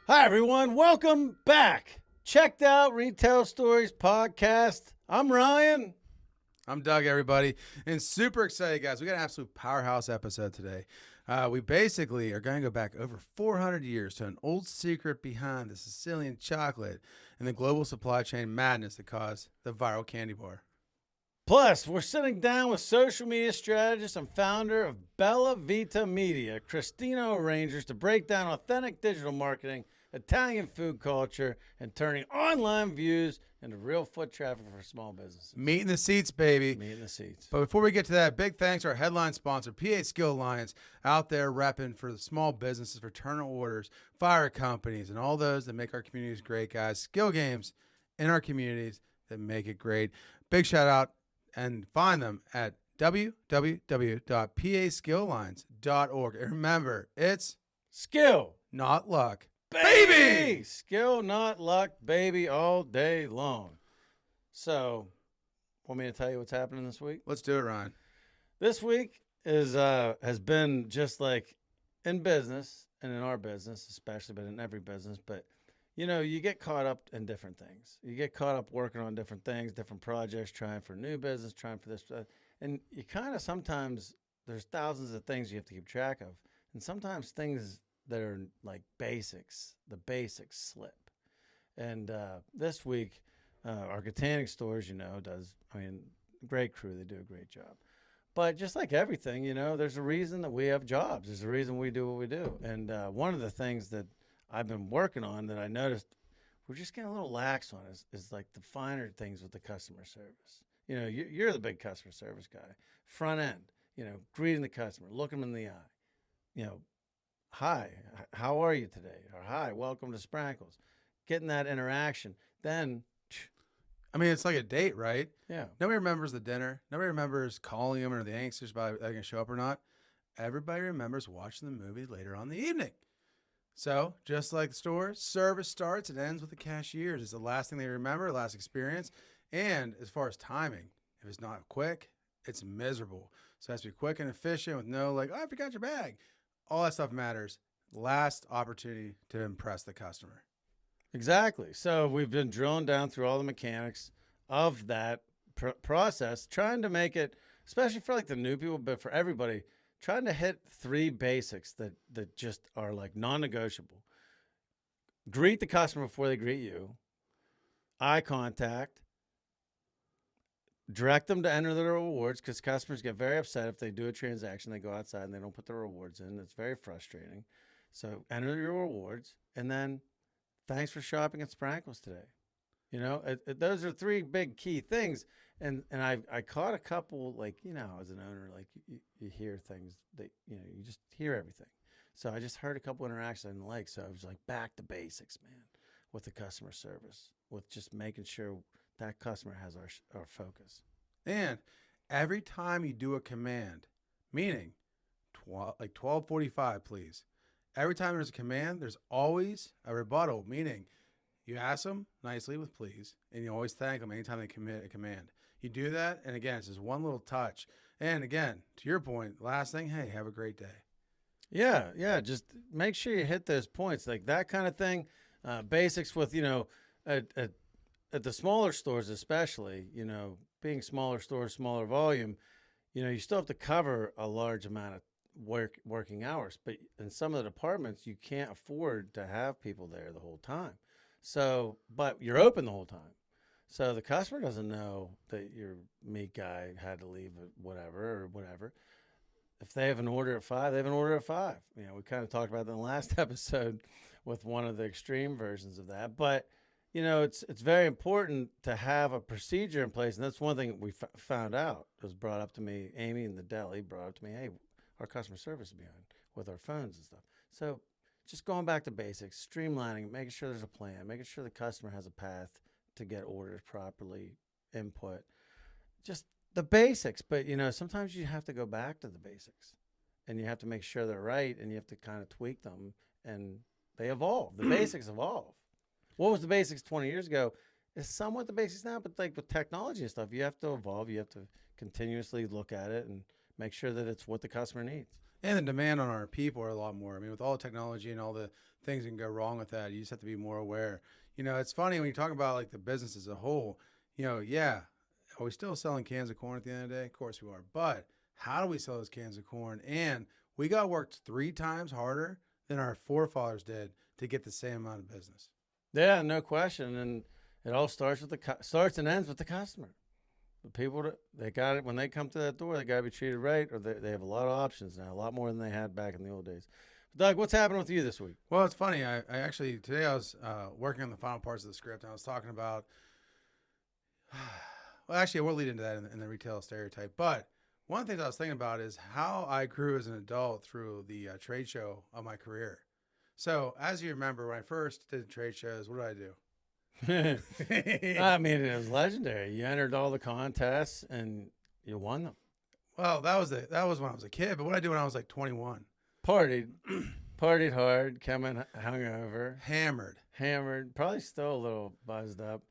Hi, everyone. Welcome back. Checked Out Retail Stories podcast. I'm Ryan. I'm Doug, everybody, and super excited, guys. We got an absolute powerhouse episode today. We basically are going to go back over 400 years to an old secret behind the Sicilian chocolate and the global supply chain madness that caused the viral candy bar. Plus, we're sitting down with social media strategist and founder of Bella Vita Media, Cristina O'Rangers, to break down authentic digital marketing, Italian food culture, and turning online views into real foot traffic for small businesses. Meat in the seats, baby. Meat in the seats. But before we get to that, big thanks to our headline sponsor, PA Skill Alliance, out there repping for the small businesses, for turner orders, fire companies, and all those that make our communities great, guys. Skill games in our communities that make it great. Big shout out. And find them at www.paskillalliance.org. And remember, it's skill, not luck. Baby! Skill, not luck, baby, all day long. So, want me to tell you what's happening this week? Let's do it, Ryan. This week has been just like in business, and in our business especially, but in every business. But, you know, you get caught up in different things. You get caught up working on different things, different projects, trying for new business, trying for this. And you kind of sometimes, there's thousands of things you have to keep track of. And sometimes things that are like basics, the basics slip. And this week, our Botanic Stores, great crew. They do a great job. But just like everything, there's a reason that we have jobs. There's a reason we do what we do. And one of the things that I've been working on that I noticed we're just getting a little lax on is like the finer things with the customer service. You're the big customer service guy. Front end, greeting the customer, looking them in the eye. Hi, how are you today? Or hi, welcome to Sprankles. Getting that interaction. Then, it's like a date, right? Yeah. Nobody remembers the dinner. Nobody remembers calling them or the anxious about if they're going to show up or not. Everybody remembers watching the movie later on in the evening. So, just like the store, service starts and ends with the cashiers. It's the last thing they remember, last experience. And as far as timing, if it's not quick, it's miserable. So it has to be quick and efficient with no I forgot your bag. All that stuff matters. Last opportunity to impress the customer. Exactly. So we've been drilling down through all the mechanics of that process, trying to make it, especially for like the new people, but for everybody, trying to hit three basics that just are like non-negotiable. Greet the customer before they greet you. Eye contact. Direct them to enter their rewards, because customers get very upset if they do a transaction, they go outside and they don't put their rewards in. It's very frustrating. So enter your rewards, and then thanks for shopping at Sprankles today. Those are three big key things. And I caught a couple, as an owner, you hear things that, you just hear everything. So I just heard a couple interactions I didn't like. So I was like, back to basics, man, with the customer service, with just making sure that customer has our focus. And every time you do a command, meaning 12:45, please. Every time there's a command, there's always a rebuttal, meaning you ask them nicely with please, and you always thank them anytime they commit a command. You do that, and again, it's just one little touch. And again, to your point, last thing, hey, have a great day. Yeah. Just make sure you hit those points, like that kind of thing. Basics with, at the smaller stores especially, being smaller stores, smaller volume, you still have to cover a large amount of working hours. But in some of the departments, you can't afford to have people there the whole time. So, but you're open the whole time. So the customer doesn't know that your meat guy had to leave at whatever. If they have an order at 5, they have an order at 5. We kind of talked about that in the last episode with one of the extreme versions of that. But it's very important to have a procedure in place. And that's one thing we found out. It was brought up to me. Amy in the deli brought up to me, hey, our customer service is behind with our phones and stuff. So just going back to basics, streamlining, making sure there's a plan, making sure the customer has a path to get orders properly input. Just the basics. But, sometimes you have to go back to the basics. And you have to make sure they're right, and you have to kind of tweak them. And they evolve. The basics evolve. What was the basics 20 years ago is somewhat the basics now, but like with technology and stuff, you have to evolve. You have to continuously look at it and make sure that it's what the customer needs. And the demand on our people are a lot more. I mean, with all the technology and all the things that can go wrong with that, you just have to be more aware. It's funny when you talk about like the business as a whole, yeah, are we still selling cans of corn at the end of the day? Of course we are. But how do we sell those cans of corn? And we got worked 3 times harder than our forefathers did to get the same amount of business. Yeah, no question. And it all starts with starts and ends with the customer. The people they got it when they come to that door, they got to be treated right, or they have a lot of options now, a lot more than they had back in the old days. Doug, what's happening with you this week? Well, it's funny. I actually today I was working on the final parts of the script, and I was talking about. Well, actually, we'll lead into that in the retail stereotype. But one of the things I was thinking about is how I grew as an adult through the trade show of my career. So, as you remember, when I first did trade shows, what did I do? I mean, it was legendary. You entered all the contests and you won them. Well, that was when I was a kid. But what did I do when I was like 21? Partied hard, coming hungover, hammered, probably still a little buzzed up.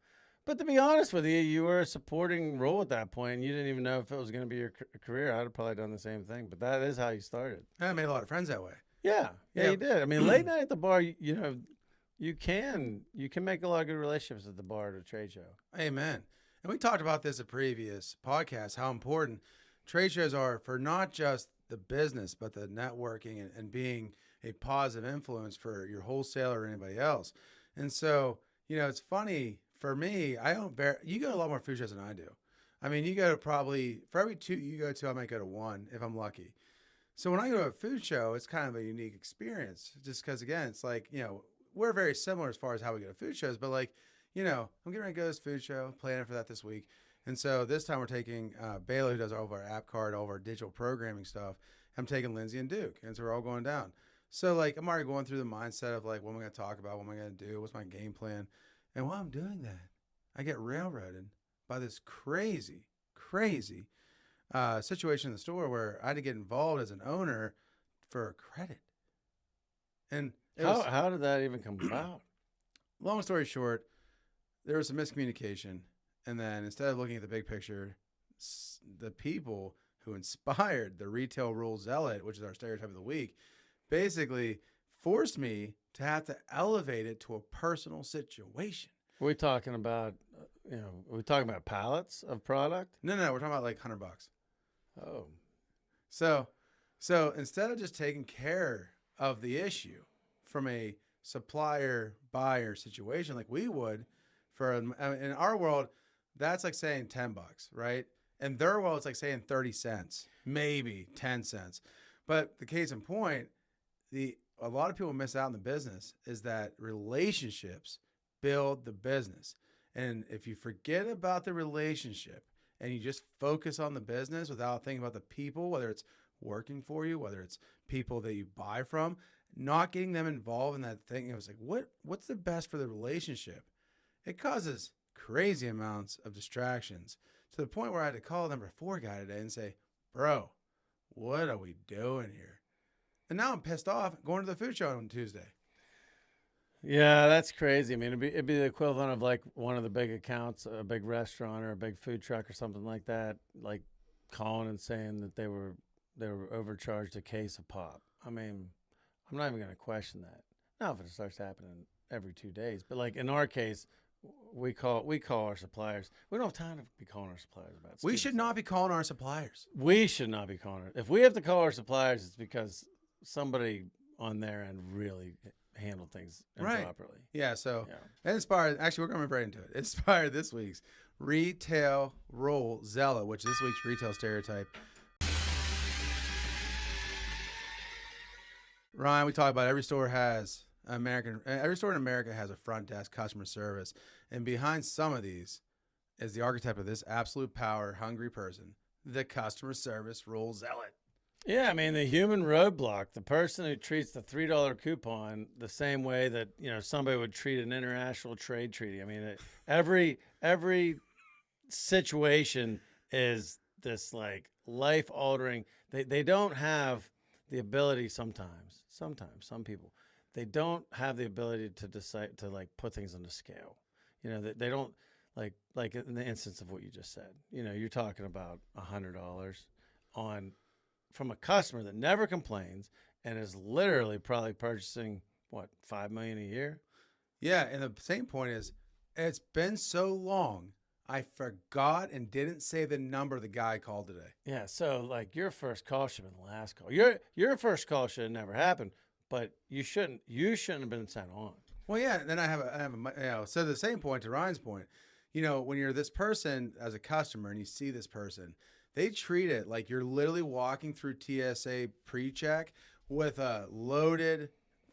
But to be honest with you, you were a supporting role at that point. And you didn't even know if it was going to be your career. I'd have probably done the same thing. But that is how you started. I made a lot of friends that way. Yeah, you did. I mean, late night at the bar, you can make a lot of good relationships at the bar at a trade show. Amen. And we talked about this in previous podcasts, how important trade shows are for not just the business, but the networking and being a positive influence for your wholesaler or anybody else. And so, it's funny for me, you go to a lot more food shows than I do. I mean, you go to probably, for every 2 you go to, I might go to 1 if I'm lucky. So when I go to a food show, it's kind of a unique experience just because, again, it's like, we're very similar as far as how we go to food shows, but like, I'm getting ready to go to this food show, planning for that this week. And so this time we're taking Bella, who does all of our app card, all of our digital programming stuff. I'm taking Lindsay and Duke. And so we're all going down. So like, I'm already going through the mindset of like, what am I going to talk about? What am I going to do? What's my game plan? And while I'm doing that, I get railroaded by this crazy situation in the store where I had to get involved as an owner for a credit. And how did that even come about? Long story short, there was some miscommunication. And then instead of looking at the big picture, the people who inspired the retail rule zealot, which is our stereotype of the week, basically forced me to have to elevate it to a personal situation. Are we talking about, are we talking about pallets of product? No, we're talking about like $100. Oh. So instead of just taking care of the issue from a supplier buyer situation like we would in our world, that's like saying $10, right? In their world, it's like saying 30 cents, maybe 10 cents. But the case in point, a lot of people miss out in the business is that relationships build the business. And if you forget about the relationship and you just focus on the business without thinking about the people, whether it's working for you, whether it's people that you buy from, not getting them involved in that thing, it was like, what's the best for the relationship? It causes crazy amounts of distractions to the point where I had to call number 4 guy today and say, bro, what are we doing here? And now I'm pissed off going to the food show on Tuesday. Yeah, that's crazy. I mean, it'd be the equivalent of like one of the big accounts, a big restaurant or a big food truck or something like that, like calling and saying that they were overcharged a case of pop. I mean, I'm not even going to question that. Now, if it starts happening every 2 days, but like in our case, we call our suppliers. We don't have time to be calling our suppliers about. We should not be calling our suppliers. We should not be calling. If we have to call our suppliers, it's because somebody on their end really handled things improperly. Right. Yeah. So inspired. Actually, we're going to move right into it. Inspired this week's retail role zealot, which is this week's retail stereotype. Ryan, we talk about every store in America has a front desk customer service, and behind some of these is the archetype of this absolute power hungry person, the customer service role zealot. Yeah, I mean the human roadblock, the person who treats the $3 coupon the same way that somebody would treat an international trade treaty. I mean, every situation is this like life altering. They don't have the ability sometimes some people, they don't have the ability to decide to like put things on the scale. They don't like in the instance of what you just said. You're talking about $100 on from a customer that never complains and is literally probably purchasing what, $5 million a year. Yeah, and the same point is, it's been so long, I forgot and didn't say the number the guy called today. Yeah, so like your first call should have been the last call. Your first call should have never happened, but you shouldn't have been sent on. Well, yeah, and then I have a so the same point to Ryan's point, when you're this person as a customer and you see this person, they treat it like you're literally walking through TSA pre-check with a loaded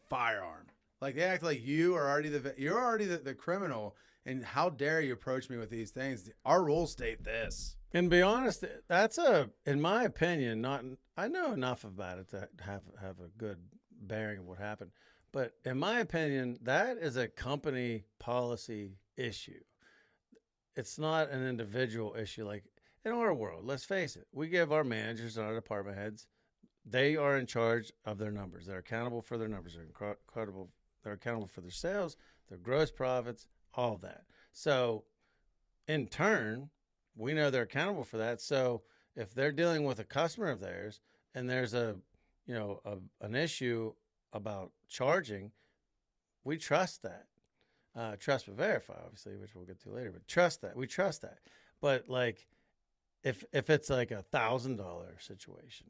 firearm. Like they act like you're already the criminal, and how dare you approach me with these things? Our rules state this. And to be honest, that's in my opinion, I know enough about it to have a good bearing of what happened. But in my opinion, that is a company policy issue. It's not an individual issue. Like in our world, let's face it, we give our managers and our department heads, they are in charge of their numbers. They're accountable for their numbers. They're accountable for their sales, their gross profits, all of that. So in turn, we know they're accountable for that. So if they're dealing with a customer of theirs and there's an issue about charging, we trust that. Trust but verify, obviously, which we'll get to later, but trust that. We trust that. But like if it's like $1,000 situation,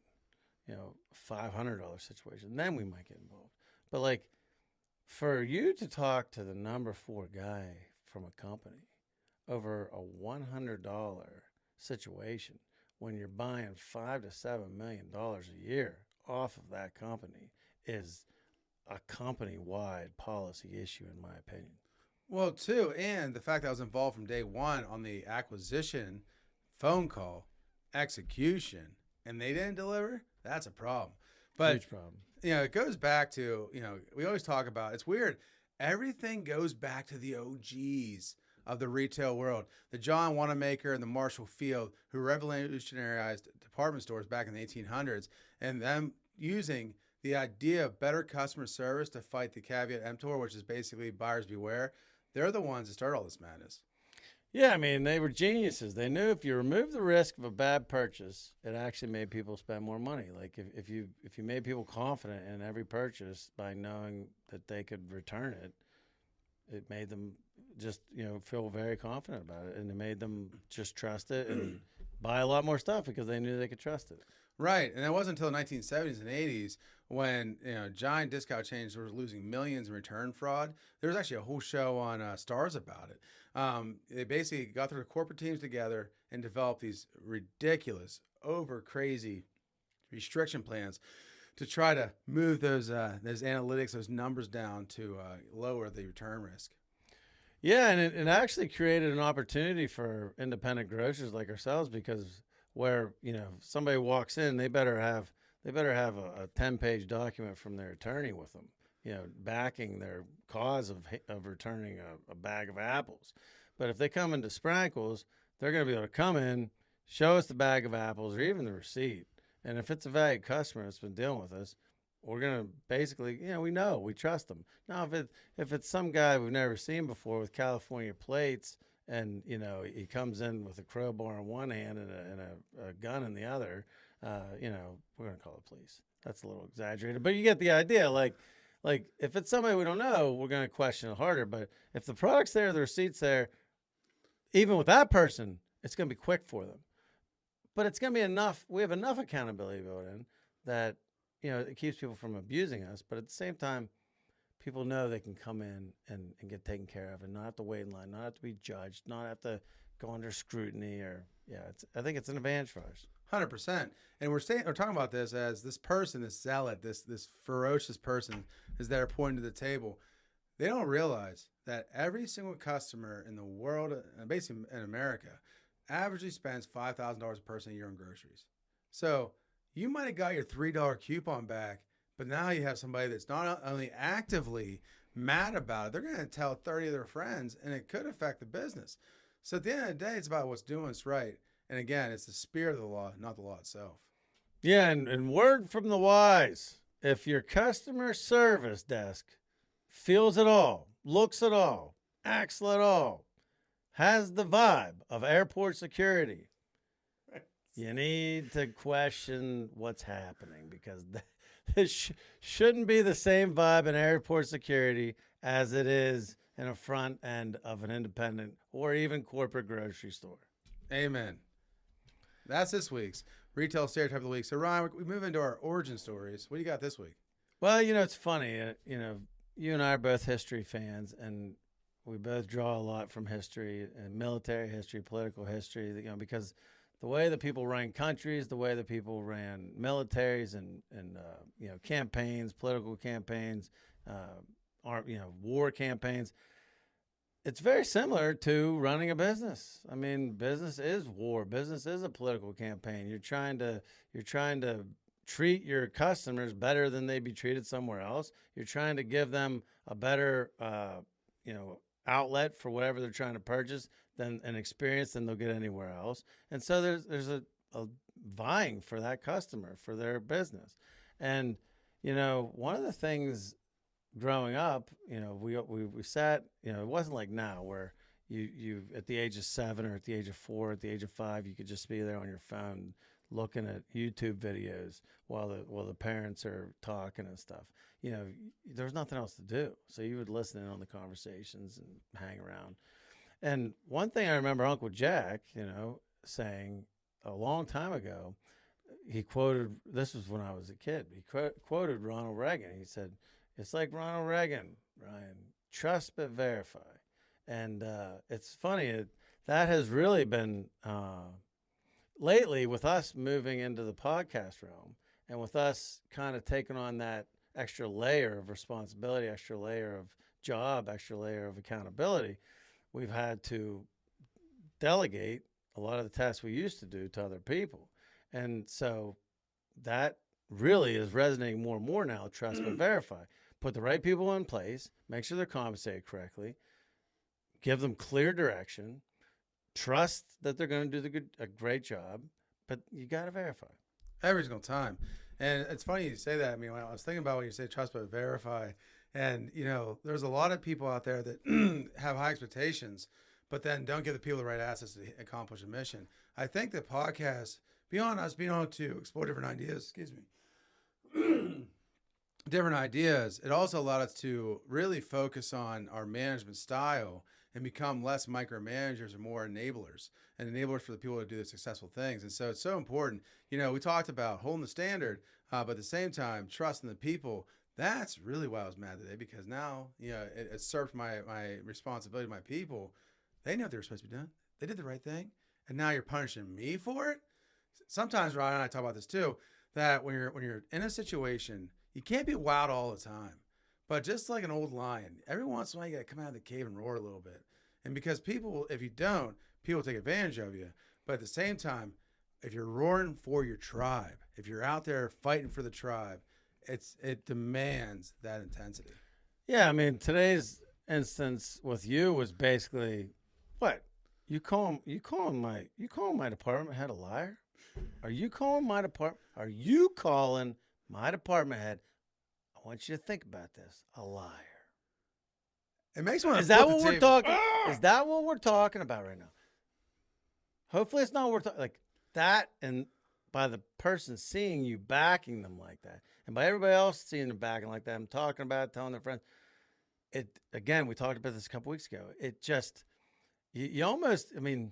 $500 situation, then we might get involved. But like for you to talk to the number 4 guy from a company over a $100 situation when you're buying $5 to $7 million a year off of that company is a company-wide policy issue, in my opinion. Well, too, and the fact that I was involved from day one on the acquisition, phone call, execution, and they didn't deliver, that's a problem. But huge problem. It goes back to, we always talk about, it's weird. Everything goes back to the OGs of the retail world. The John Wanamaker and the Marshall Field, who revolutionized department stores back in the 1800s, and them using the idea of better customer service to fight the caveat emptor, which is basically buyers beware. They're the ones that started all this madness. Yeah, I mean, they were geniuses. They knew if you remove the risk of a bad purchase, it actually made people spend more money. Like if you made people confident in every purchase by knowing that they could return it, it made them just, feel very confident about it. And it made them just trust it and buy a lot more stuff because they knew they could trust it. Right. And it wasn't until the 1970s and 80s when, giant discount chains were losing millions in return fraud. There was actually a whole show on Starz about it. They basically got their corporate teams together and developed these ridiculous, over crazy restriction plans to try to move those analytics, those numbers down to lower the return risk. Yeah, and it actually created an opportunity for independent grocers like ourselves because where somebody walks in, they better have a 10-page document from their attorney with them, backing their cause of returning a bag of apples. But if they come into Sprankles, they're going to be able to come in, show us the bag of apples or even the receipt. And if it's a valued customer that's been dealing with us, we're going to basically, we trust them. Now, if it's some guy we've never seen before with California plates and, he comes in with a crowbar in one hand and a gun in the other, we're going to call the police. That's a little exaggerated, but you get the idea. Like if it's somebody we don't know, we're going to question it harder. But if the product's there, the receipt's there, even with that person, it's going to be quick for them. But it's going to be enough. We have enough accountability built in that, it keeps people from abusing us. But at the same time, people know they can come in and get taken care of and not have to wait in line, not have to be judged, not have to go under scrutiny I think it's an advantage for us. 100%. And we're talking about this as this person, this zealot, this ferocious person is there pointing to the table. They don't realize that every single customer in the world, basically in America, averagely spends $5,000 a person a year on groceries. So you might have got your $3 coupon back, but now you have somebody that's not only actively mad about it, they're going to tell 30 of their friends, and it could affect the business. So at the end of the day, it's about what's doing what's right. And again, it's the spirit of the law, not the law itself. Yeah, and word from the wise, if your customer service desk feels it all, looks it all, acts it all, has the vibe of airport security, You need to question what's happening because this shouldn't be the same vibe in airport security as it is in a front end of an independent or even corporate grocery store. Amen. That's this week's retail stereotype of the week. So Ryan, we move into our origin stories. What do you got this week? Well, it's funny. You and I are both history fans, and we both draw a lot from history and military history, political history. Because the way that people ran countries, the way that people ran militaries and campaigns, political campaigns, war campaigns. It's very similar to running a business. I mean, business is war. Business is a political campaign. You're trying to treat your customers better than they'd be treated somewhere else. You're trying to give them a better, outlet for whatever they're trying to purchase than an experience than they'll get anywhere else. And so there's a vying for that customer, for their business. And, one of the things growing up, we sat, it wasn't like now where you at the age of 7 or at the age of 4, at the age of 5, you could just be there on your phone looking at YouTube videos while the parents are talking and stuff. There's nothing else to do. So you would listen in on the conversations and hang around. And one thing I remember Uncle Jack, saying a long time ago, he quoted, this was when I was a kid, he quoted Ronald Reagan. He said, "It's like Ronald Reagan, Ryan, trust but verify." And it's funny, that has really been, lately with us moving into the podcast realm and with us kind of taking on that extra layer of responsibility, extra layer of job, extra layer of accountability, we've had to delegate a lot of the tasks we used to do to other people. And so that really is resonating more and more now, trust but verify. Put the right people in place, make sure they're compensated correctly, give them clear direction, trust that they're going to do a great job, but you got to verify. Every single time. And it's funny you say that. I mean, when I was thinking about when you say trust but verify, and, there's a lot of people out there that have high expectations, but then don't give the people the right assets to accomplish a mission. I think the podcast, beyond us being able to explore different ideas, different ideas, it also allowed us to really focus on our management style and become less micromanagers and more enablers for the people to do the successful things. And so it's so important. We talked about holding the standard, but at the same time, trusting the people. That's really why I was mad today, because now, it served my responsibility to my people. They know what they're supposed to be doing. They did the right thing. And now you're punishing me for it. Sometimes Ryan and I talk about this too, that when you're in a situation, you can't be wild all the time. But just like an old lion, every once in a while you got to come out of the cave and roar a little bit. And because people, if you don't, people take advantage of you. But at the same time, if you're roaring for your tribe, if you're out there fighting for the tribe, it demands that intensity. Yeah, I mean, today's instance with you was basically, what? You calling my department head a liar? Are you calling my department head? I want you to think about this. A liar. It makes me. Is that what we're talking? Is that what we're talking about right now? Hopefully, it's not what we're talking like that. And by the person seeing you backing them like that, and by everybody else seeing them backing like that, I'm talking about it, telling their friends. It again. We talked about this a couple weeks ago. It just you almost. I mean,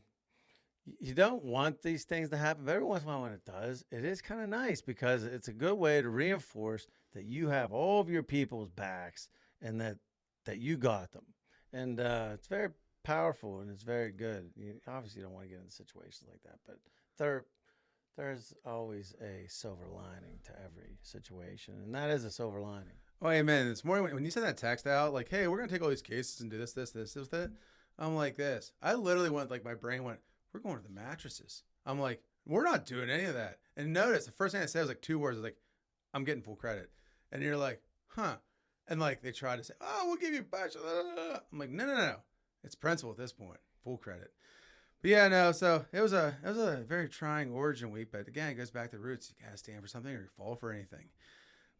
you don't want these things to happen, but every once in a while when it does, it is kind of nice because it's a good way to reinforce that you have all of your people's backs and that you got them. And it's very powerful and it's very good. You obviously don't want to get in situations like that, but there's always a silver lining to every situation, and that is a silver lining. Oh, amen. This morning when you sent that text out, like, hey, we're going to take all these cases and do this with it, I'm like this. I literally went, like, my brain went, we're going to the mattresses. I'm like, we're not doing any of that. And notice the first thing I said was like 2 words. I was like, I'm getting full credit. And you're like, huh. And like they try to say, oh, we'll give you a bunch. I'm like, no. It's principal at this point, full credit. But yeah, no. So it was a very trying origin week. But again, it goes back to the roots. You gotta stand for something or you fall for anything.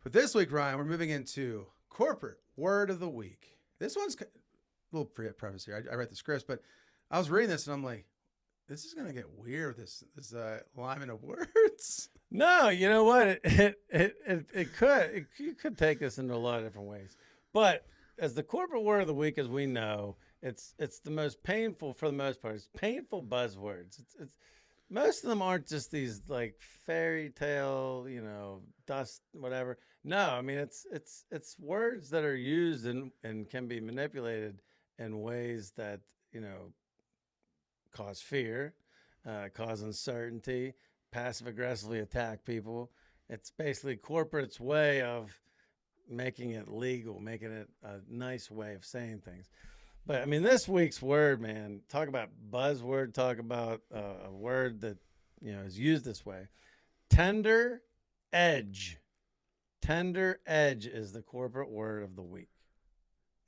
But this week, Ryan, we're moving into corporate word of the week. This one's a little preface here. I write the scripts, but I was reading this and I'm like, This is gonna get weird. This alignment of words. No, you know what? You could take this into a lot of different ways. But as the corporate word of the week, as we know, it's the most painful for the most part. It's painful buzzwords. It's most of them aren't just these like fairy tale, dust, whatever. No, I mean it's words that are used and can be manipulated in ways that cause fear, cause uncertainty, passive aggressively attack people. It's basically corporate's way of making it legal, making it a nice way of saying things. But I mean, this week's word, man, talk about buzzword, talk about a word that, is used this way. Tender edge. Tender edge is the corporate word of the week.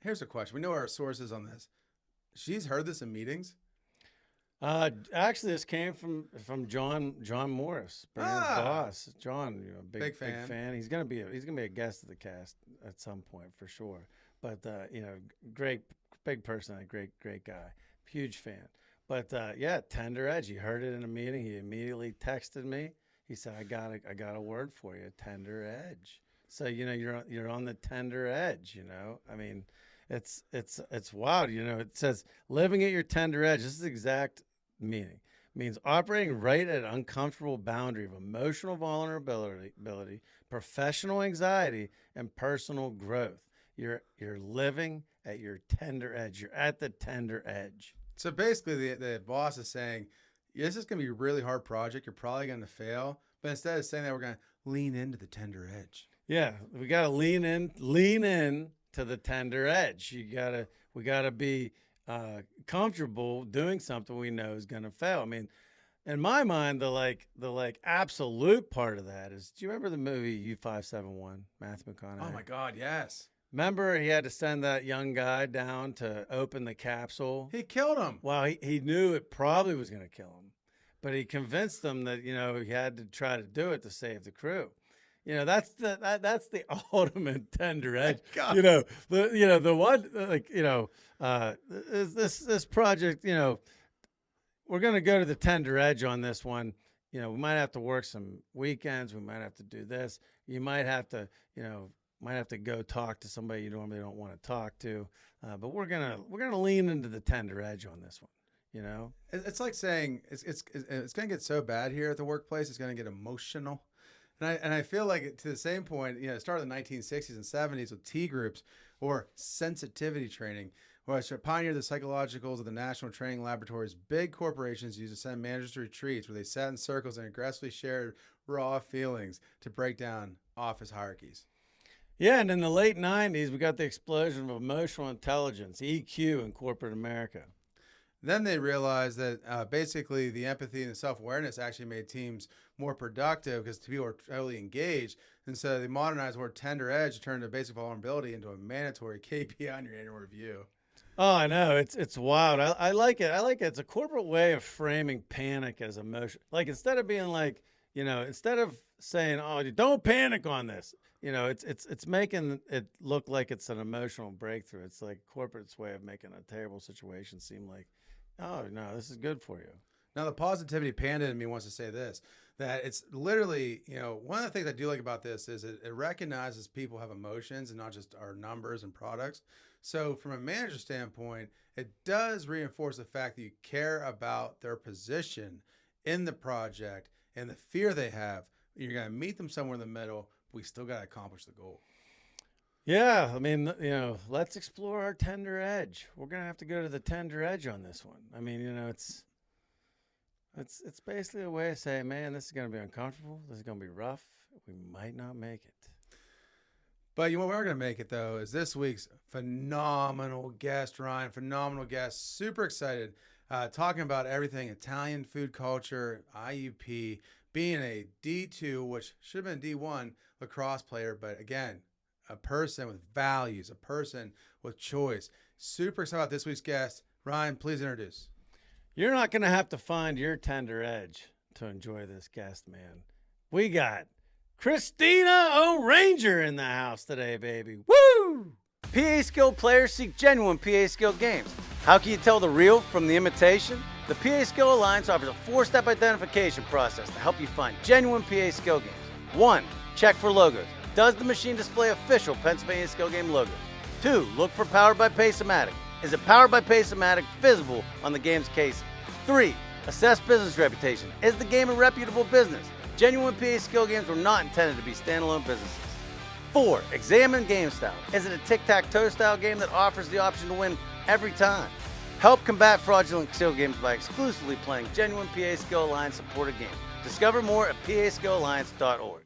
Here's a question. We know our sources on this. She's heard this in meetings. Actually, this came from John Morris, Brandon's boss. John, big fan. He's gonna be a guest of the cast at some point for sure. But great big personality, great guy, huge fan. But tender edge. He heard it in a meeting. He immediately texted me. He said, "I got a word for you, tender edge." So you're on the tender edge. I mean, it's wild. It says living at your tender edge. This is the exact meaning. It means operating right at an uncomfortable boundary of emotional vulnerability, professional anxiety, and personal growth. You're living at your tender edge. You're at the tender edge. So basically, the boss is saying, this is going to be a really hard project. You're probably going to fail. But instead of saying that, we're going to lean into the tender edge. Yeah, we got to lean in to the tender edge. We got to be comfortable doing something we know is going to fail. I mean, in my mind, the absolute part of that is, do you remember the movie U571, Matthew McConaughey? Oh my God, yes. Remember, he had to send that young guy down to open the capsule. He killed him. Well, he knew it probably was going to kill him, but he convinced them that he had to try to do it to save the crew. That's the ultimate tender edge. God. The one this project. We're going to go to the tender edge on this one. We might have to work some weekends. We might have to do this. You might have to go talk to somebody you normally don't want to talk to, but we're gonna lean into the tender edge on this one. It's like saying it's gonna get so bad here at the workplace. It's gonna get emotional, and I feel like to the same point. It started in the 1960s and 70s with T groups or sensitivity training, where I pioneered the psychologicals of the National Training Laboratories. Big corporations used to send managers to retreats where they sat in circles and aggressively shared raw feelings to break down office hierarchies. Yeah, and in the late 90s, we got the explosion of emotional intelligence, EQ, in corporate America. Then they realized that basically the empathy and the self-awareness actually made teams more productive because people were totally engaged. And so they modernized the word tender edge, turned a basic vulnerability into a mandatory KPI on your annual review. Oh, I know. It's wild. I like it. It's a corporate way of framing panic as emotion. Like instead of being like, instead of saying, "Oh, don't panic on this," it's making it look like it's an emotional breakthrough. It's like corporate's way of making a terrible situation seem like, "Oh, no, this is good for you." Now, the positivity panda in me wants to say this, that it's literally, one of the things I do like about this is it recognizes people have emotions and not just our numbers and products. So from a manager standpoint, it does reinforce the fact that you care about their position in the project and the fear they have. You're going to meet them somewhere in the middle. We still got to accomplish the goal. Yeah, I mean, let's explore our tender edge. We're going to have to go to the tender edge on this one. I mean, it's basically a way of saying, man, this is going to be uncomfortable. This is going to be rough. We might not make it. But what we're going to make it, though, is this week's phenomenal guest, Ryan. Phenomenal guest. Super excited. Talking about everything Italian food culture, IUP, being a D2, which should have been D1 lacrosse player. But again, a person with values, a person with choice. Super excited about this week's guest. Ryan, please introduce. You're not going to have to find your tender edge to enjoy this guest, man. We got Cristina O'Rangers in the house today, baby. Woo! PA skilled players seek genuine PA skilled games. How can you tell the real from the imitation? The PA Skill Alliance offers a 4-step identification process to help you find genuine PA skill games. 1. Check for logos. Does the machine display official Pennsylvania skill game logos? 2. Look for Powered by Pace-O-Matic. Is it Powered by Pace-O-Matic visible on the game's case? 3. Assess business reputation. Is the game a reputable business? Genuine PA skill games were not intended to be standalone businesses. 4. Examine game style. Is it a tic-tac-toe style game that offers the option to win every time? Help combat fraudulent skill games by exclusively playing genuine PA Skill Alliance supported games. Discover more at paskillalliance.org.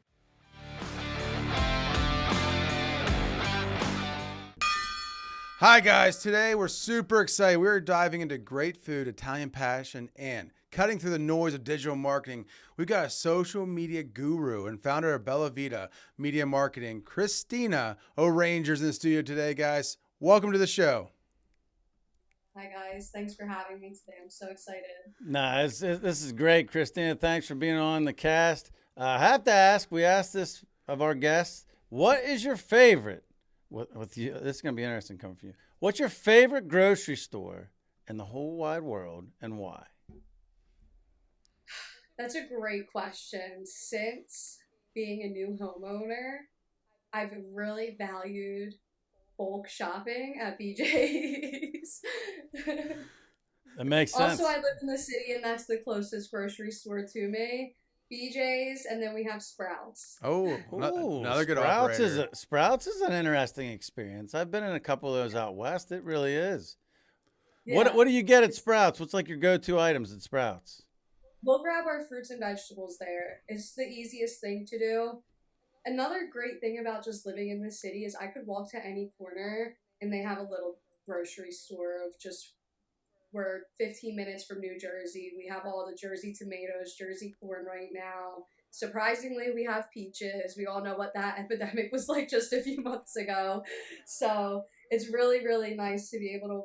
Hi guys, today we're super excited. We're diving into great food, Italian passion, and cutting through the noise of digital marketing. We've got a social media guru and founder of Bella Vita Media Marketing, Cristina O'Rangers, in the studio today, guys. Welcome to the show. Hi guys, thanks for having me today. I'm so excited. This is great, Christina. Thanks for being on the cast. I have to ask, we asked this of our guests, what is your favorite, with you, this is going to be interesting coming from you, what's your favorite grocery store in the whole wide world and why? That's a great question. Since being a new homeowner, I've really valued bulk shopping at BJ's. That makes sense. Also, I live in the city and that's the closest grocery store to me. BJ's, and then we have Sprouts. Oh, Ooh, another good Sprouts operator. Sprouts is an interesting experience. I've been in a couple of those out west. It really is. Yeah. What do you get at Sprouts? What's like your go-to items at Sprouts? We'll grab our fruits and vegetables there. It's the easiest thing to do. Another great thing about just living in the city is I could walk to any corner and they have a little grocery store of just, we're 15 minutes from New Jersey. We have all the Jersey tomatoes, Jersey corn right now. Surprisingly, we have peaches. We all know what that epidemic was like just a few months ago. So it's really, really nice to be able to,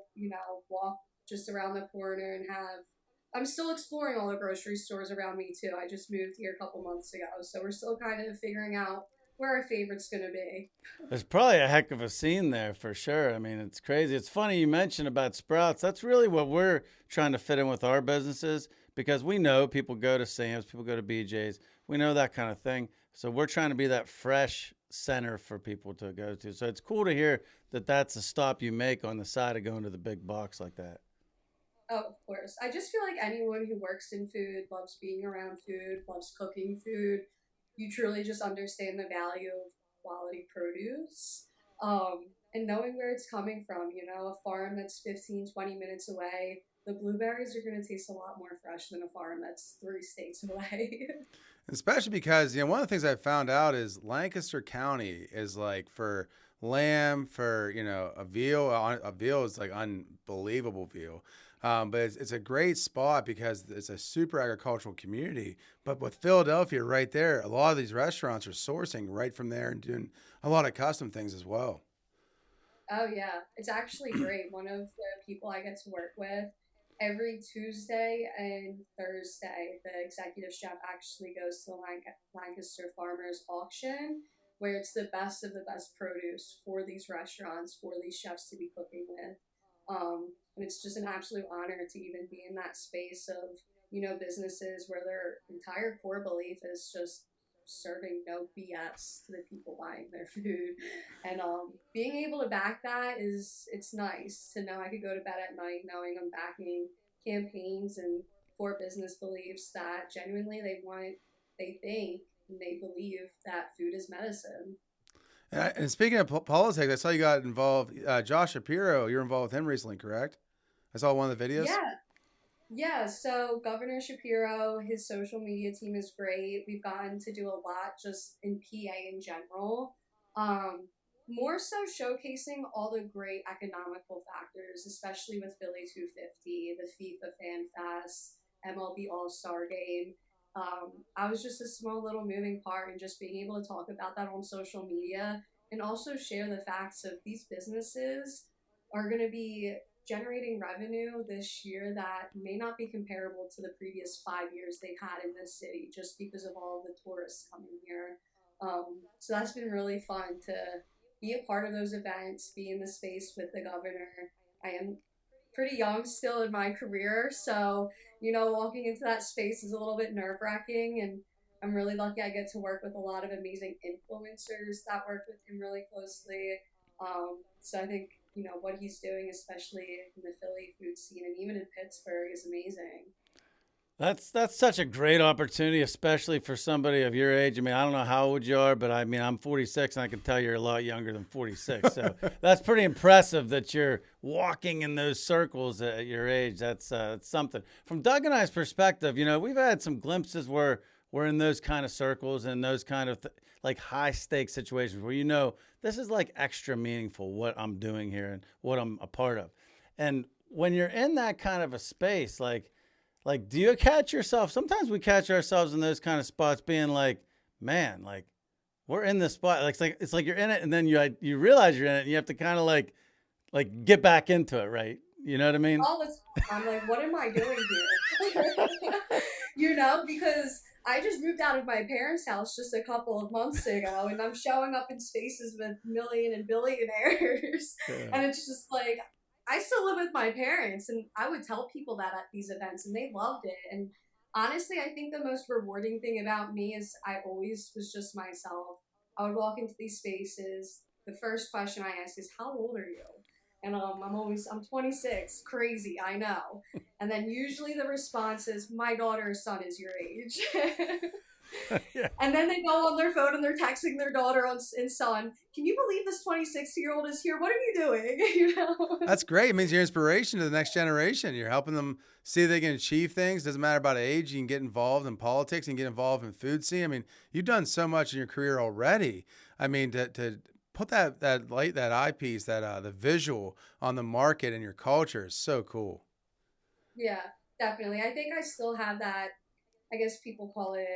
walk just around the corner and have. I'm still exploring all the grocery stores around me too. I just moved here a couple months ago, so we're still kind of figuring out where our favorite's gonna be. There's probably a heck of a scene there for sure. I mean, it's crazy. It's funny you mentioned about Sprouts. That's really what we're trying to fit in with our businesses because we know people go to Sam's, people go to BJ's. We know that kind of thing. So we're trying to be that fresh center for people to go to. So it's cool to hear that that's a stop you make on the side of going to the big box like that. Oh, of course. I just feel like anyone who works in food, loves being around food, loves cooking food, you truly just understand the value of quality produce. And knowing where it's coming from, a farm that's 15, 20 minutes away, the blueberries are going to taste a lot more fresh than a farm that's 3 states away. Especially because, one of the things I found out is Lancaster County is like for lamb, for, a veal is like unbelievable veal. But it's a great spot because it's a super agricultural community. But with Philadelphia right there, a lot of these restaurants are sourcing right from there and doing a lot of custom things as well. Oh yeah, it's actually great. One of the people I get to work with, every Tuesday and Thursday, the executive chef actually goes to the Lancaster Farmers Auction, where it's the best of the best produce for these restaurants, for these chefs to be cooking with. And it's just an absolute honor to even be in that space of, businesses where their entire core belief is just serving no BS to the people buying their food. And being able to back that it's nice to know I could go to bed at night knowing I'm backing campaigns and core business beliefs that genuinely they think, and they believe that food is medicine. And speaking of politics, I saw you got involved. Josh Shapiro, you're involved with him recently, correct? I saw one of the videos. Yeah, yeah, so Governor Shapiro, his social media team is great. We've gotten to do a lot just in PA in general. Um, More so showcasing all the great economical factors, especially with Philly 250, the FIFA Fan Fest, MLB All Star Game. I was just a small little moving part and just being able to talk about that on social media and also share the facts of these businesses are going to be generating revenue this year that may not be comparable to the previous 5 years they've had in this city just because of all of the tourists coming here. So that's been really fun to be a part of those events, be in the space with the governor. I am pretty young still in my career. So, walking into that space is a little bit nerve wracking. And I'm really lucky I get to work with a lot of amazing influencers that work with him really closely. So I think, what he's doing, especially in the Philly food scene and even in Pittsburgh, is amazing. That's such a great opportunity, especially for somebody of your age. I mean, I don't know how old you are, but I mean, I'm 46, and I can tell you're a lot younger than 46. So that's pretty impressive that you're walking in those circles at your age. That's something. From Doug and I's perspective, we've had some glimpses where we're in those kind of circles and those kind of like high stakes situations where this is like extra meaningful what I'm doing here and what I'm a part of. And when you're in that kind of a space, like, do you catch yourself? Sometimes we catch ourselves in those kind of spots being like, man, like we're in this spot. Like, it's like you're in it and then you realize you're in it and you have to kind of like get back into it. Right. You know what I mean? All the time, I'm like, what am I doing here? Because I just moved out of my parents' house just a couple of months ago, and I'm showing up in spaces with million and billionaires, Yeah. and it's just like I still live with my parents, and I would tell people that at these events, and they loved it. And honestly, I think the most rewarding thing about me is I always was just myself. I would walk into these spaces. The first question I ask is, "How old are you?" And I'm 26. Crazy, I know. And then usually the response is, "My daughter's son is your age." Yeah. And then they go on their phone and they're texting their daughter and son, "Can you believe this 26-year-old is here? What are you doing?" That's great. It means you're inspiration to the next generation. You're helping them see they can achieve things. Doesn't matter about age. You can get involved in politics and get involved in food scene. I mean, you've done so much in your career already. I mean, to put that light, that eyepiece, that the visual on the market and your culture is so cool. Yeah, definitely. I think I still have that. I guess people call it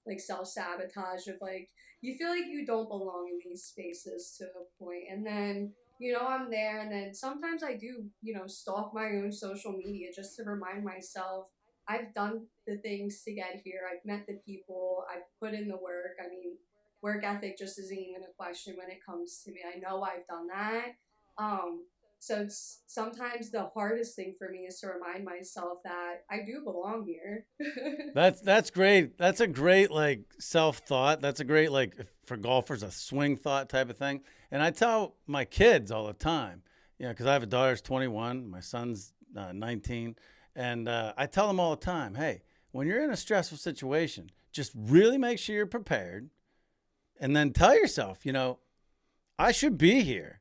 like self-sabotage of like you feel like you don't belong in these spaces to a point, and then I'm there, and then sometimes I do stalk my own social media just to remind myself I've done the things to get here. I've met the people. I've put in the work. I mean, work ethic just isn't even a question when it comes to me. I know I've done that. um so it's sometimes the hardest thing for me is to remind myself that I do belong here. That's great. That's a great like self thought. That's a great like for golfers a swing thought type of thing. And I tell my kids all the time, because I have a daughter's 21, my son's 19, and I tell them all the time, hey, when you're in a stressful situation, just really make sure you're prepared, and then tell yourself, I should be here,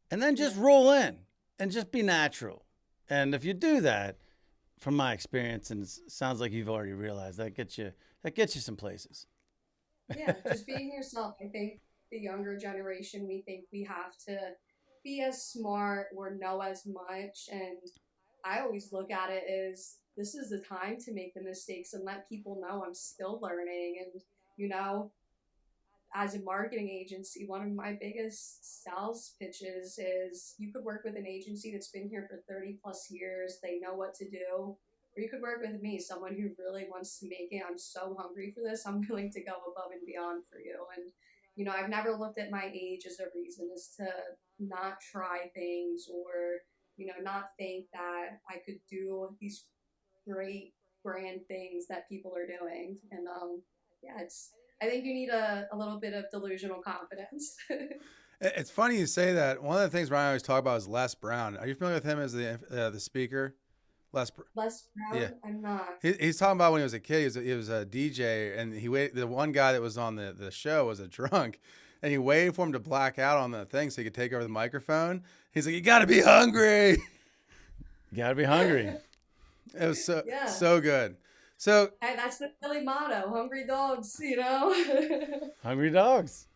and then just roll in and just be natural. And if you do that, from my experience, and it sounds like you've already realized that gets you some places. Yeah, just being yourself. I think the younger generation, we think we have to be as smart or know as much. And I always look at it as this is the time to make the mistakes and let people know I'm still learning. And, as a marketing agency, one of my biggest sales pitches is you could work with an agency that's been here for 30 plus years. They know what to do. Or you could work with me, someone who really wants to make it. I'm so hungry for this. I'm willing to go above and beyond for you. And, I've never looked at my age as a reason as to not try things or, not think that I could do these great brand things that people are doing. And yeah, I think you need a little bit of delusional confidence. It's funny you say that. One of the things Ryan always talk about is Les Brown. Are you familiar with him as the speaker? Les Brown, Yeah, I'm not. he's talking about when he was a kid. He was a DJ, and he waited. The one guy that was on the show was a drunk, and he waited for him to black out on the thing so he could take over the microphone. He's like, "You got to be hungry." You gotta be hungry. It was Yeah. so good. So Hey, that's the Philly motto: "Hungry dogs." Hungry dogs.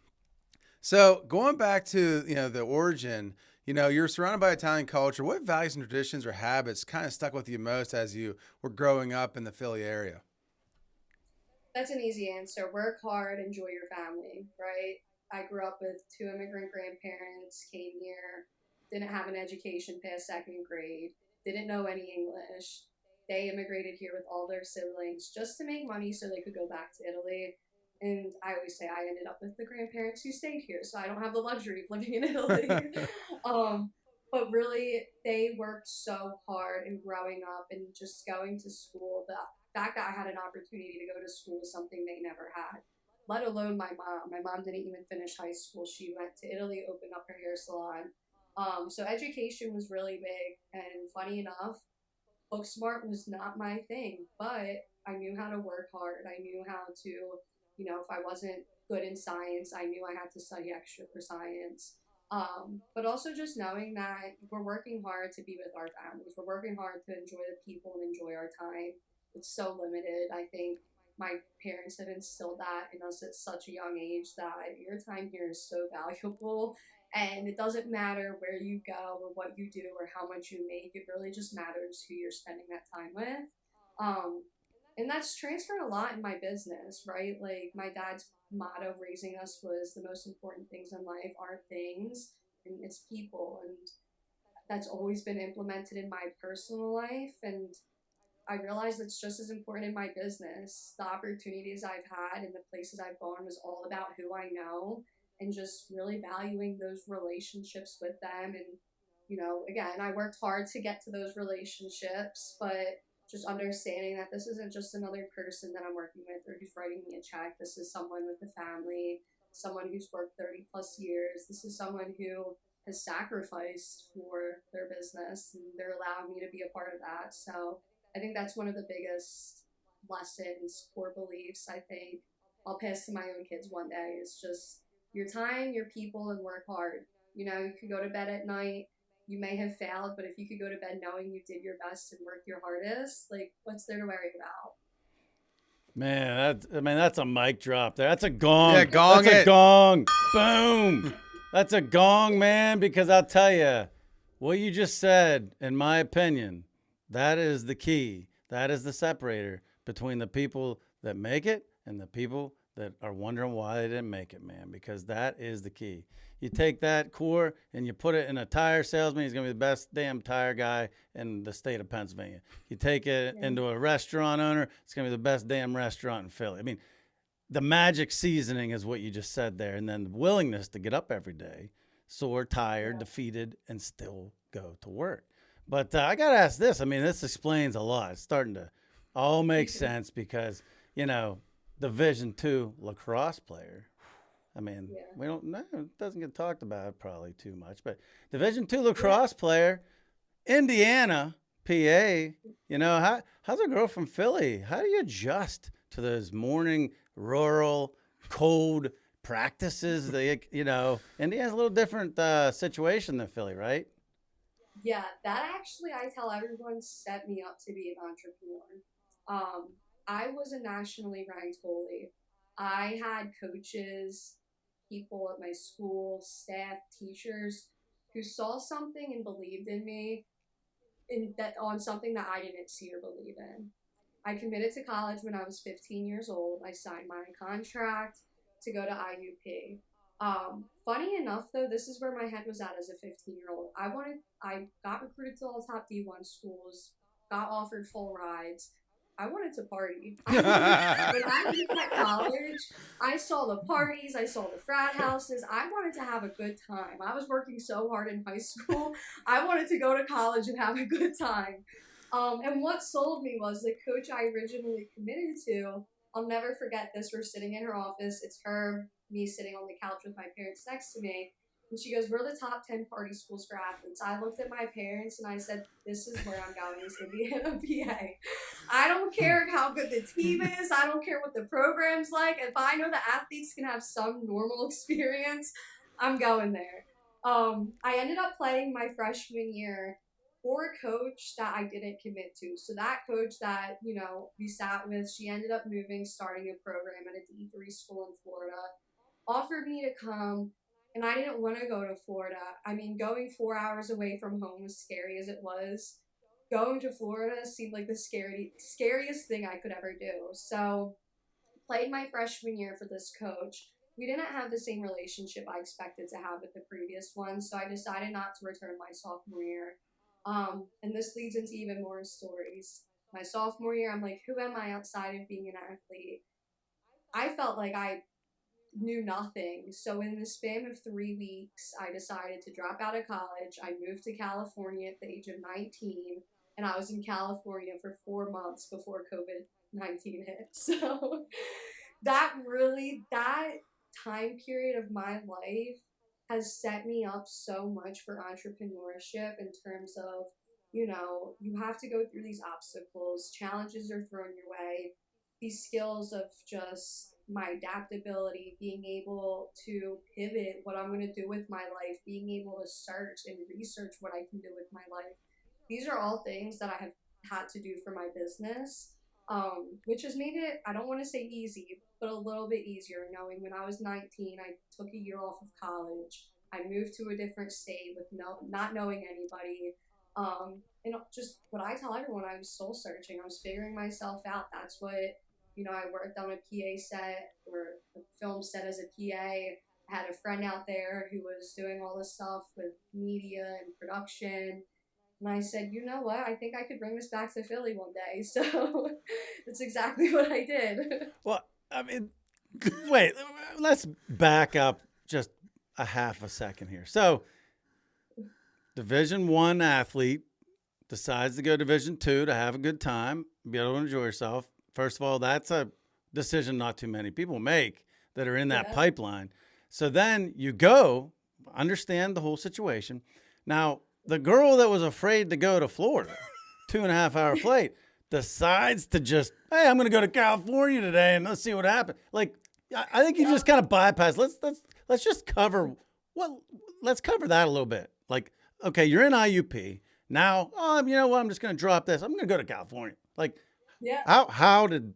So going back to the origin, you're surrounded by Italian culture. What values and traditions or habits kind of stuck with you most as you were growing up in the Philly area? That's an easy answer. Work hard, enjoy your family, right? I grew up with two immigrant grandparents, came here, didn't have an education past second grade, didn't know any English. They immigrated here with all their siblings just to make money so they could go back to Italy. And I always say I ended up with the grandparents who stayed here, so I don't have the luxury of living in Italy. um, But really, they worked so hard in growing up and just going to school. The fact that I had an opportunity to go to school was something they never had, let alone my mom. My mom didn't even finish high school. She went to Italy, opened up her hair salon. So education was really big. And funny enough, book smart was not my thing, but I knew how to work hard. I knew how to, if I wasn't good in science, I knew I had to study extra for science. But also just knowing that we're working hard to be with our families. We're working hard to enjoy the people and enjoy our time. It's so limited. I think my parents have instilled that in us at such a young age that your time here is so valuable, and it doesn't matter where you go or what you do or how much you make. It really just matters who you're spending that time with. Um, and that's transferred a lot in my business, right? Like my dad's motto raising us was the most important things in life are things and it's people. And that's always been implemented in my personal life. And I realized it's just as important in my business. The opportunities I've had and the places I've gone was all about who I know and just really valuing those relationships with them. And, again, I worked hard to get to those relationships, but just understanding that this isn't just another person that I'm working with or who's writing me a check. This is someone with a family, someone who's worked 30 plus years. This is someone who has sacrificed for their business and they're allowing me to be a part of that. So, I think that's one of the biggest lessons, core beliefs, I think I'll pass to my own kids one day is just your time, your people, and work hard. You could go to bed at night. You may have failed, but if you could go to bed knowing you did your best and worked your hardest, like, what's there to worry about? Man, that's a mic drop there. That's a gong. Yeah, gong That's a it. gong. Boom. That's a gong, man, because I'll tell you, what you just said, in my opinion, that is the key. That is the separator between the people that make it and the people that are wondering why they didn't make it, man, because that is the key. You take that core and you put it in a tire salesman, he's going to be the best damn tire guy in the state of Pennsylvania. You take it into a restaurant owner, it's going to be the best damn restaurant in Philly. I mean, the magic seasoning is what you just said there. And then the willingness to get up every day, sore, tired, defeated, and still go to work. But I got to ask this. I mean, this explains a lot. It's starting to all make sense because, Division II lacrosse player. I mean, we don't know. It doesn't get talked about probably too much. But Division II lacrosse player, Indiana, PA. How's a girl from Philly? How do you adjust to those morning rural cold practices? Indiana's a little different situation than Philly, right? Yeah, that actually, I tell everyone, set me up to be an entrepreneur. I was a nationally ranked goalie. I had coaches, people at my school, staff, teachers who saw something and believed in me in that on something that I didn't see or believe in. I committed to college when I was 15 years old. I signed my contract to go to IUP. Funny enough, though, this is where my head was at as a 15-year-old. I got recruited to all the top D1 schools, got offered full rides. I wanted to party. When I was at college, I saw the parties, I saw the frat houses. I wanted to have a good time. I was working so hard in high school. I wanted to go to college and have a good time. And what sold me was the coach I originally committed to. I'll never forget this. We're sitting in her office. It's her, me sitting on the couch with my parents next to me. And she goes, "We're the top 10 party schools for athletes." I looked at my parents and I said, "This is where I'm going, is Indiana, PA. I don't care how good the team is. I don't care what the program's like. If I know the athletes can have some normal experience, I'm going there." I ended up playing my freshman year for a coach that I didn't commit to. So that coach that, we sat with, she ended up moving, starting a program at a D3 school in Florida, offered me to come, and I didn't want to go to Florida. I mean, going 4 hours away from home, as scary as it was, going to Florida seemed like the scariest thing I could ever do. So played my freshman year for this coach. We didn't have the same relationship I expected to have with the previous one, so I decided not to return my sophomore year. And this leads into even more stories. My sophomore year, I'm like, who am I outside of being an athlete? I felt like I knew nothing. So in the span of 3 weeks, I decided to drop out of college. I moved to California at the age of 19, and I was in California for 4 months before COVID-19 hit. So that time period of my life has set me up so much for entrepreneurship in terms of, you have to go through these obstacles, challenges are thrown your way, these skills of just my adaptability, being able to pivot what I'm going to do with my life, being able to search and research what I can do with my life. These are all things that I have had to do for my business, which has made it, I don't want to say easy, but a little bit easier, knowing when I was 19, I took a year off of college. I moved to a different state with not knowing anybody. And just what I tell everyone, I was soul searching. I was figuring myself out. That's what, I worked on a PA set or a film set as a PA. I had a friend out there who was doing all this stuff with media and production. And I said, you know what? I think I could bring this back to Philly one day. So that's exactly what I did. Well, I mean, wait, let's back up just a half a second here. So, Division I athlete decides to go Division II to have a good time, be able to enjoy yourself. First of all, that's a decision not too many people make that are in that pipeline. So then you go, understand the whole situation. Now, the girl that was afraid to go to Florida, 2.5 hour flight, decides to just, hey, I'm going to go to California today and let's see what happens. Like, I think you just kind of bypass. Let's just cover let's cover that a little bit. Like, okay, you're in IUP now. Oh, you know what? I'm just going to drop this. I'm going to go to California. Like, Yeah. how did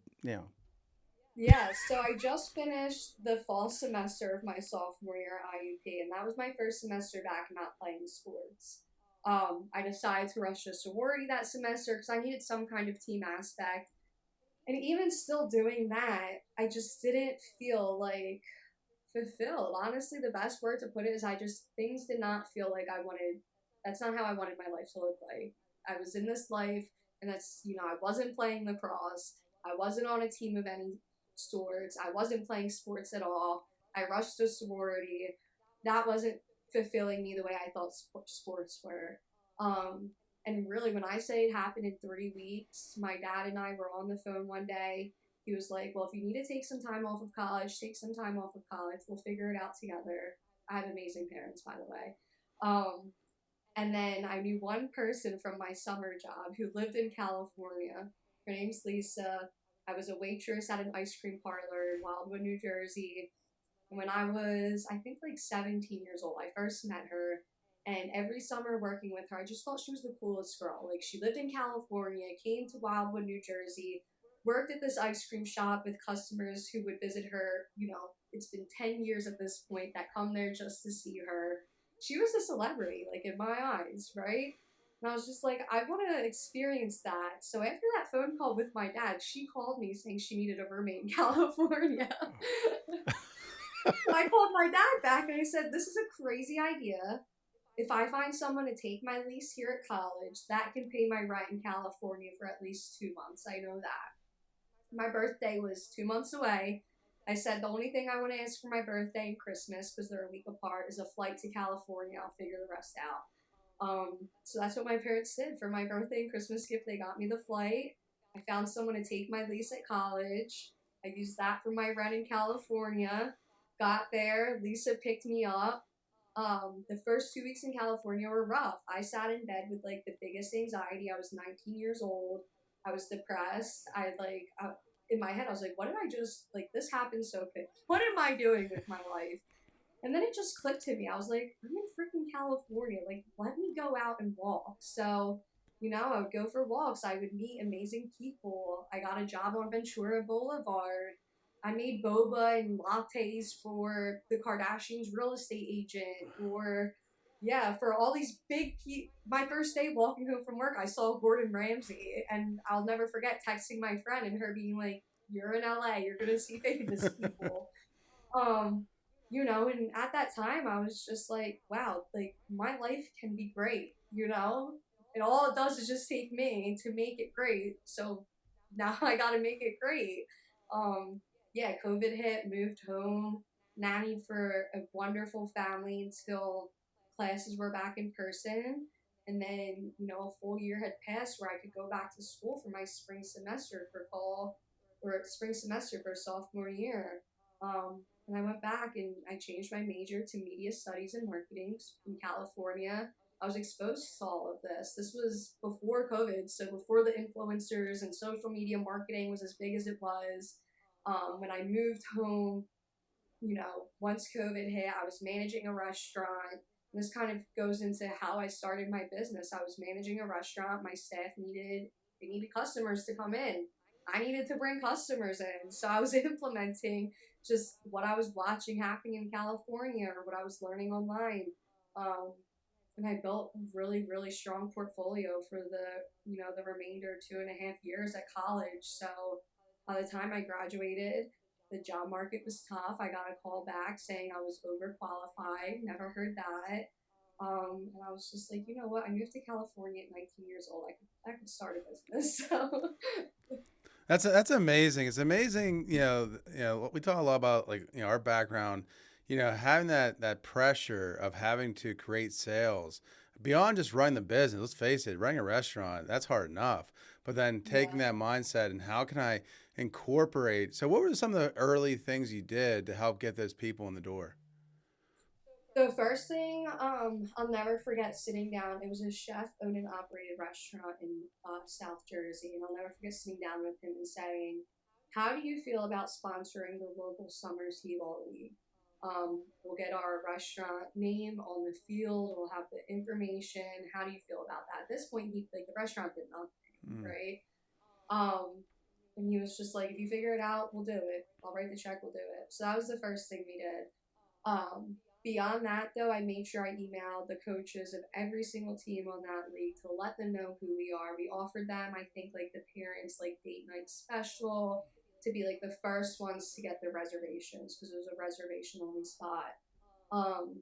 Yeah, so I just finished the fall semester of my sophomore year at IUP, and that was my first semester back not playing sports. I decided to rush to sorority that semester because I needed some kind of team aspect. And even still doing that, I just didn't feel like fulfilled. Honestly, the best word to put it is things did not feel like that's not how I wanted my life to look like. I was in this life, and I wasn't playing lacrosse. I wasn't on a team of any sorts. I wasn't playing sports at all. I rushed to sorority. That wasn't fulfilling me the way I thought sports were. Um, and really, when I say it happened in 3 weeks, my dad and I were on the phone one day. He was like, well, if you need to take some time off of college, take some time off of college. We'll figure it out together. I have amazing parents, by the way. And then I knew one person from my summer job who lived in California. Her name's Lisa. I was a waitress at an ice cream parlor in Wildwood, New Jersey. And when I was, I think, like 17 years old, I first met her. And every summer working with her, I just thought she was the coolest girl. Like, she lived in California, came to Wildwood, New Jersey, worked at this ice cream shop with customers who would visit her. It's been 10 years at this point that come there just to see her. She was a celebrity, like, in my eyes, right? And I was just like, I want to experience that. So after that phone call with my dad, she called me saying she needed a roommate in California. So I called my dad back and I said, this is a crazy idea. If I find someone to take my lease here at college, that can pay my rent in California for at least 2 months. I know that. My birthday was 2 months away. I said the only thing I want to ask for my birthday and Christmas, because they're a week apart, is a flight to California. I'll figure the rest out. So that's what my parents did for my birthday and Christmas gift. They got me the flight. I found someone to take my lease at college. I used that for my rent in California. Got there. Lisa picked me up. The first 2 weeks in California were rough. I sat in bed with like the biggest anxiety. I was 19 years old. I was depressed. In my head, I was like, what did I just, like, this happened so quick. What am I doing with my life? And then it just clicked to me. I was like, I'm in freaking California. Like, let me go out and walk. So, I would go for walks. I would meet amazing people. I got a job on Ventura Boulevard. I made boba and lattes for the Kardashians' real estate agent. Or, yeah, for all these my first day walking home from work, I saw Gordon Ramsay. And I'll never forget texting my friend and her being like, you're in LA. You're going to see famous people. And at that time I was just like, wow, like my life can be great. And all it does is just take me to make it great. So now I gotta make it great. Yeah, COVID hit, moved home, nannied for a wonderful family until classes were back in person. And then, a full year had passed where I could go back to school for my spring semester for fall or spring semester for sophomore year. And I went back and I changed my major to media studies and marketing in California. I was exposed to all of this. This was before COVID, so before the influencers and social media marketing was as big as it was. When I moved home, once COVID hit, I was managing a restaurant. And this kind of goes into how I started my business. I was managing a restaurant. My staff they needed customers to come in. I needed to bring customers in. So I was implementing just what I was watching happening in California or what I was learning online. Um, and I built a really, really strong portfolio for the remainder 2.5 years at college. So by the time I graduated, the job market was tough. I got a call back saying I was overqualified. Never heard that. And I was just like, you know what? I moved to California at 19 years old. I could start a business. So That's amazing. It's amazing. We talk a lot about like, our background, having that pressure of having to create sales beyond just running the business. Let's face it, running a restaurant, that's hard enough. But then taking that mindset and how can I incorporate? So what were some of the early things you did to help get those people in the door? the first thing, I'll never forget sitting down. It was a chef owned and operated restaurant in South Jersey, and I'll never forget sitting down with him and saying, "How do you feel about sponsoring the local summer T-ball league? We'll get our restaurant name on the field. We'll have the information. How do you feel about that?" At this point, the restaurant did nothing, Mm. right? And he was just like, "If you figure it out, we'll do it. I'll write the check. We'll do it." So that was the first thing we did. Beyond that, though, I made sure I emailed the coaches of every single team on that league to let them know who we are. We offered them, I think, like the parents, like date night special to be like the first ones to get the reservations because it was a reservation only spot. Um,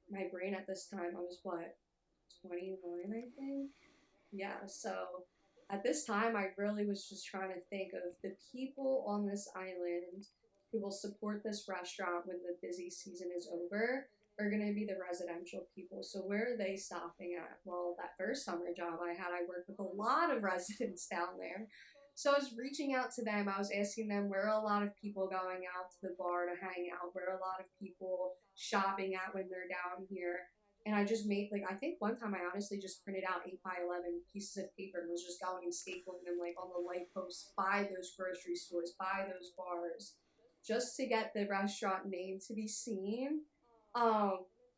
my brain at this time, I was what, 21, I think? Yeah, so at this time, I really was just trying to think of the people on this island who will support this restaurant when the busy season is over are going to be the residential people. So where are they stopping at? Well, that first summer job I had, I worked with a lot of residents down there. So I was reaching out to them. I was asking them where are a lot of people going out to the bar to hang out, where are a lot of people shopping at when they're down here. And I just made, like, I think one time I honestly just printed out 8 by 11 pieces of paper and was just going and stapling them, like, on the light posts by those grocery stores, by those bars, just to get the restaurant name to be seen.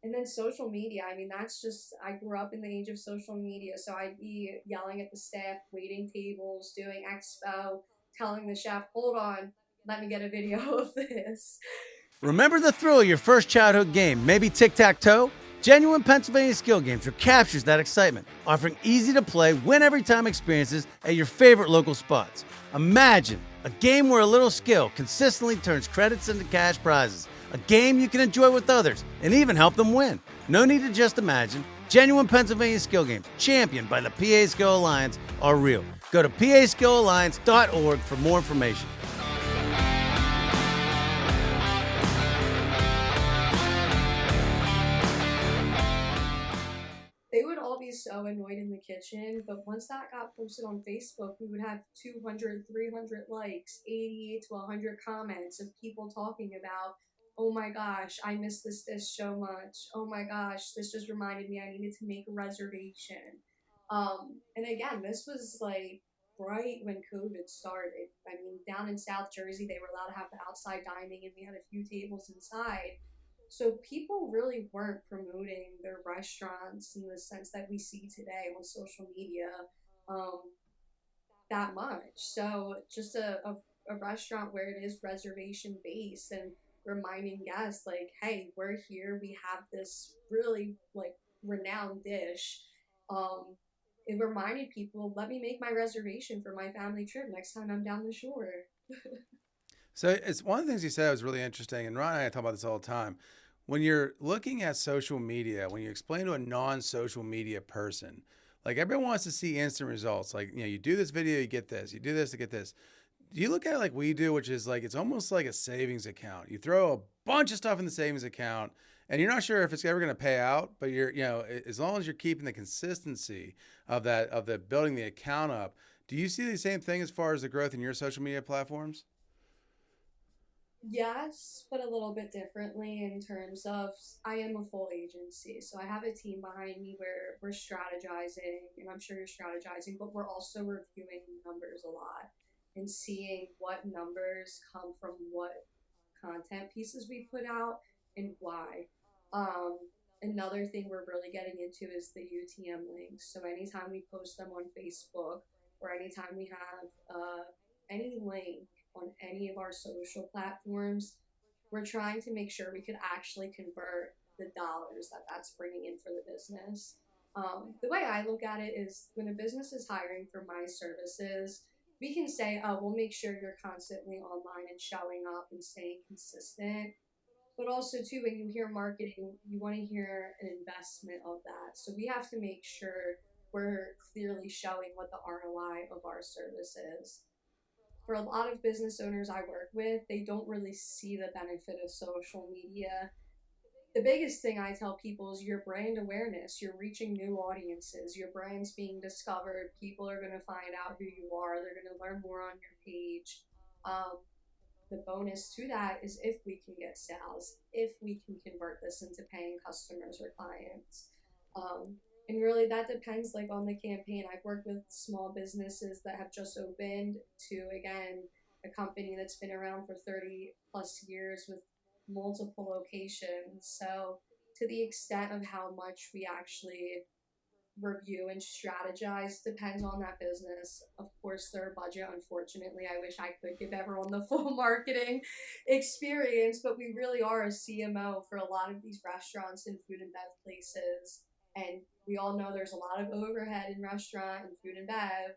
And then social media. I mean, that's just, I grew up in the age of social media. So I'd be yelling at the staff, waiting tables, doing expo, telling the chef, hold on, let me get a video of this. Remember the thrill of your first childhood game, maybe tic-tac-toe? Genuine Pennsylvania Skill Games recaptures that excitement, offering easy-to-play, win-every-time experiences at your favorite local spots. Imagine a game where a little skill consistently turns credits into cash prizes. A game you can enjoy with others and even help them win. No need to just imagine. Genuine Pennsylvania Skill Games, championed by the PA Skill Alliance, are real. Go to paskillalliance.org for more information. They would all be so annoyed in the kitchen, but once that got posted on Facebook, we would have 200, 300 likes, 80 to 100 comments of people talking about, oh my gosh, I miss this dish so much. Oh my gosh, this just reminded me I needed to make a reservation. And again, this was like right when COVID started. I mean, down in South Jersey, they were allowed to have the outside dining, and we had a few tables inside. So people really weren't promoting their restaurants in the sense that we see today on social media um, that much. So just a restaurant where it is reservation based and reminding guests like, hey, we're here. We have this really like renowned dish. Um, it reminded people, let me make my reservation for my family trip next time I'm down the shore. So it's one of the things you said was really interesting, and Ron and I talk about this all the time. When you're looking at social media, when you explain to a non-social media person, like everyone wants to see instant results. Like, you do this video, you get this. You do this to get this. Do you look at it like we do, which is like it's almost like a savings account? You throw a bunch of stuff in the savings account, and you're not sure if it's ever going to pay out, but as long as you're keeping the consistency of the building the account up. Do you see the same thing as far as the growth in your social media platforms? Yes, but a little bit differently in terms of I am a full agency. So I have a team behind me where we're strategizing, and I'm sure you're strategizing, but we're also reviewing numbers a lot and seeing what numbers come from what content pieces we put out and why. Um, Another thing we're really getting into is the UTM links. So anytime we post them on Facebook or anytime we have any link on any of our social platforms, we're trying to make sure we could actually convert the dollars that that's bringing in for the business. The way I look at it is when a business is hiring for my services, we can say, oh, we'll make sure you're constantly online and showing up and staying consistent. But also, too, when you hear marketing, you want to hear an investment of that. So we have to make sure we're clearly showing what the ROI of our service is. For a lot of business owners I work with, they don't really see the benefit of social media. The biggest thing I tell people is your brand awareness. You're reaching new audiences. Your brand's being discovered. People are going to find out who you are. They're going to learn more on your page. Um, the bonus to that is if we can get sales, if we can convert this into paying customers or clients. And really that depends like on the campaign. I've worked with small businesses that have just opened to, again, a company that's been around for 30 plus years with multiple locations. So to the extent of how much we actually review and strategize depends on that business. Of course, their budget, unfortunately, I wish I could give everyone the full marketing experience, but we really are a CMO for a lot of these restaurants and food and bev places. And we all know there's a lot of overhead in restaurant and food and bev.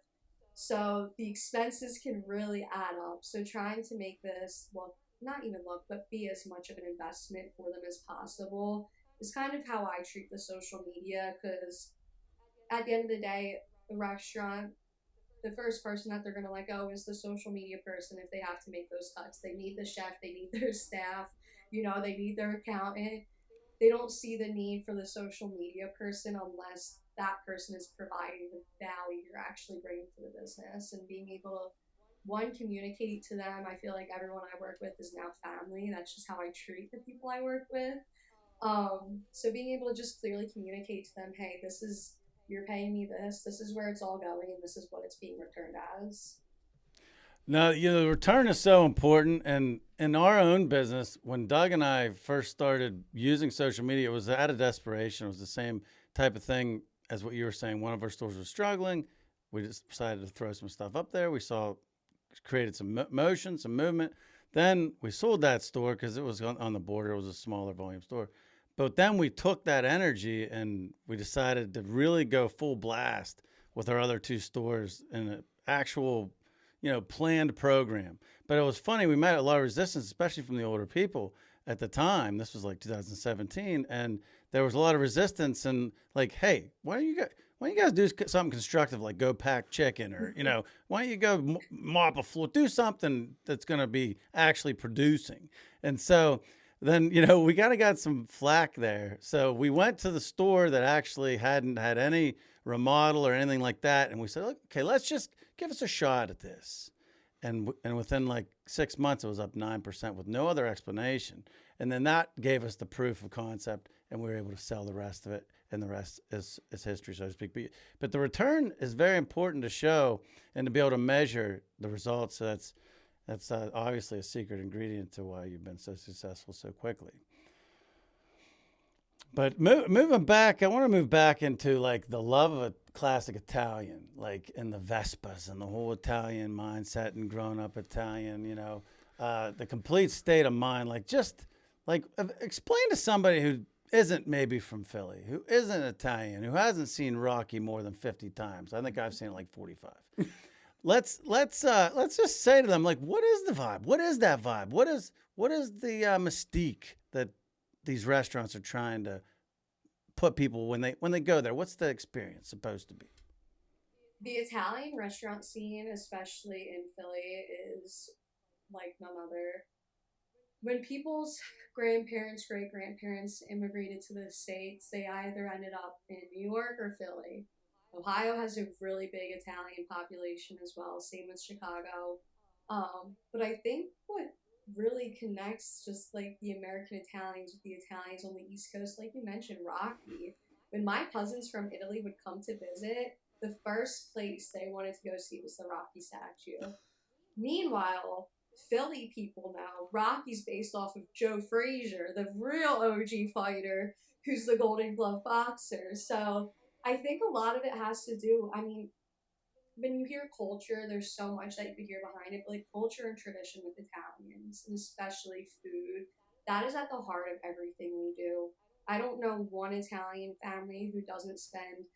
So the expenses can really add up. So trying to make this look, not even look, but be as much of an investment for them as possible is kind of how I treat the social media because at the end of the day, the restaurant, the first person that they're going to let go is the social media person if they have to make those cuts. They need the chef, they need their staff, they need their accountant. They don't see the need for the social media person unless that person is providing the value you're actually bringing to the business and being able to, one, communicate to them. I feel like everyone I work with is now family. That's just how I treat the people I work with. So being able to just clearly communicate to them, hey, this is you're paying me this is where it's all going, and this is what it's being returned as. No, the return is so important. And in our own business, when Doug and I first started using social media, it was out of desperation. It was the same type of thing as what you were saying. One of our stores was struggling. We just decided to throw some stuff up there. We saw, created some motion, some movement. Then we sold that store because it was on the border. It was a smaller volume store. But then we took that energy and we decided to really go full blast with our other two stores in an actual, planned program. But it was funny. We met a lot of resistance, especially from the older people at the time. This was like 2017. And there was a lot of resistance and like, hey, why don't you guys do something constructive like go pack chicken or, why don't you go mop a floor, do something that's going to be actually producing. And so then, we got some flack there. So we went to the store that actually hadn't had any remodel or anything like that. And we said, okay, let's just give us a shot at this. And within like 6 months, it was up 9% with no other explanation. And then that gave us the proof of concept and we were able to sell the rest of it. And the rest is history, so to speak. But the return is very important to show and to be able to measure the results. So that's obviously a secret ingredient to why you've been so successful so quickly. But moving back, I want to move back into like the love of a classic Italian, like in the Vespas and the whole Italian mindset and grown up Italian, the complete state of mind. Like just like explain to somebody who isn't maybe from Philly, who isn't Italian, who hasn't seen Rocky more than 50 times. I think I've seen it like 45. Let's just say to them, like, what is the vibe? What is that vibe? What is the mystique that these restaurants are trying to put people when they go there? What's the experience supposed to be? The Italian restaurant scene, especially in Philly, is like none other. When people's grandparents, great grandparents immigrated to the States, they either ended up in New York or Philly. Ohio has a really big Italian population as well, same with Chicago. But I think what really connects just like the American Italians with the Italians on the East Coast, like you mentioned, Rocky. When my cousins from Italy would come to visit, the first place they wanted to go see was the Rocky statue. Meanwhile, Philly people know Rocky's based off of Joe Frazier, the real OG fighter, who's the Golden Glove boxer. So I think a lot of it has to do. I mean, when you hear culture, there's so much that you could hear behind it. But like culture and tradition with Italians, and especially food, that is at the heart of everything we do. I don't know one Italian family who doesn't spend,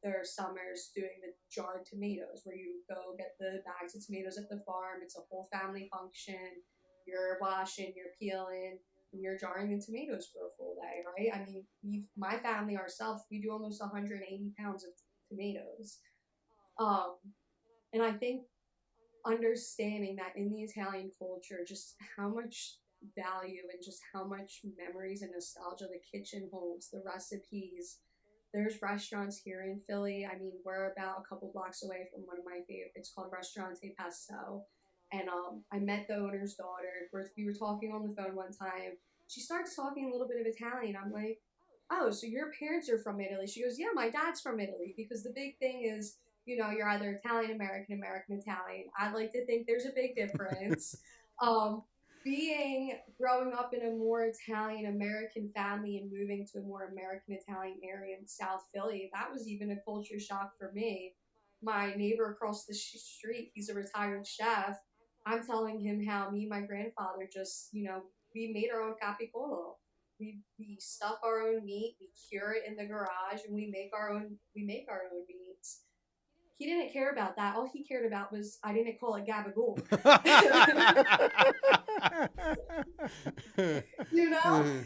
their summers doing the jarred tomatoes, where you go get the bags of tomatoes at the farm. It's a whole family function. You're washing, you're peeling, and you're jarring the tomatoes for a full day, right? I mean, my family ourselves, we do almost 180 pounds of tomatoes. um, and I think understanding that in the Italian culture, just how much value and just how much memories and nostalgia the kitchen holds, the recipes. There's restaurants here in Philly. I mean, we're about a couple blocks away from one of my favorite. It's called Restaurante Pesto. And I met the owner's daughter. We were talking on the phone one time. She starts talking a little bit of Italian. I'm like, oh, so your parents are from Italy? She goes, yeah, my dad's from Italy. Because the big thing is, you're either Italian American, American Italian. I'd like to think there's a big difference. Um, being growing up in a more Italian American family and moving to a more American Italian area in South Philly, that was even a culture shock for me. My neighbor across the street, he's a retired chef. I'm telling him how me and my grandfather just, we made our own capicolo. We stuff our own meat, we cure it in the garage, and we make our own meats. He didn't care about that. All he cared about was I didn't call it gabagool. you know,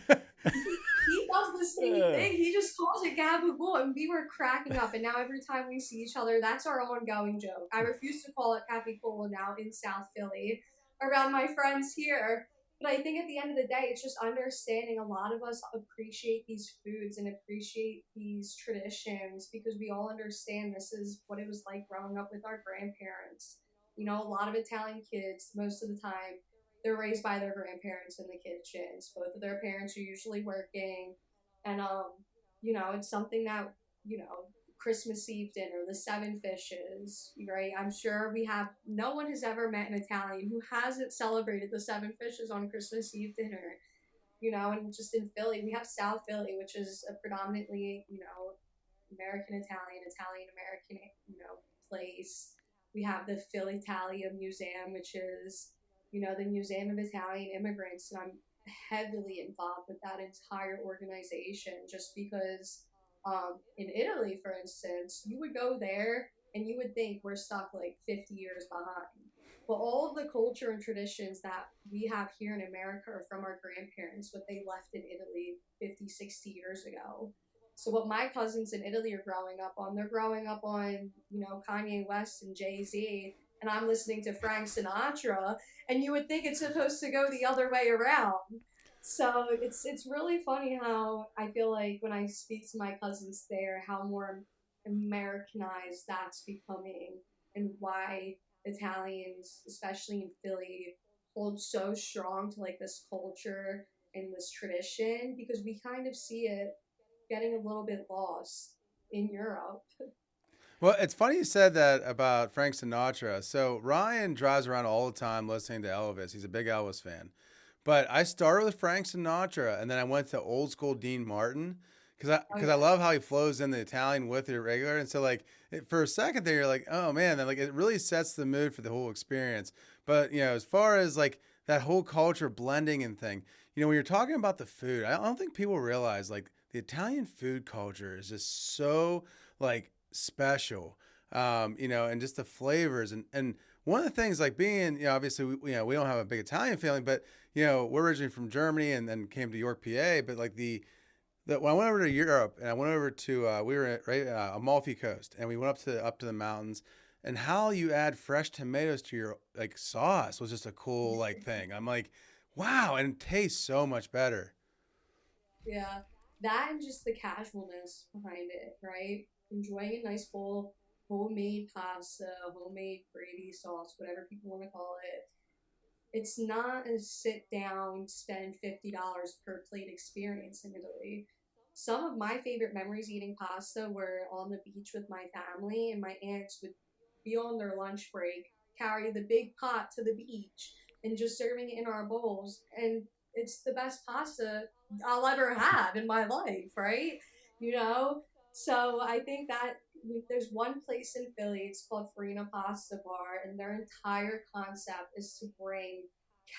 he does the same thing. He just calls it gabagool, and we were cracking up. And now every time we see each other, that's our ongoing joke. I refuse to call it capicola now in South Philly around my friends here. But I think at the end of the day, it's just understanding a lot of us appreciate these foods and appreciate these traditions because we all understand this is what it was like growing up with our grandparents. A lot of Italian kids, most of the time, they're raised by their grandparents in the kitchens. Both of their parents are usually working, and it's something that you know Christmas Eve dinner, the seven fishes, right? I'm sure we have no one has ever met an Italian who hasn't celebrated the seven fishes on Christmas Eve dinner. And just in Philly, we have South Philly, which is a predominantly, American Italian, Italian American, place. We have the Philly Italia Museum, which is, the Museum of Italian Immigrants, and I'm heavily involved with that entire organization just because in Italy, for instance, you would go there and you would think we're stuck like 50 years behind. But all of the culture and traditions that we have here in America are from our grandparents, what they left in Italy 50, 60 years ago. So what my cousins in Italy are growing up on, they're growing up on, Kanye West and Jay-Z, and I'm listening to Frank Sinatra, and you would think it's supposed to go the other way around. So it's really funny how I feel like when I speak to my cousins there, how more Americanized that's becoming, and why Italians, especially in Philly, hold so strong to like this culture and this tradition because we kind of see it getting a little bit lost in Europe. Well, it's funny you said that about Frank Sinatra. So Ryan drives around all the time listening to Elvis. He's a big Elvis fan. But I started with Frank Sinatra, and then I went to old school Dean Martin Oh I yeah. love how he flows in the Italian with the regular. And so for a second there, you're like, oh man, then it really sets the mood for the whole experience. But as far as like that whole culture blending and thing, when you're talking about the food, I don't think people realize like the Italian food culture is just so like special. And just the flavors and one of the things like being, obviously we don't have a big Italian family, but we're originally from Germany and then came to York, PA, but like that when I went over to Europe and I went over to we were at right Amalfi Coast and we went up to the mountains and how you add fresh tomatoes to your like sauce was just a cool like thing. I'm like, wow, and it tastes so much better. Yeah, that and just the casualness behind it, right? Enjoying a nice bowl, homemade pasta, homemade gravy sauce, whatever people want to call it. It's not a sit down, spend $50 per plate experience in Italy. Some of my favorite memories eating pasta were on the beach with my family, and my aunts would be on their lunch break, carry the big pot to the beach, and just serving it in our bowls. And it's the best pasta I'll ever have in my life, right? You know? So I think that there's one place in Philly, it's called Farina Pasta Bar, and their entire concept is to bring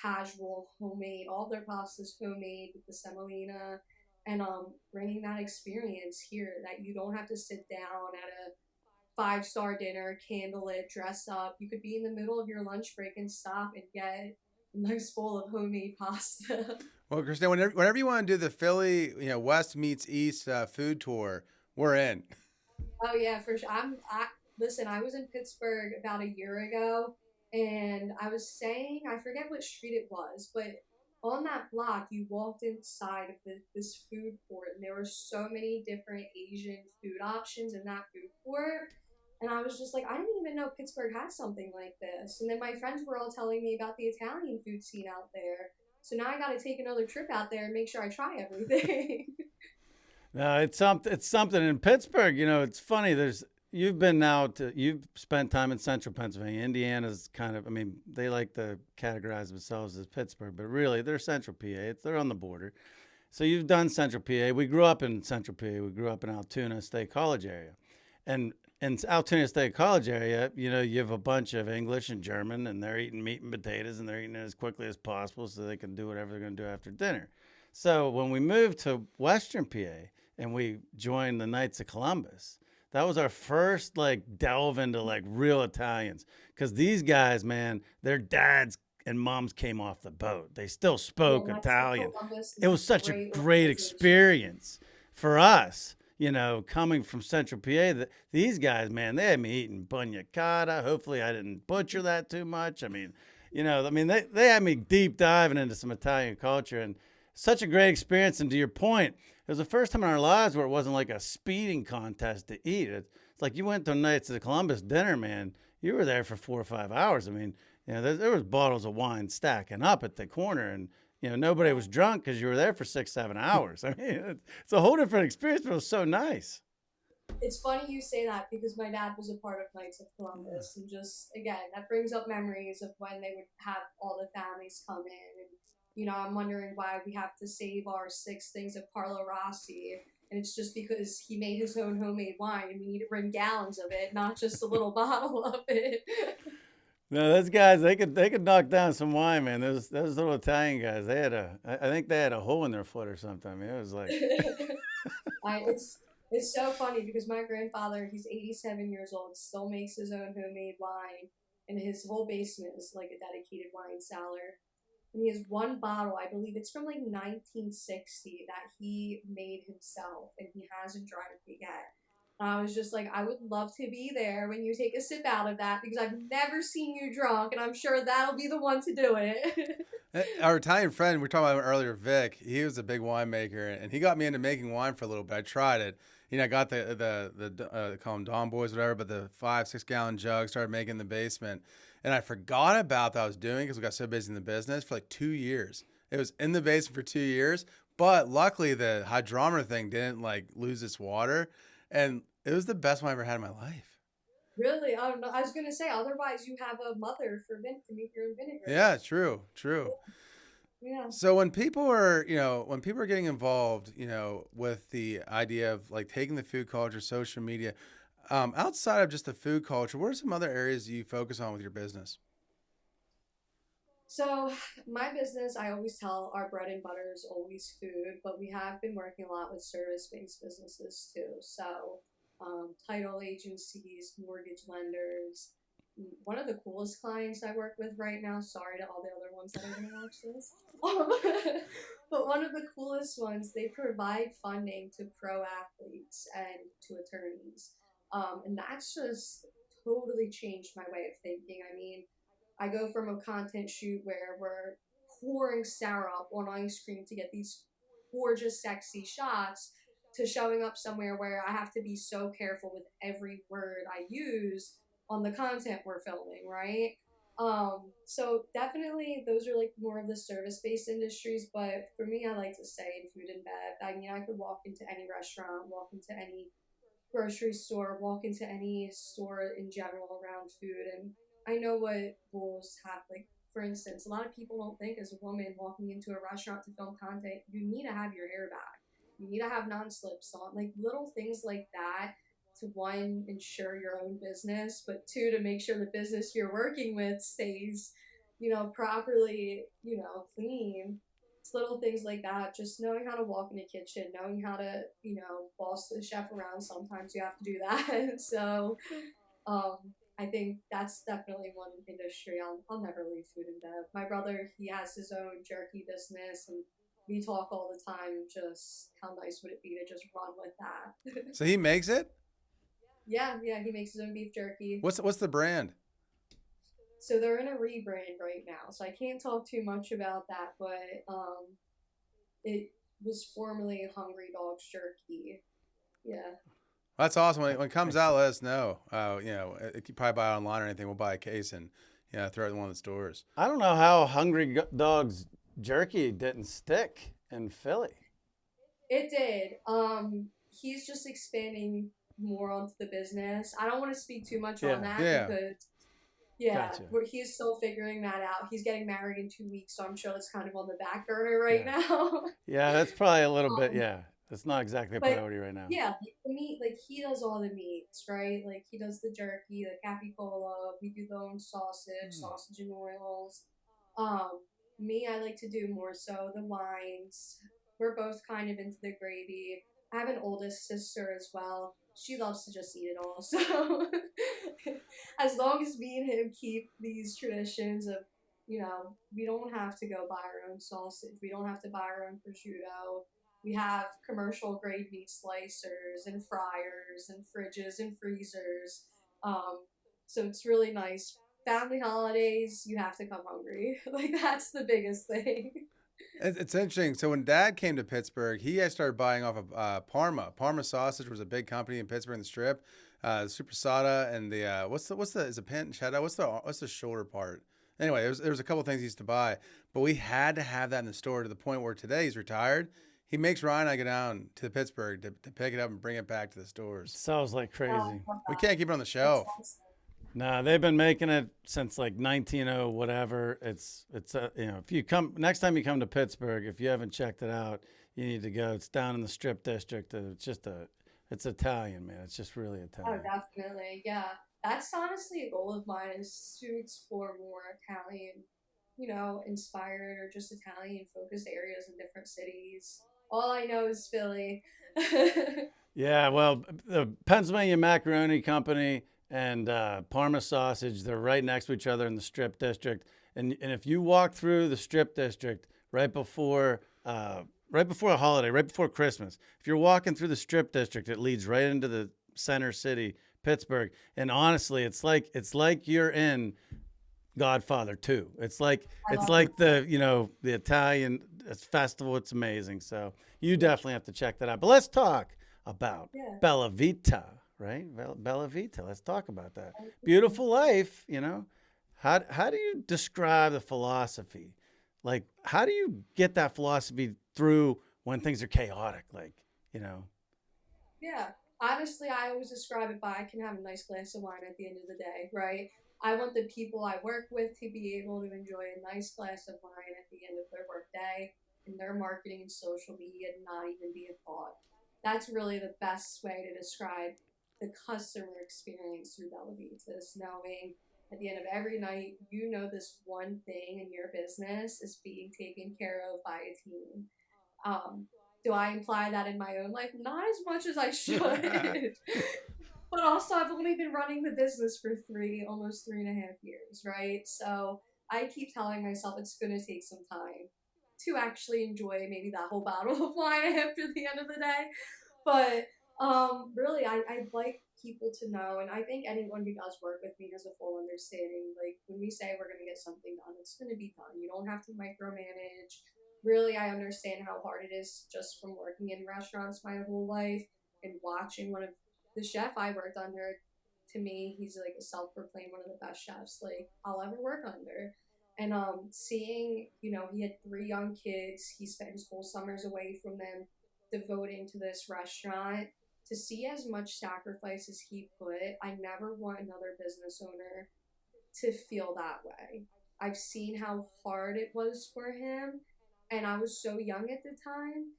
casual, homemade, all their pastas homemade with the semolina, and bringing that experience here that you don't have to sit down at a five-star dinner, candlelit, dress up. You could be in the middle of your lunch break and stop and get a nice bowl of homemade pasta. Well, Christina, whenever you want to do the Philly, West meets East food tour, we're in. Oh yeah, for sure. Listen. I was in Pittsburgh about a year ago, and I was saying I forget what street it was, but on that block you walked inside of this food court, and there were so many different Asian food options in that food court. And I was just like, I didn't even know Pittsburgh had something like this. And then my friends were all telling me about the Italian food scene out there. So now I got to take another trip out there and make sure I try everything. No, it's something in Pittsburgh. It's funny. You've spent time in central Pennsylvania. Indiana's kind of, I mean, they like to categorize themselves as Pittsburgh, but really they're central PA. They're on the border. So you've done central PA. We grew up in central PA. We grew up in Altoona State College area. And in Altoona State College area, you have a bunch of English and German, and they're eating meat and potatoes, and they're eating it as quickly as possible so they can do whatever they're going to do after dinner. So when we moved to Western PA and we joined the Knights of Columbus, that was our first like delve into like real Italians. Because these guys, man, their dads and moms came off the boat. They still Yeah, spoke that's the Italian. Columbus It is a was such a great great organization. experience for us, coming from Central PA. These guys, man, they had me eating bunyacata. Hopefully, I didn't butcher that too much. I mean, they had me deep diving into some Italian culture and such a great experience. And to your point, it was the first time in our lives where it wasn't like a speeding contest to eat. It's like you went to Knights of the Columbus dinner, man. You were there for 4 or 5 hours. I mean, there was bottles of wine stacking up at the corner, and nobody was drunk because you were there for 6, 7 hours. I mean, it's a whole different experience, but it was so nice. It's funny you say that because my dad was a part of Knights of Columbus, and just again, that brings up memories of when they would have all the families come in, and I'm wondering why we have to save our six things of Carlo Rossi, and it's just because he made his own homemade wine, and we need to bring gallons of it, not just a little bottle of it. No, those guys they could knock down some wine, man. Those little Italian guys, I think they had a hole in their foot or something. I mean, it was like, It's so funny because my grandfather, he's 87 years old, still makes his own homemade wine, and his whole basement is like a dedicated wine cellar. And he has one bottle, I believe it's from like 1960, that he made himself, and he hasn't drank it yet. And I was just like, I would love to be there when you take a sip out of that because I've never seen you drunk, and I'm sure that'll be the one to do it. Our Italian friend we were talking about earlier, Vic, he was a big winemaker, and he got me into making wine for a little bit. I tried it. I got the they call them Don Boys, whatever, but the 5, 6 gallon jug. Started making in the basement, and I forgot about that I was doing because we got so busy in the business for like 2 years. It was in the basement for 2 years, but luckily the hydrometer thing didn't like lose its water, and it was the best wine I ever had in my life. Really? I was gonna say, otherwise you have a mother for to make your own vinegar. Yeah, true, true. Yeah. So when people are getting involved, with the idea of like taking the food culture, social media, outside of just the food culture, what are some other areas you focus on with your business? So my business, I always tell our bread and butter is always food, but we have been working a lot with service-based businesses too. So title agencies, mortgage lenders, one of the coolest clients I work with right now. Sorry to all the other ones that are going to watch this. But one of the coolest ones, they provide funding to pro athletes and to attorneys. And that's just totally changed my way of thinking. I mean, I go from a content shoot where we're pouring syrup on ice cream to get these gorgeous, sexy shots to showing up somewhere where I have to be so careful with every word I use on the content we're filming, right? So definitely those are like more of the service-based industries, but for me, I like to stay in food and bev. I mean, I could walk into any restaurant, walk into any grocery store, walk into any store in general around food, and I know what rules have. Like, for instance, a lot of people don't think as a woman walking into a restaurant to film content, you need to have your hair back. You need to have non-slips on, like little things like that to one, ensure your own business, but two, to make sure the business you're working with stays, properly, clean. It's little things like that. Just knowing how to walk in a kitchen, knowing how to, boss the chef around. Sometimes you have to do that. So, um, I think that's definitely one industry I'll never leave food and bev. My brother, he has his own jerky business, and we talk all the time. Just how nice would it be to just run with that? So he makes it? Yeah, yeah, he makes his own beef jerky. What's the brand? So they're in a rebrand right now, so I can't talk too much about that. But it was formerly Hungry Dogs Jerky. Yeah. That's awesome. When it comes out, let us know. If you probably buy it online or anything, we'll buy a case and throw it in one of the stores. I don't know how Hungry Dogs jerky didn't stick in Philly. It did. He's just expanding more onto the business. I don't want to speak too much on that because Gotcha. he's still figuring that out. He's getting married in 2 weeks, so I'm sure it's kind of on the back burner right now. Yeah, that's probably a little bit. Yeah, that's not exactly a priority right now. Yeah, the meat, like he does all the meats, right? Like he does the jerky, the capicola. We do the own sausage and oils. Me, I like to do more so the wines. We're both kind of into the gravy. I have an oldest sister as well. She loves to just eat it all. So as long as me and him keep these traditions of, we don't have to go buy our own sausage. We don't have to buy our own prosciutto. We have commercial grade meat slicers and fryers and fridges and freezers. So it's really nice. Family holidays, you have to come hungry. Like that's the biggest thing. It's interesting. So when Dad came to Pittsburgh, he had started buying off of Parma. Parma Sausage was a big company in Pittsburgh in the Strip. Super Sada and the what's the is it pancetta? What's the shoulder part? Anyway, there was a couple things he used to buy, but we had to have that in the store to the point where today he's retired. He makes Ryan and I go down to Pittsburgh to pick it up and bring it back to the stores. Sounds like crazy. We can't keep it on the shelf. Nah, they've been making it since like 1900 whatever. It's if you come next time you come to Pittsburgh, if you haven't checked it out, you need to go. It's down in the Strip District. It's Italian, man. It's just really Italian. Oh, definitely, yeah. That's honestly a goal of mine is to explore more Italian, inspired or just Italian focused areas in different cities. All I know is Philly. Yeah, well, the Pennsylvania Macaroni Company and Parma Sausage, they're right next to each other in the Strip District. And if you walk through the Strip District right before a holiday, right before Christmas, if you're walking through the Strip District, it leads right into the center city, Pittsburgh. And honestly, it's like you're in Godfather 2. It's like the Italian festival. It's amazing. So you definitely have to check that out. But let's talk about Bella Vita. Right? Bella Vita. Let's talk about that. Beautiful life, How do you describe the philosophy? Like, how do you get that philosophy through when things are chaotic? Yeah. Honestly, I always describe it by I can have a nice glass of wine at the end of the day, right? I want the people I work with to be able to enjoy a nice glass of wine at the end of their workday, and their marketing and social media not even be a thought. That's really the best way to describe the customer experience through Bella Vita, is knowing at the end of every night, this one thing in your business is being taken care of by a team. Do I imply that in my own life? Not as much as I should. But also, I've only been running the business for almost 3.5 years, right? So I keep telling myself it's going to take some time to actually enjoy maybe that whole bottle of wine after the end of the day. But really, I'd like people to know, and I think anyone who does work with me has a full understanding. Like when we say we're going to get something done, it's going to be done. You don't have to micromanage. Really, I understand how hard it is just from working in restaurants my whole life and watching one of the chef I worked under. To me, he's like a self-proclaimed one of the best chefs like I'll ever work under. And seeing, he had 3 young kids. He spent his whole summers away from them, devoting to this restaurant. To see as much sacrifice as he put, I never want another business owner to feel that way. I've seen how hard it was for him, and I was so young at the time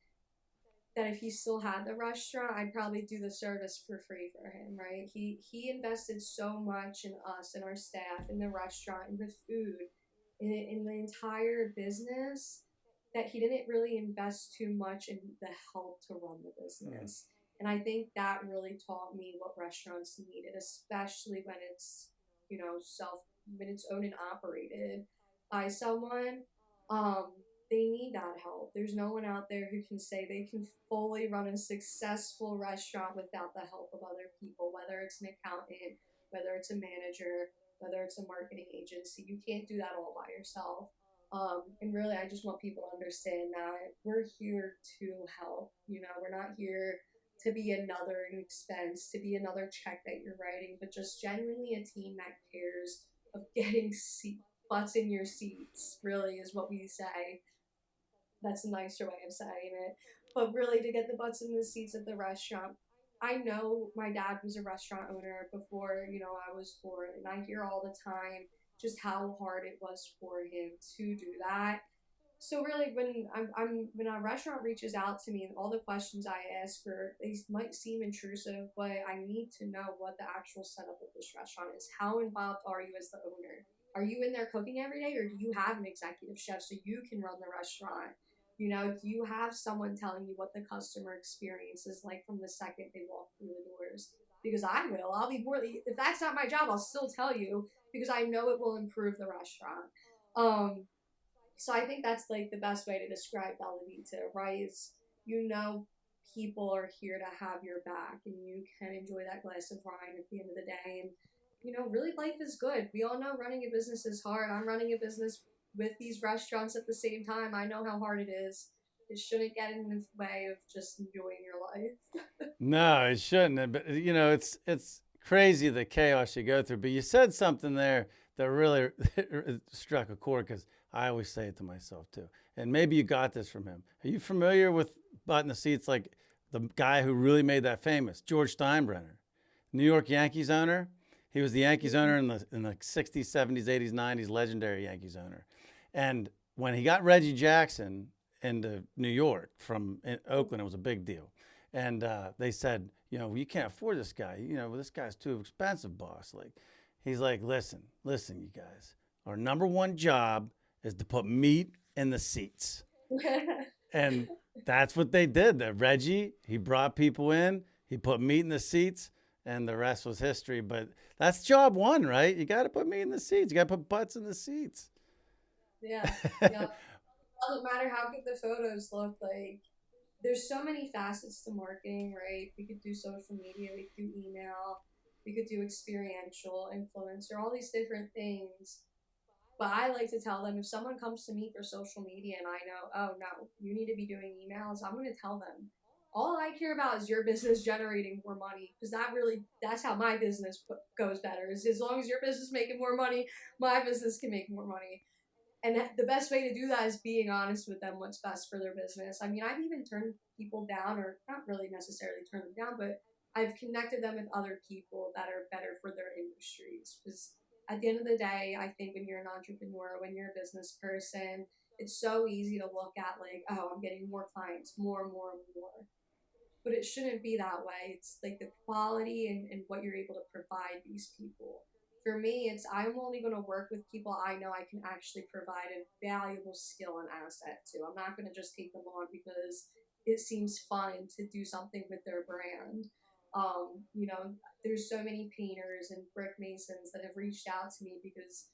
that if he still had the restaurant, I'd probably do the service for free for him, right? He invested so much in us and our staff, in the restaurant, in the food, in the entire business that he didn't really invest too much in the help to run the business. And I think that really taught me what restaurants needed, especially when it's, when it's owned and operated by someone. Um, they need that help. There's no one out there who can say they can fully run a successful restaurant without the help of other people, whether it's an accountant, whether it's a manager, whether it's a marketing agency. You can't do that all by yourself. And really, I just want people to understand that we're here to help. We're not here to be another expense, to be another check that you're writing, but just genuinely a team that cares of getting butts in your seats, really, is what we say. That's a nicer way of saying it. But really, to get the butts in the seats at the restaurant, I know my dad was a restaurant owner before, I was born, and I hear all the time just how hard it was for him to do that. So really, when a restaurant reaches out to me and all the questions I ask her, they might seem intrusive, but I need to know what the actual setup of this restaurant is. How involved are you as the owner? Are you in there cooking every day, or do you have an executive chef so you can run the restaurant? Do you have someone telling you what the customer experience is like from the second they walk through the doors? Because I will. I'll be more. If that's not my job, I'll still tell you because I know it will improve the restaurant. Um, so I think that's like the best way to describe Bella Vita, right? Is people are here to have your back and you can enjoy that glass of wine at the end of the day. And really life is good. We all know running a business is hard. I'm running a business with these restaurants at the same time. I know how hard it is. It shouldn't get in the way of just enjoying your life. No, it shouldn't. But it's crazy the chaos you go through. But you said something there that really struck a chord because I always say it to myself too. And maybe you got this from him. Are you familiar with butt in the seats like the guy who really made that famous, George Steinbrenner, New York Yankees owner? He was the Yankees owner in the 60s, 70s, 80s, 90s, legendary Yankees owner. And when he got Reggie Jackson into New York from Oakland, it was a big deal. And they said, you can't afford this guy. This guy's too expensive, boss. Like, he's like, listen, you guys. Our number one job is to put meat in the seats. And that's what they did. Reggie, he brought people in, he put meat in the seats, and the rest was history. But that's job one, right? You got to put meat in the seats. You got to put butts in the seats. Yeah, yeah. Doesn't matter how good the photos look. Like, there's so many facets to marketing, right? We could do social media, we could do email, we could do experiential influencer, all these different things. But I like to tell them if someone comes to me for social media and I know, oh no, you need to be doing emails, I'm going to tell them. All I care about is your business generating more money because that's how my business goes better. Is as long as your business is making more money, my business can make more money. And the best way to do that is being honest with them what's best for their business. I mean, I've even turned people down, or not really necessarily turned them down, but I've connected them with other people that are better for their industries. Because at the end of the day, I think when you're an entrepreneur, when you're a business person, it's so easy to look at like, oh, I'm getting more clients, more and more and more. But it shouldn't be that way. It's like the quality and what you're able to provide these people. For me, it's I'm only going to work with people I know I can actually provide a valuable skill and asset to. I'm not going to just take them on because it seems fun to do something with their brand. You know, there's so many painters and brick masons that have reached out to me because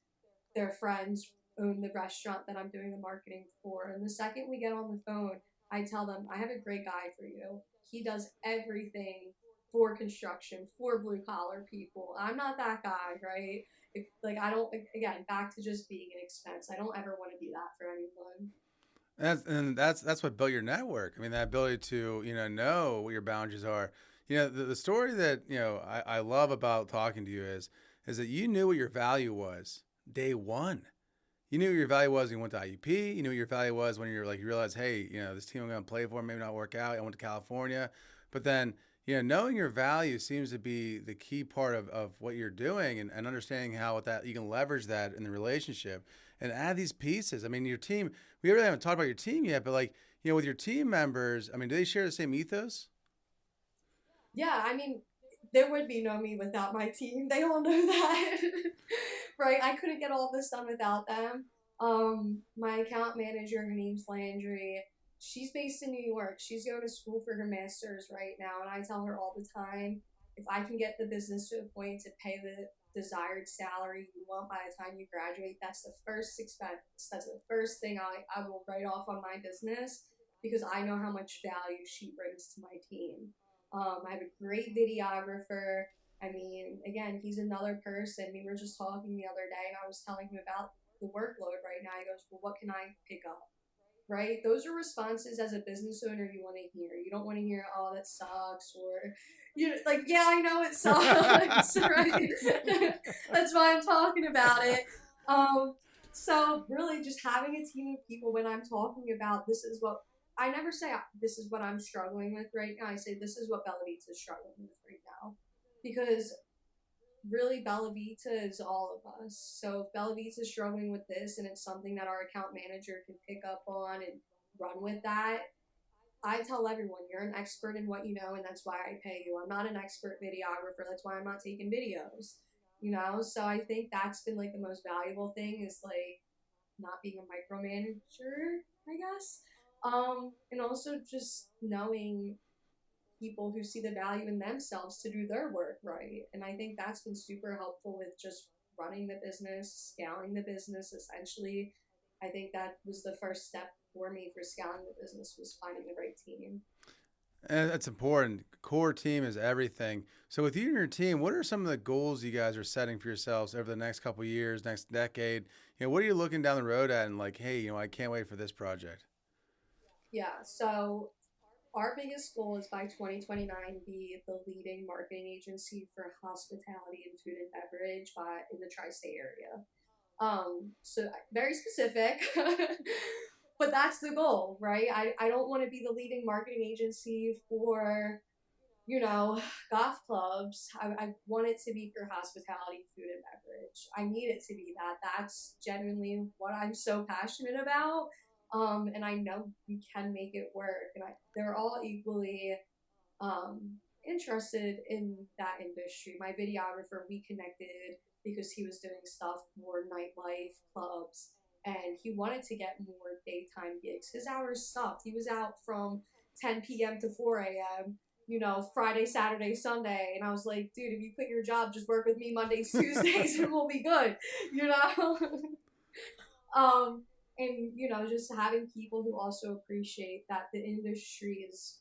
their friends own the restaurant that I'm doing the marketing for. And the second we get on the phone, I tell them, I have a great guy for you. He does everything for construction, for blue collar people. I'm not that guy, right? If, like, I don't, again, back to just being an expense. I don't ever want to be that for anyone. That's what built your network. I mean, that ability to know what your boundaries are. The story that I love about talking to you is that you knew what your value was day one. You knew what your value was when you went to IUP. You knew what your value was when you're like you realized, hey, this team I'm going to play for maybe not work out. I went to California, but then knowing your value seems to be the key part of what you're doing, and understanding how with that you can leverage that in the relationship and add these pieces. I mean, your team. We really haven't talked about your team yet, but like with your team members, I mean, do they share the same ethos? Yeah, I mean, there would be no me without my team. They all know that, right? I couldn't get all this done without them. My account manager, her name's Landry. She's based in New York. She's going to school for her master's right now, and I tell her all the time, if I can get the business to a point to pay the desired salary you want by the time you graduate, that's the first expense. That's the first thing I will write off on my business because I know how much value she brings to my team. I have a great videographer. I mean, again, he's another person. We were just talking the other day, and I was telling him about the workload right now. He goes, well, what can I pick up? Right? Those are responses as a business owner you want to hear. You don't want to hear, oh, that sucks, or, like, yeah, I know it sucks, right? That's why I'm talking about it. So, really, just having a team of people when I'm talking about this is what I never say this is what I'm struggling with right now. I say this is what Bella Vita is struggling with right now. Because really, Bella Vita is all of us. So if Bella Vita is struggling with this and it's something that our account manager can pick up on and run with that, I tell everyone you're an expert in what you know, and that's why I pay you. I'm not an expert videographer. That's why I'm not taking videos. So I think that's been like the most valuable thing is like not being a micromanager, I guess. And also just knowing people who see the value in themselves to do their work right. And I think that's been super helpful with just running the business, scaling the business essentially. I think that was the first step for me for scaling the business was finding the right team. And that's important. Core team is everything. So with you and your team, what are some of the goals you guys are setting for yourselves over the next couple of years, next decade? What are you looking down the road at and like, hey, I can't wait for this project? Yeah, so our biggest goal is by 2029 be the leading marketing agency for hospitality and food and beverage in the tri-state area. So very specific, but that's the goal, right? I don't want to be the leading marketing agency for, golf clubs. I want it to be for hospitality, food, and beverage. I need it to be that. That's genuinely what I'm so passionate about. And I know we can make it work. And they're all equally interested in that industry. My videographer, we connected because he was doing stuff for nightlife clubs and he wanted to get more daytime gigs. His hours sucked. He was out from 10 p.m. to 4 a.m., Friday, Saturday, Sunday. And I was like, dude, if you quit your job, just work with me Mondays, Tuesdays, and we'll be good, you know? And, just having people who also appreciate that the industry is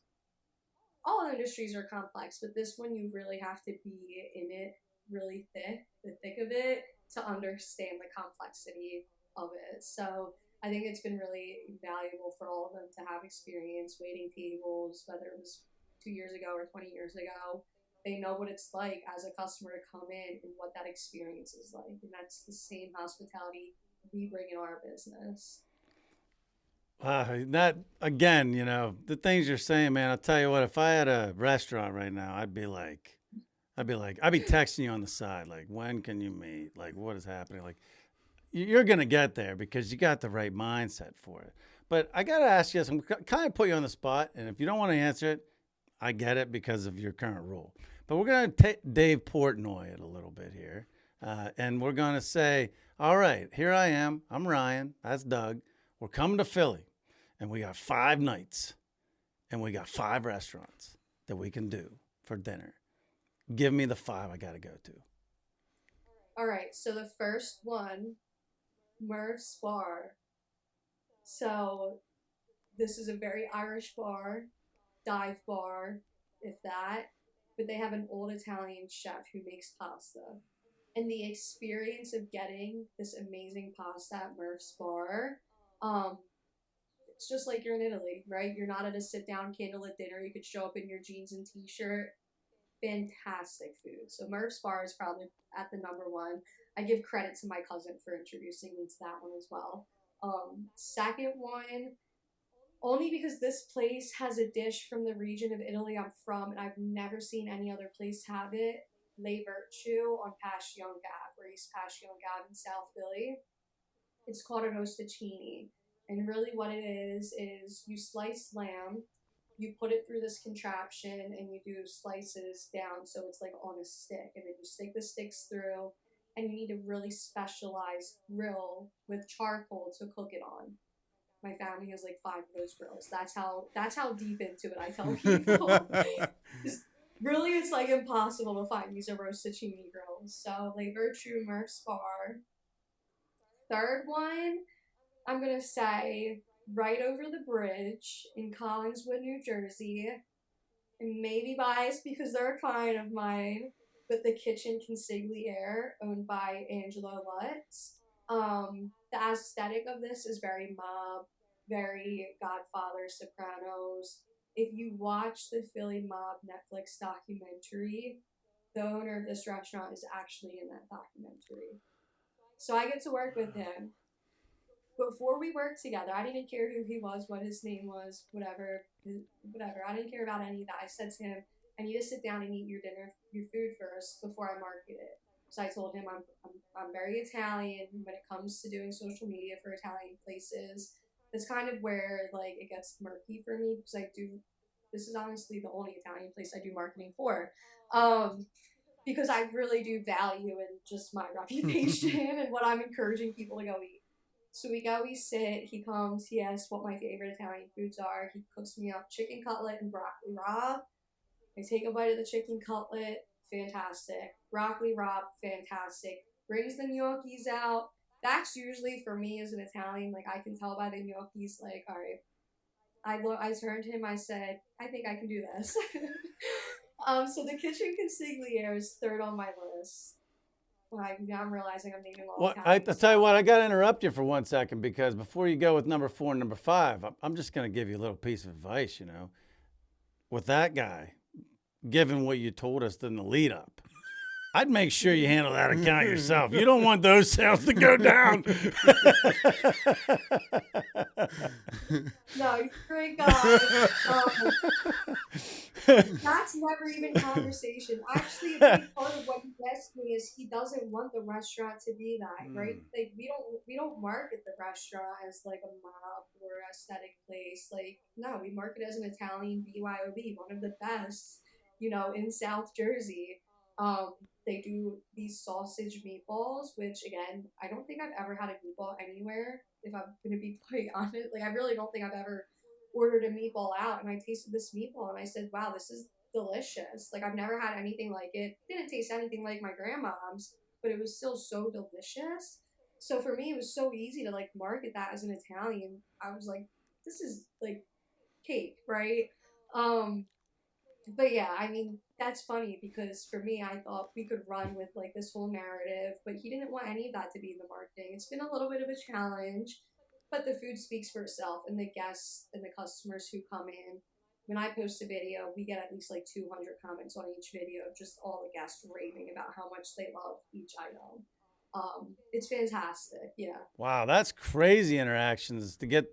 all industries are complex, but this one you really have to be in it really the thick of it to understand the complexity of it. So I think it's been really valuable for all of them to have experience waiting tables, whether it was 2 years ago or 20 years ago. They know what it's like as a customer to come in and what that experience is like. And that's the same hospitality we bring in our business. That again, the things you're saying, man. I'll tell you what. If I had a restaurant right now, I'd be texting you on the side, like, when can you meet? Like, what is happening? Like, you're gonna get there because you got the right mindset for it. But I gotta ask you, I'm kind of put you on the spot, and if you don't want to answer it, I get it because of your current role. But we're gonna Dave Portnoy it a little bit here, and we're gonna say, all right, here I am. I'm Ryan. That's Doug. We're coming to Philly. And we got 5 nights and we got 5 restaurants that we can do for dinner. Give me the 5 I got to go to. All right, so the first one, Murph's Bar. So this is a very Irish bar, dive bar, if that. But they have an old Italian chef who makes pasta. And the experience of getting this amazing pasta at Murph's Bar, um, it's just like you're in Italy, right? You're not at a sit-down candlelit dinner. You could show up in your jeans and t-shirt. Fantastic food. So Murph's Bar is probably at the number one. I give credit to my cousin for introducing me to that one as well. Second one, only because this place has a dish from the region of Italy I'm from, and I've never seen any other place have it. Le Virtue on Passyunk Ave, or East Passyunk Ave in South Philly. It's called a rostaccini. And really what it is you slice lamb, you put it through this contraption, and you do slices down so it's like on a stick. And then you stick the sticks through, and you need a really specialized grill with charcoal to cook it on. My family has like 5 of those grills. That's how deep into it I tell people. Really, it's like impossible to find these rostaccini grills. So Le Virtue, Murph's Bar. Third one, I'm gonna say right over the bridge in Collinswood, New Jersey. And maybe biased because they're a client of mine, but the Kitchen Consigliere, owned by Angela Lutz. The aesthetic of this is very mob, very Godfather, Sopranos. If you watch the Philly Mob Netflix documentary, the owner of this restaurant is actually in that documentary. So I get to work with him. Before we worked together, I didn't care who he was, what his name was, whatever. I didn't care about any of that. I said to him, I need to sit down and eat your food first before I market it. So I told him I'm very Italian when it comes to doing social media for Italian places. That's kind of where like it gets murky for me because this is honestly the only Italian place I do marketing for. Because I really do value in just my reputation and what I'm encouraging people to go eat. So we go, we sit, he comes, he asks what my favorite Italian foods are. He cooks me up chicken cutlet and broccoli rabe. I take a bite of the chicken cutlet, fantastic. Broccoli rabe, fantastic. Brings the gnocchis out. That's usually for me as an Italian, like I can tell by the gnocchis, like, all right. I turned to him, I said, I think I can do this. So the Kitchen Consigliere is third on my list. Now I'm realizing I'm naming all Well, Italian I'll tell you what, I got to interrupt you for 1 second because before you go with number 4 and number 5, I'm just going to give you a little piece of advice, you know. With that guy, given what you told us in the lead up, I'd make sure you handle that account yourself. You don't want those sales to go down. No, you're a great guy. That's never even conversation. Actually, a big part of what he asked me is he doesn't want the restaurant to be that, right? Like we don't market the restaurant as like a mob or aesthetic place. Like no, we market as an Italian BYOB, one of the best, in South Jersey. They do these sausage meatballs, which again, I don't think I've ever had a meatball anywhere. If I'm gonna be quite honest, like I really don't think I've ever ordered a meatball out. And I tasted this meatball and I said, "Wow, this is delicious." Like I've never had anything like it. It didn't taste anything like my grandmom's, but it was still so delicious. So for me, it was so easy to like market that as an Italian. I was like, "This is like cake, right?" But yeah, I mean, that's funny because for me, I thought we could run with like this whole narrative, but he didn't want any of that to be in the marketing. It's been a little bit of a challenge, but the food speaks for itself, and the guests and the customers who come in. When I post a video, we get at least like 200 comments on each video, just all the guests raving about how much they love each item. It's fantastic, yeah. Wow, that's crazy interactions to get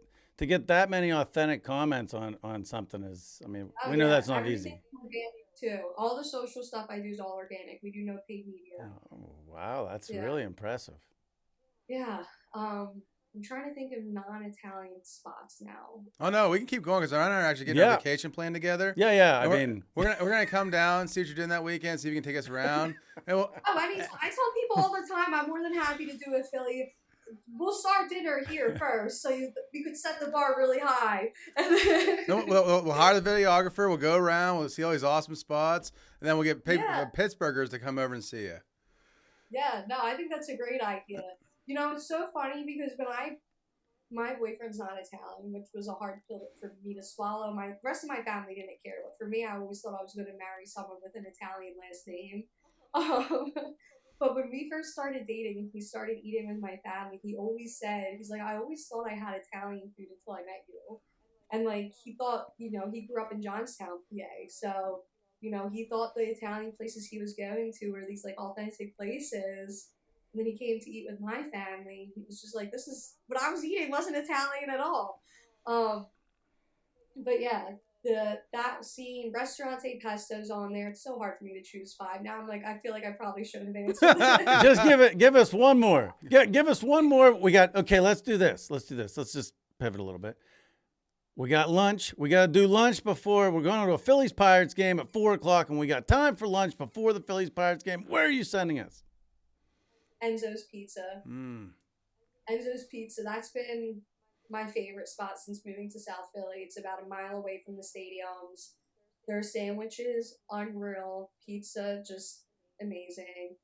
that many authentic comments on something is, I mean, we know that's not easy. Organic too. All the social stuff I do is all organic. We do no paid media. Oh, wow, that's really impressive. Yeah. I'm trying to think of non-Italian spots now. Oh no, we can keep going because I and I are actually getting a vacation plan together. Yeah. I mean, we're gonna come down, see what you're doing that weekend, see if you can take us around. I tell people all the time I'm more than happy to do a Philly we'll start dinner here first, so you could set the bar really high, and then No, we'll hire the videographer. We'll go around. We'll see all these awesome spots, and then we'll get yeah, Pittsburghers to come over and see you. yeah. No, I think that's a great idea. You know, it's so funny because my boyfriend's not Italian, which was a hard pill for me to swallow. My rest of my family didn't care, but for me, I always thought I was going to marry someone with an Italian last name. Um, but when we first started dating and he started eating with my family, he always said, he's like, I always thought I had Italian food until I met you. And like, he thought, you know, he grew up in Johnstown, PA. So, you know, he thought the Italian places he was going to were these like authentic places. And then he came to eat with my family. He was just like, this is what I was eating wasn't Italian at all. Um, but yeah, that scene, Restaurante Pesto's on there. It's so hard for me to choose five. Now I'm like, I feel like I probably should have answered this. Just give us one more. Give us one more. We got okay. Let's do this. Let's just pivot a little bit. We got lunch. We got to do lunch before we're going to a Phillies Pirates game at 4:00, and we got time for lunch before the Phillies Pirates game. Where are you sending us? Enzo's Pizza. Enzo's Pizza. That's been my favorite spot since moving to South Philly. It's about a mile away from the stadiums. Their sandwiches, unreal. Pizza, just amazing.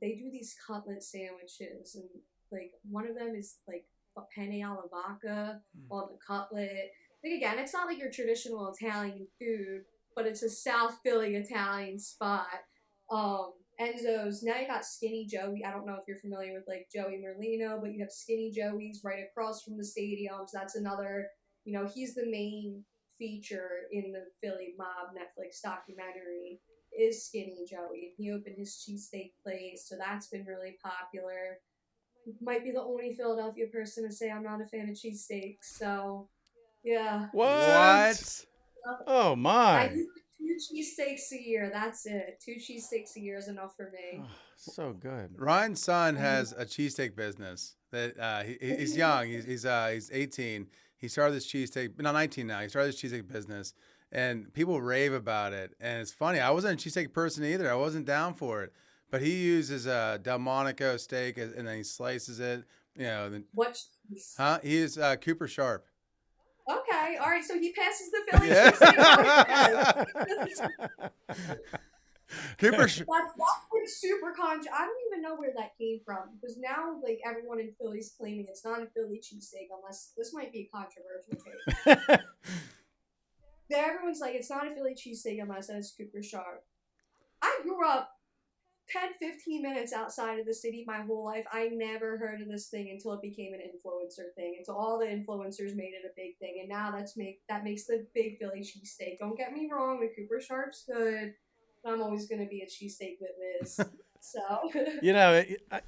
They do these cutlet sandwiches, and like one of them is like a penne alla vodka on the cutlet. Like again, it's not like your traditional Italian food, but it's a South Philly Italian spot. Enzo's. Now you got Skinny Joey. I don't know if you're familiar with like Joey Merlino, but you have Skinny Joey's right across from the stadiums. That's another, you know, he's the main feature in the Philly Mob Netflix documentary is Skinny Joey. He opened his cheesesteak place, so that's been really popular. Might be the only Philadelphia person to say I'm not a fan of cheesesteaks, so yeah. What? Oh I my! eat 2 cheesesteaks a year. That's it. 2 cheesesteaks a year is enough for me. Oh, so good. Ryan's son has a cheesesteak business that he's young. He's 18. He started this cheesesteak, not 19 now. He started this cheesesteak business, and people rave about it. And it's funny. I wasn't a cheesesteak person either. I wasn't down for it. But he uses a Delmonico steak, and then he slices it. You know, then, What cheese? huh? He is Cooper Sharp. Okay, all right. So he passes the Philly Yeah. cheesesteak. Cooper. That's been super conscious. I don't even know where that came from because now, like everyone in Philly's claiming it's not a Philly cheesesteak, unless this might be a controversial take. Everyone's like, it's not a Philly cheesesteak unless it's Cooper Sharp. I grew up 10, 15 minutes outside of the city my whole life. I never heard of this thing until it became an influencer thing. Until all the influencers made it a big thing, and now that makes the big Philly cheesesteak. Don't get me wrong, the Cooper Sharp's good, but I'm always gonna be a cheesesteak with Liz. So You know,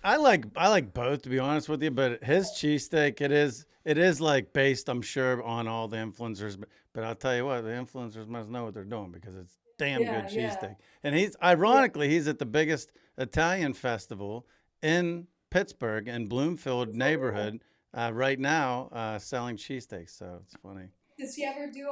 I like both, to be honest with you. But his cheesesteak, it is like based, I'm sure, on all the influencers. But I'll tell you what, the influencers must know what they're doing because it's damn yeah, good yeah. cheesesteak. And he's at the biggest Italian festival in Pittsburgh in Bloomfield neighborhood right now, selling cheesesteaks. So it's funny. Does he ever do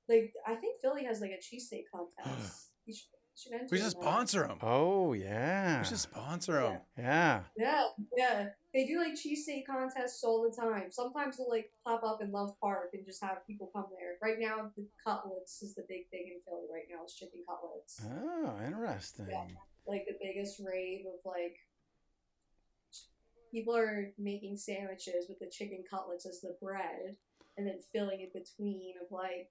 like I think Philly has like a cheesesteak contest. You should enter We should that. sponsor him. Oh yeah, We should sponsor him. yeah. Yeah. They do like cheesesteak contests all the time. Sometimes they'll like pop up in Love Park and just have people come there. Right now, the cutlets is the big thing in Philly right now. It's chicken cutlets. Oh, interesting. Yeah. Like the biggest rave of like people are making sandwiches with the chicken cutlets as the bread and then filling it between of like,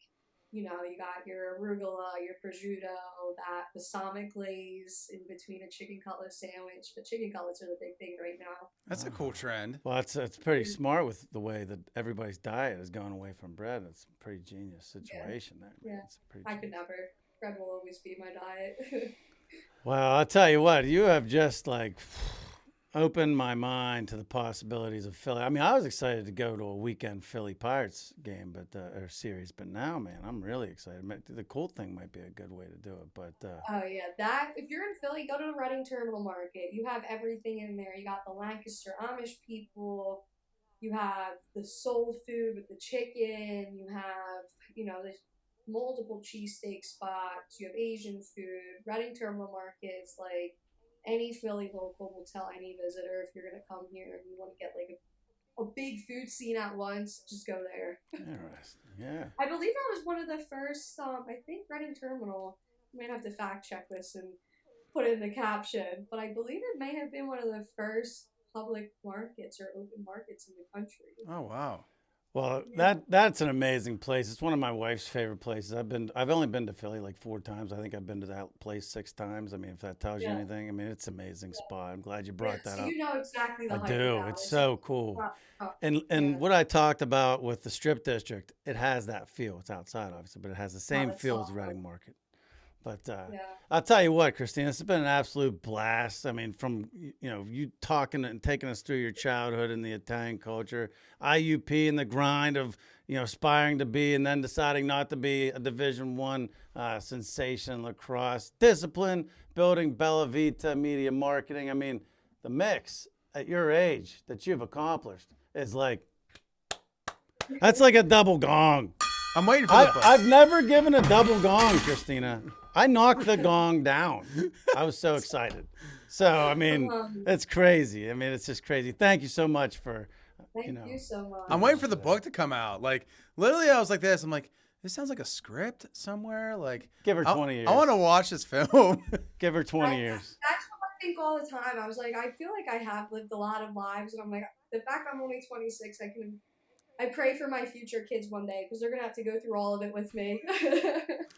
you know, you got your arugula, your prosciutto, that balsamic glaze in between a chicken cutlet sandwich. But chicken cutlets are the big thing right now. That's a cool trend. Well, it's pretty smart with the way that everybody's diet has gone away from bread. It's a pretty genius situation there. Man. Yeah. It's pretty I could genius. never. Bread will always be my diet. Well, I'll tell you what, you have just like opened my mind to the possibilities of Philly. I mean, I was excited to go to a weekend Philly Pirates game, or series, but now, man, I'm really excited. The Colt thing might be a good way to do it, but Oh yeah, that if you're in Philly, go to the Reading Terminal Market. You have everything in there. You got the Lancaster Amish people. You have the soul food with the chicken. You have, you know, the multiple cheesesteak spots. You have Asian food. Reading Terminal Market is like any Philly local will tell any visitor if you're gonna come here and you want to get like a big food scene at once, just go there. Interesting. Yeah. I believe that was one of the first. I think Reading Terminal. I might have to fact check this and put it in the caption, but I believe it may have been one of the first public markets or open markets in the country. Oh wow. Well, Yeah. that's an amazing place. It's one of my wife's favorite places. I've only been to Philly like 4 times. I think I've been to that place 6 times. I mean, if that tells you Yeah. anything, I mean, it's an amazing spot. I'm glad you Yeah. brought that So up. you know exactly the I hype do. about It's it. so cool. And Yeah. what I talked about with the strip district, it has that feel. It's outside, obviously, but it has the Oh, same that's feel as awesome. Reading Market. But Yeah. I'll tell you what, Christina, it's been an absolute blast. I mean, from you talking and taking us through your childhood and the Italian culture, IUP and the grind of aspiring to be and then deciding not to be a Division I sensation in lacrosse, discipline, building Bella Vita Media Marketing. I mean, the mix at your age that you've accomplished is like that's like a double gong. I'm waiting for the button. I've never given a double gong, Christina. I knocked the gong down. I was so excited. So, I mean, it's crazy. I mean, it's just crazy. Thank you so much for, Thank you so much. I'm waiting for the book to come out. Like literally, I was like this. I'm like, this sounds like a script somewhere. Like, give her 20 years. I want to watch this film. Give her 20 years. That's what I think all the time. I was like, I feel like I have lived a lot of lives, and I'm like, the fact I'm only 26, I pray for my future kids one day because they're gonna have to go through all of it with me.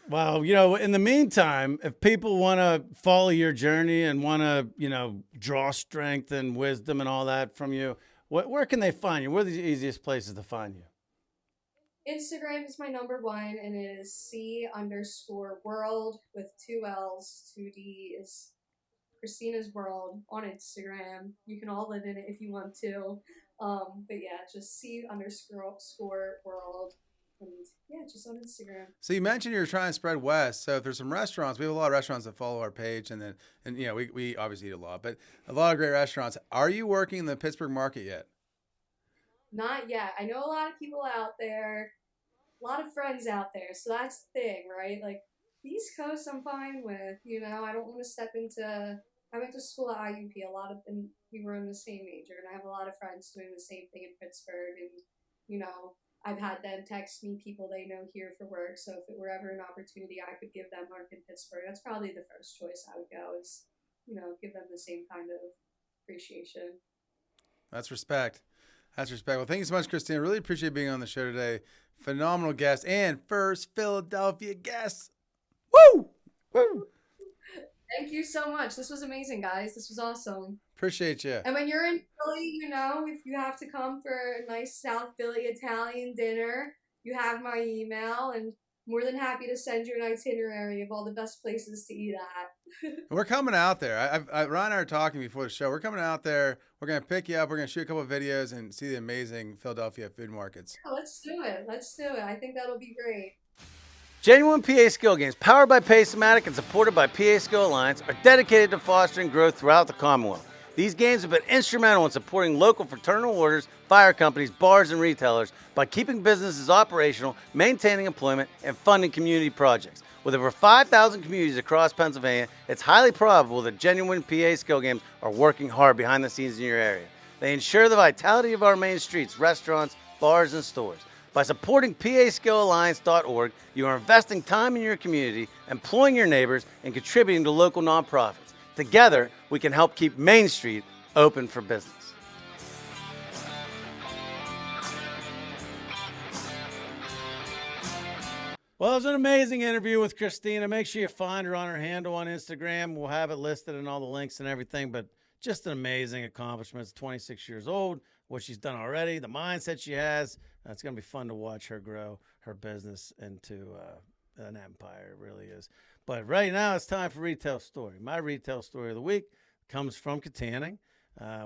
Well, in the meantime, if people want to follow your journey and want to, draw strength and wisdom and all that from you, where can they find you? Where are the easiest places to find you? Instagram is my #1, and it is C_world with 2 L's, 2 D's. Christina's World on Instagram. You can all live in it if you want to. But yeah, just C_world. And yeah, just on Instagram. So you mentioned you're trying to spread west. So if there's some restaurants, we have a lot of restaurants that follow our page, and we obviously eat a lot, but a lot of great restaurants. Are you working in the Pittsburgh market yet? Not yet. I know a lot of people out there, a lot of friends out there. So that's the thing, right? Like the East Coast, I'm fine with. I don't want to step into. I went to school at IUP. And we were in the same major, and I have a lot of friends doing the same thing in Pittsburgh. And I've had them text me people they know here for work. So if it were ever an opportunity, I could give them work in Pittsburgh. That's probably the first choice I would go is, give them the same kind of appreciation. That's respect. That's respect. Well, thank you so much, Christina. Really appreciate being on the show today. Phenomenal guest and first Philadelphia guest. Woo! Woo! Thank you so much. This was amazing, guys. This was awesome. Appreciate you. And when you're in Philly, if you have to come for a nice South Philly Italian dinner, you have my email, and more than happy to send you an itinerary of all the best places to eat at. We're coming out there. Ryan and I are talking before the show. We're coming out there. We're going to pick you up. We're going to shoot a couple of videos and see the amazing Philadelphia food markets. Yeah, let's do it. Let's do it. I think that'll be great. Genuine PA Skill Games, powered by Pacematic and supported by PA Skill Alliance, are dedicated to fostering growth throughout the Commonwealth. These games have been instrumental in supporting local fraternal orders, fire companies, bars, and retailers by keeping businesses operational, maintaining employment, and funding community projects. With over 5,000 communities across Pennsylvania, it's highly probable that Genuine PA Skill Games are working hard behind the scenes in your area. They ensure the vitality of our main streets, restaurants, bars, and stores. By supporting PASkillAlliance.org, you are investing time in your community, employing your neighbors, and contributing to local nonprofits. Together, we can help keep Main Street open for business. Well, it was an amazing interview with Christina. Make sure you find her on her handle on Instagram. We'll have it listed in all the links and everything, but just an amazing accomplishment. It's 26 years old, what she's done already, the mindset she has. It's going to be fun to watch her grow her business into an empire. It really is. But right now, it's time for Retail Story. My Retail Story of the week comes from Katanning.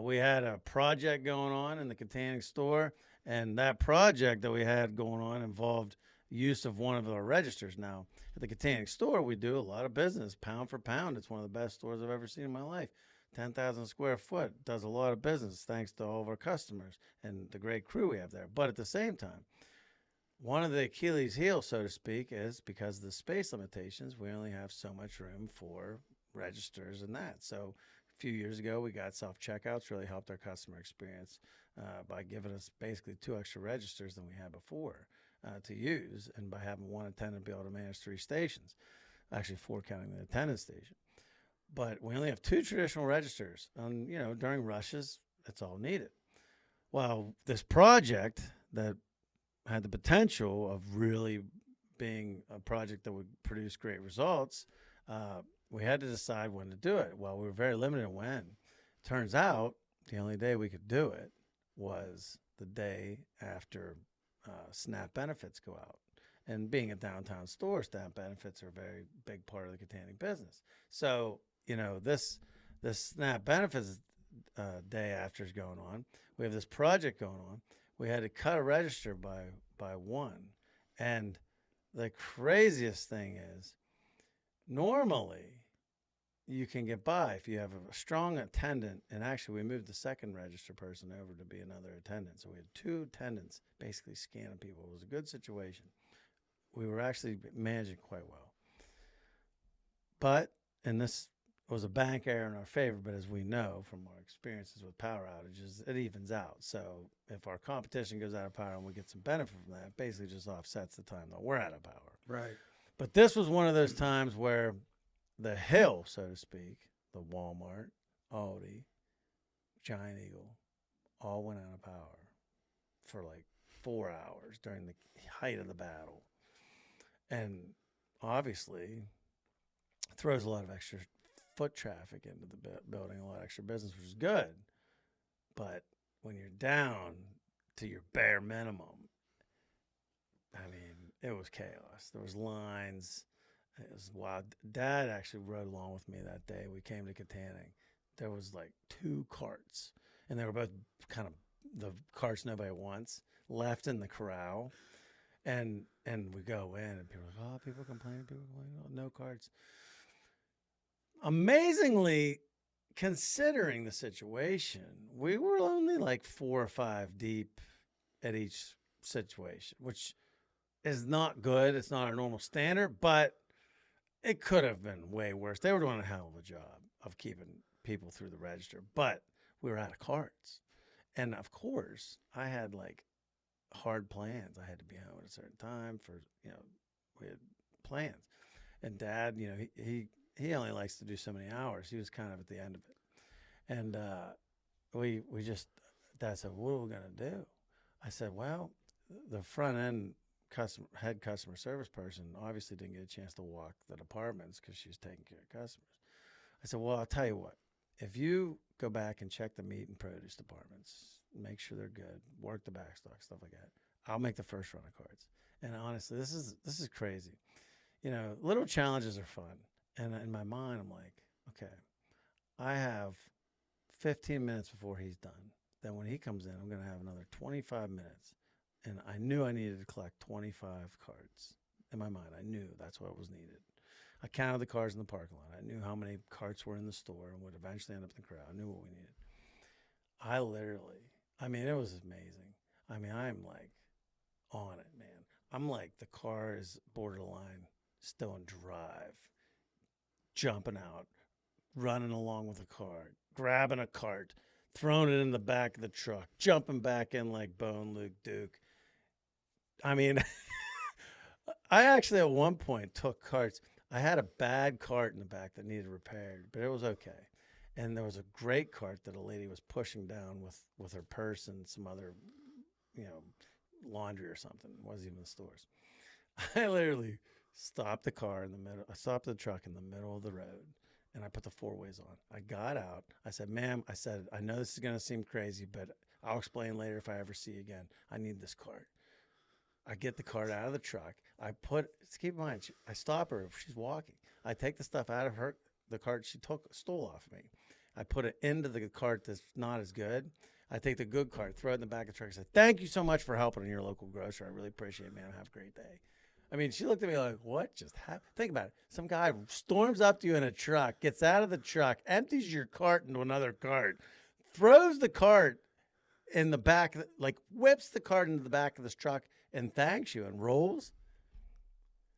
We had a project going on in the Katanning store, and that project that we had going on involved use of one of our registers. Now, at the Katanning store, we do a lot of business, pound for pound. It's one of the best stores I've ever seen in my life. 10,000 square foot, does a lot of business thanks to all of our customers and the great crew we have there. But at the same time, one of the Achilles heel, so to speak, is because of the space limitations, we only have so much room for registers and that. So few years ago, we got self-checkouts, really helped our customer experience by giving us basically 2 extra registers than we had before to use, and by having one attendant be able to manage 3 stations, actually 4 counting the attendant station. But we only have 2 traditional registers, and during rushes, it's all needed. Well, this project that had the potential of really being a project that would produce great results, we had to decide when to do it. Well, we were very limited in when. Turns out the only day we could do it was the day after SNAP benefits go out. And being a downtown store, SNAP benefits are a very big part of the Katanning business. So, this SNAP benefits day after is going on. We have this project going on. We had to cut a register by 1. And the craziest thing is, normally you can get by if you have a strong attendant. And actually, we moved the second register person over to be another attendant. So we had 2 attendants basically scanning people. It was a good situation. We were actually managing quite well. But, and this was a bank error in our favor, but as we know from our experiences with power outages, it evens out. So if our competition goes out of power and we get some benefit from that, it basically just offsets the time that we're out of power. Right. But this was one of those times where the hill, so to speak, the Walmart, Aldi, Giant Eagle, all went out of power for like 4 hours during the height of the battle. And obviously throws a lot of extra foot traffic into the building, a lot of extra business, which is good. But when you're down to your bare minimum, I mean, it was chaos. There was lines. It was wild. Dad actually rode along with me that day. We came to Katanning. There was like 2 carts, and they were both kind of the carts nobody wants, left in the corral. And we go in, and people are like, oh, people complaining, oh, no carts. Amazingly, considering the situation, we were only like 4 or 5 deep at each situation, which is not good. It's not our normal standard, but it could have been way worse. They were doing a hell of a job of keeping people through the register, but we were out of carts. And of course, I had like hard plans. I had to be home at a certain time for, we had plans. And Dad, he only likes to do so many hours. He was kind of at the end of it. And we just, Dad said, what are we going to do? I said, well, the front end head customer service person obviously didn't get a chance to walk the departments because she was taking care of customers. I said, well, I'll tell you what. If you go back and check the meat and produce departments, make sure they're good, work the backstock, stuff like that, I'll make the first run of cards. And honestly, this is crazy. Little challenges are fun. And in my mind, I'm like, okay, I have 15 minutes before he's done. Then when he comes in, I'm going to have another 25 minutes. And I knew I needed to collect 25 cards. In my mind, I knew that's what was needed. I counted the cars in the parking lot. I knew how many carts were in the store and would eventually end up in the crowd. I knew what we needed. It was amazing. I'm like on it, man. I'm like, the car is borderline still in drive, jumping out, running along with the car, grabbing a cart, throwing it in the back of the truck, jumping back in like Bone Luke Duke. I actually at one point took carts. I had a bad cart in the back that needed repaired, but it was okay. And there was a great cart that a lady was pushing down with her purse and some other, laundry or something. It wasn't even the stores. I literally stopped the car in the middle. I stopped the truck in the middle of the road, and I put the 4-ways on. I got out. I said, ma'am, I know this is going to seem crazy, but I'll explain later if I ever see you again. I need this cart. I get the cart out of the truck. Keep in mind, I stop her if she's walking. I take the stuff out of the cart she stole off of me. I put it into the cart that's not as good. I take the good cart, throw it in the back of the truck. I said, thank you so much for helping in your local grocery. I really appreciate it, man. Have a great day. She looked at me like, what just happened? Think about it. Some guy storms up to you in a truck, gets out of the truck, empties your cart into another cart, throws the cart in the back, whips the cart into the back of this truck and thanks you and rolls.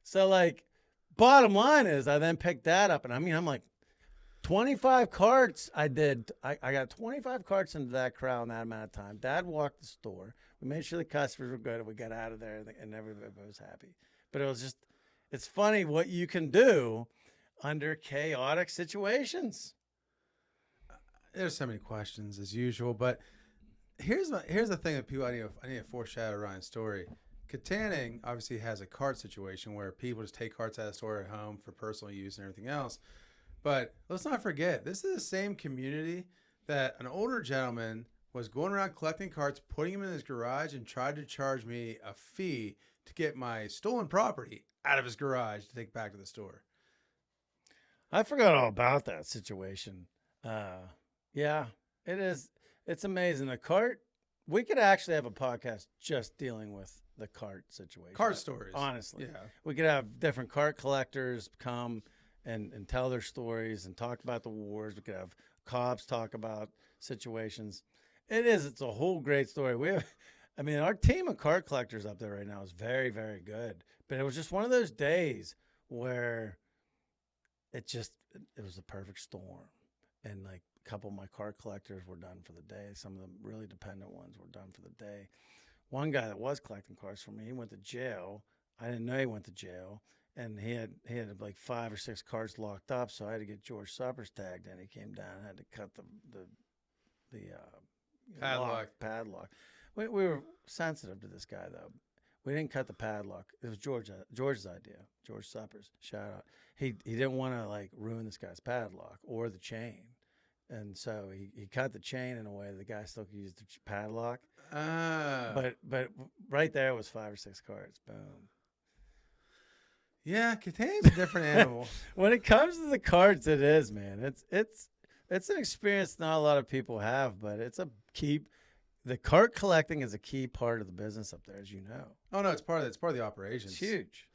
So bottom line is I then picked that up and I'm like, 25 carts I did. I got 25 carts into that crowd in that amount of time. Dad walked the store. We made sure the customers were good, and we got out of there, and everybody was happy. But it was just, it's funny what you can do under chaotic situations. There's so many questions as usual, but here's the thing that people I need to foreshadow Ryan's story. Katanning obviously has a cart situation where people just take carts out of the store at home for personal use and everything else. But let's not forget, this is the same community that an older gentleman was going around collecting carts, putting them in his garage, and tried to charge me a fee to get my stolen property out of his garage to take back to the store. I forgot all about that situation. Yeah, it is. It's amazing. The cart, we could actually have a podcast just dealing with the cart situation. Cart stories. Honestly. Yeah. We could have different cart collectors come and tell their stories and talk about the wars. We could have cops talk about situations. It's a whole great story. Our team of cart collectors up there right now is very, very good. But it was just one of those days where it was a perfect storm. And like a couple of my cart collectors were done for the day. Some of the really dependent ones were done for the day. One guy that was collecting carts for me, he went to jail. I didn't know he went to jail. And he had like 5 or 6 carts locked up, so I had to get George Suppers tagged in. He came down, I had to cut the padlock. We were sensitive to this guy though. We didn't cut the padlock. It was George's idea. George Suppers, shout out. He didn't want to like ruin this guy's padlock or the chain, and so he cut the chain in a way the guy still could use the padlock. But right there was 5 or 6 carts. Boom. Yeah, Catani's a different animal. When it comes to the carts, it is, man. It's an experience not a lot of people have, but it's a key. The cart collecting is a key part of the business up there, as you know. Oh no, it's part of the operations. It's huge.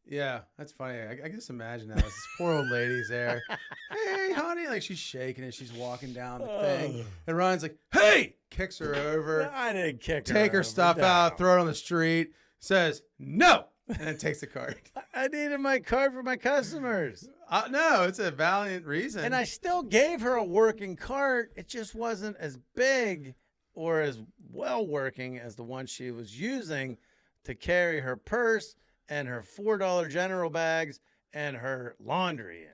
Yeah, that's funny. I just imagine that. This poor old lady's there. Hey, honey. Like, she's shaking and she's walking down the thing. And Ryan's like, hey! Kicks her over. I didn't kick her Take her over, stuff no. out, throw it on the street. Says, no! And then takes the cart. I needed my cart for my customers. No, it's a valiant reason. And I still gave her a working cart. It just wasn't as big or as well working as the one she was using to carry her purse and her $4 General bags and her laundry in.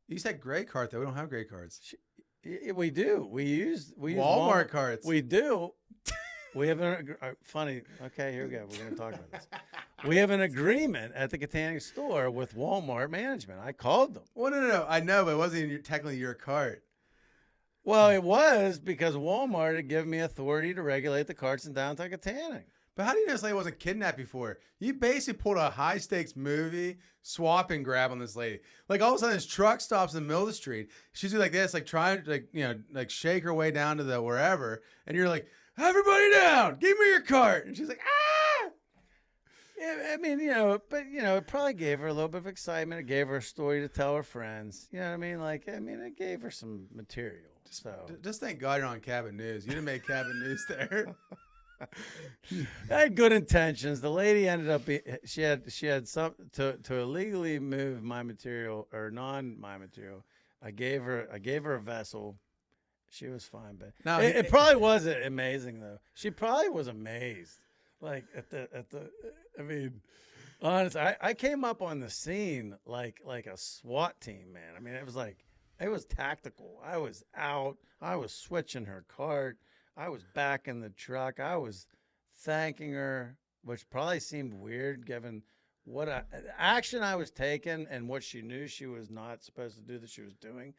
You said gray cart, though. We don't have gray carts. We do. We use Walmart carts. We do. We have funny. Okay, here we go. We're going to talk about this. We have an agreement at the Katanning store with Walmart management. I called them. Well, no. I know, but it wasn't technically your cart. Well, it was because Walmart had given me authority to regulate the carts in downtown Katanning. But how do you know this lady wasn't kidnapped before? You basically pulled a high-stakes movie swap and grab on this lady. Like, all of a sudden, this truck stops in the middle of the street. She's like this, like trying to, like shake her way down to the wherever. And you're like, everybody down! Give me your cart! And she's like, ah! Yeah, it probably gave her a little bit of excitement. It gave her a story to tell her friends. You know what I mean? It gave her some material. So just thank God you're on Cabin News. You didn't make Cabin News there. I had good intentions. The lady ended up she had some to illegally move my material or my material. I gave her a vessel. She was fine, but No, it probably wasn't amazing though. She probably was amazed. Like honestly, I came up on the scene like a SWAT team, man. I mean, it was tactical. I was out. I was switching her cart. I was back in the truck. I was thanking her, which probably seemed weird given what action I was taking and what she knew she was not supposed to do that she was doing.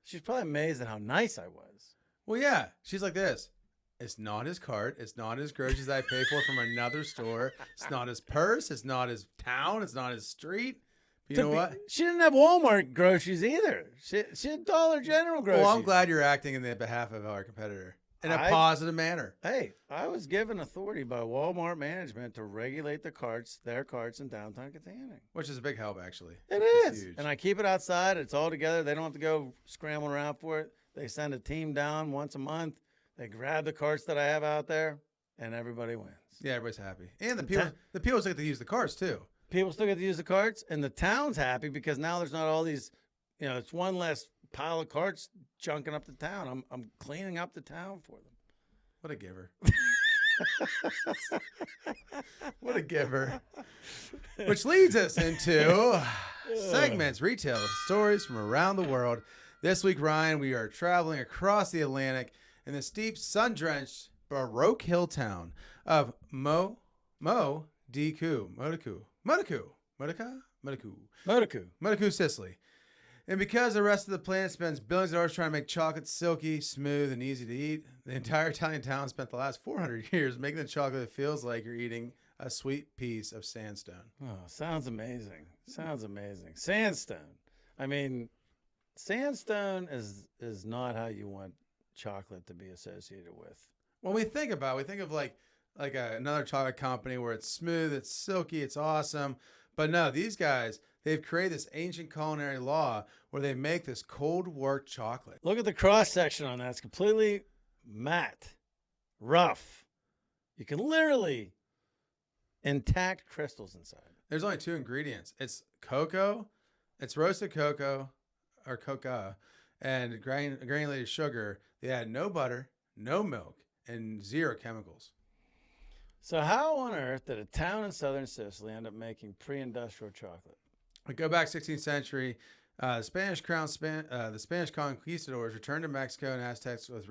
She's probably amazed at how nice I was. Well, yeah. She's like this. It's not his cart. It's not his groceries that I pay for from another store. It's not his purse. It's not his town. It's not his street. But you know what? She didn't have Walmart groceries either. She had Dollar General groceries. Well, I'm glad you're acting in the behalf of our competitor in a positive manner. Hey, I was given authority by Walmart management to regulate their carts in downtown Katanning. Which is a big help, actually. It It's is. huge. And I keep it outside. It's all together. They don't have to go scrambling around for it. They send a team down once a month. They grab the carts that I have out there, and everybody wins. Yeah, everybody's happy. And the people still get to use the carts, too. People still get to use the carts, and the town's happy because now there's not all these, it's one less pile of carts junking up the town. I'm cleaning up the town for them. What a giver. What a giver. Which leads us into segments, retail stories from around the world. This week, Ryan, we are traveling across the Atlantic in the steep, sun-drenched Baroque hill town of Monaco, Sicily. And because the rest of the planet spends billions of dollars trying to make chocolate silky, smooth, and easy to eat, the entire Italian town spent the last 400 years making the chocolate that feels like you're eating a sweet piece of sandstone. Oh, sounds amazing. Sounds amazing. Sandstone. I mean, sandstone is not how you want chocolate to be associated with. When we think about it, we think of like another chocolate company where it's smooth, it's silky, it's awesome. But no, these guys, they've created this ancient culinary law where they make this cold work chocolate. Look at the cross section on that. It's completely matte, rough. You can literally intact crystals inside. There's only 2 ingredients. It's cocoa, it's roasted cocoa or cocoa, and granulated sugar. They add no butter, no milk, and 0 chemicals. So how on earth did a town in southern Sicily end up making pre-industrial chocolate? We go back 16th century. The Spanish conquistadors returned to Mexico and Aztecs with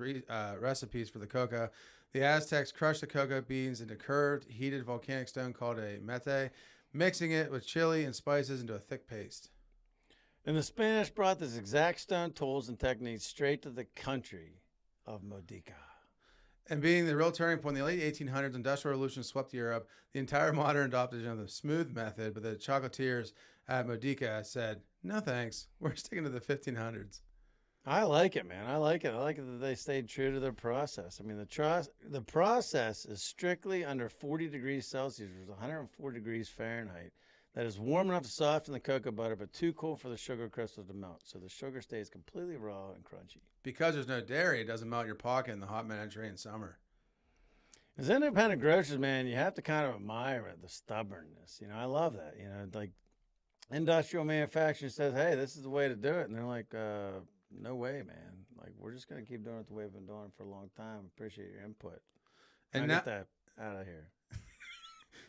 recipes for the cocoa. The Aztecs crushed the cocoa beans into curved, heated volcanic stone called a mete, mixing it with chili and spices into a thick paste. And the Spanish brought this exact stone tools and techniques straight to the country of Modica. And being the real turning point in the late 1800s, Industrial Revolution swept Europe. The entire modern adoption of the smooth method, but the chocolatiers at Modica said, no thanks, we're sticking to the 1500s. I like it, man. I like it. I like it that they stayed true to their process. I mean, the process is strictly under 40 degrees Celsius, which is 104 degrees Fahrenheit. That is warm enough to soften the cocoa butter, but too cold for the sugar crystals to melt. So the sugar stays completely raw and crunchy. Because there's no dairy, it doesn't melt your pocket in the hot Mediterranean summer. As independent grocers, man, you have to kind of admire it, the stubbornness. You know, I love that. You know, like industrial manufacturing says, hey, this is the way to do it. And they're like, no way, man. Like, we're just going to keep doing it the way we've been doing it for a long time. Appreciate your input. And now, get that out of here.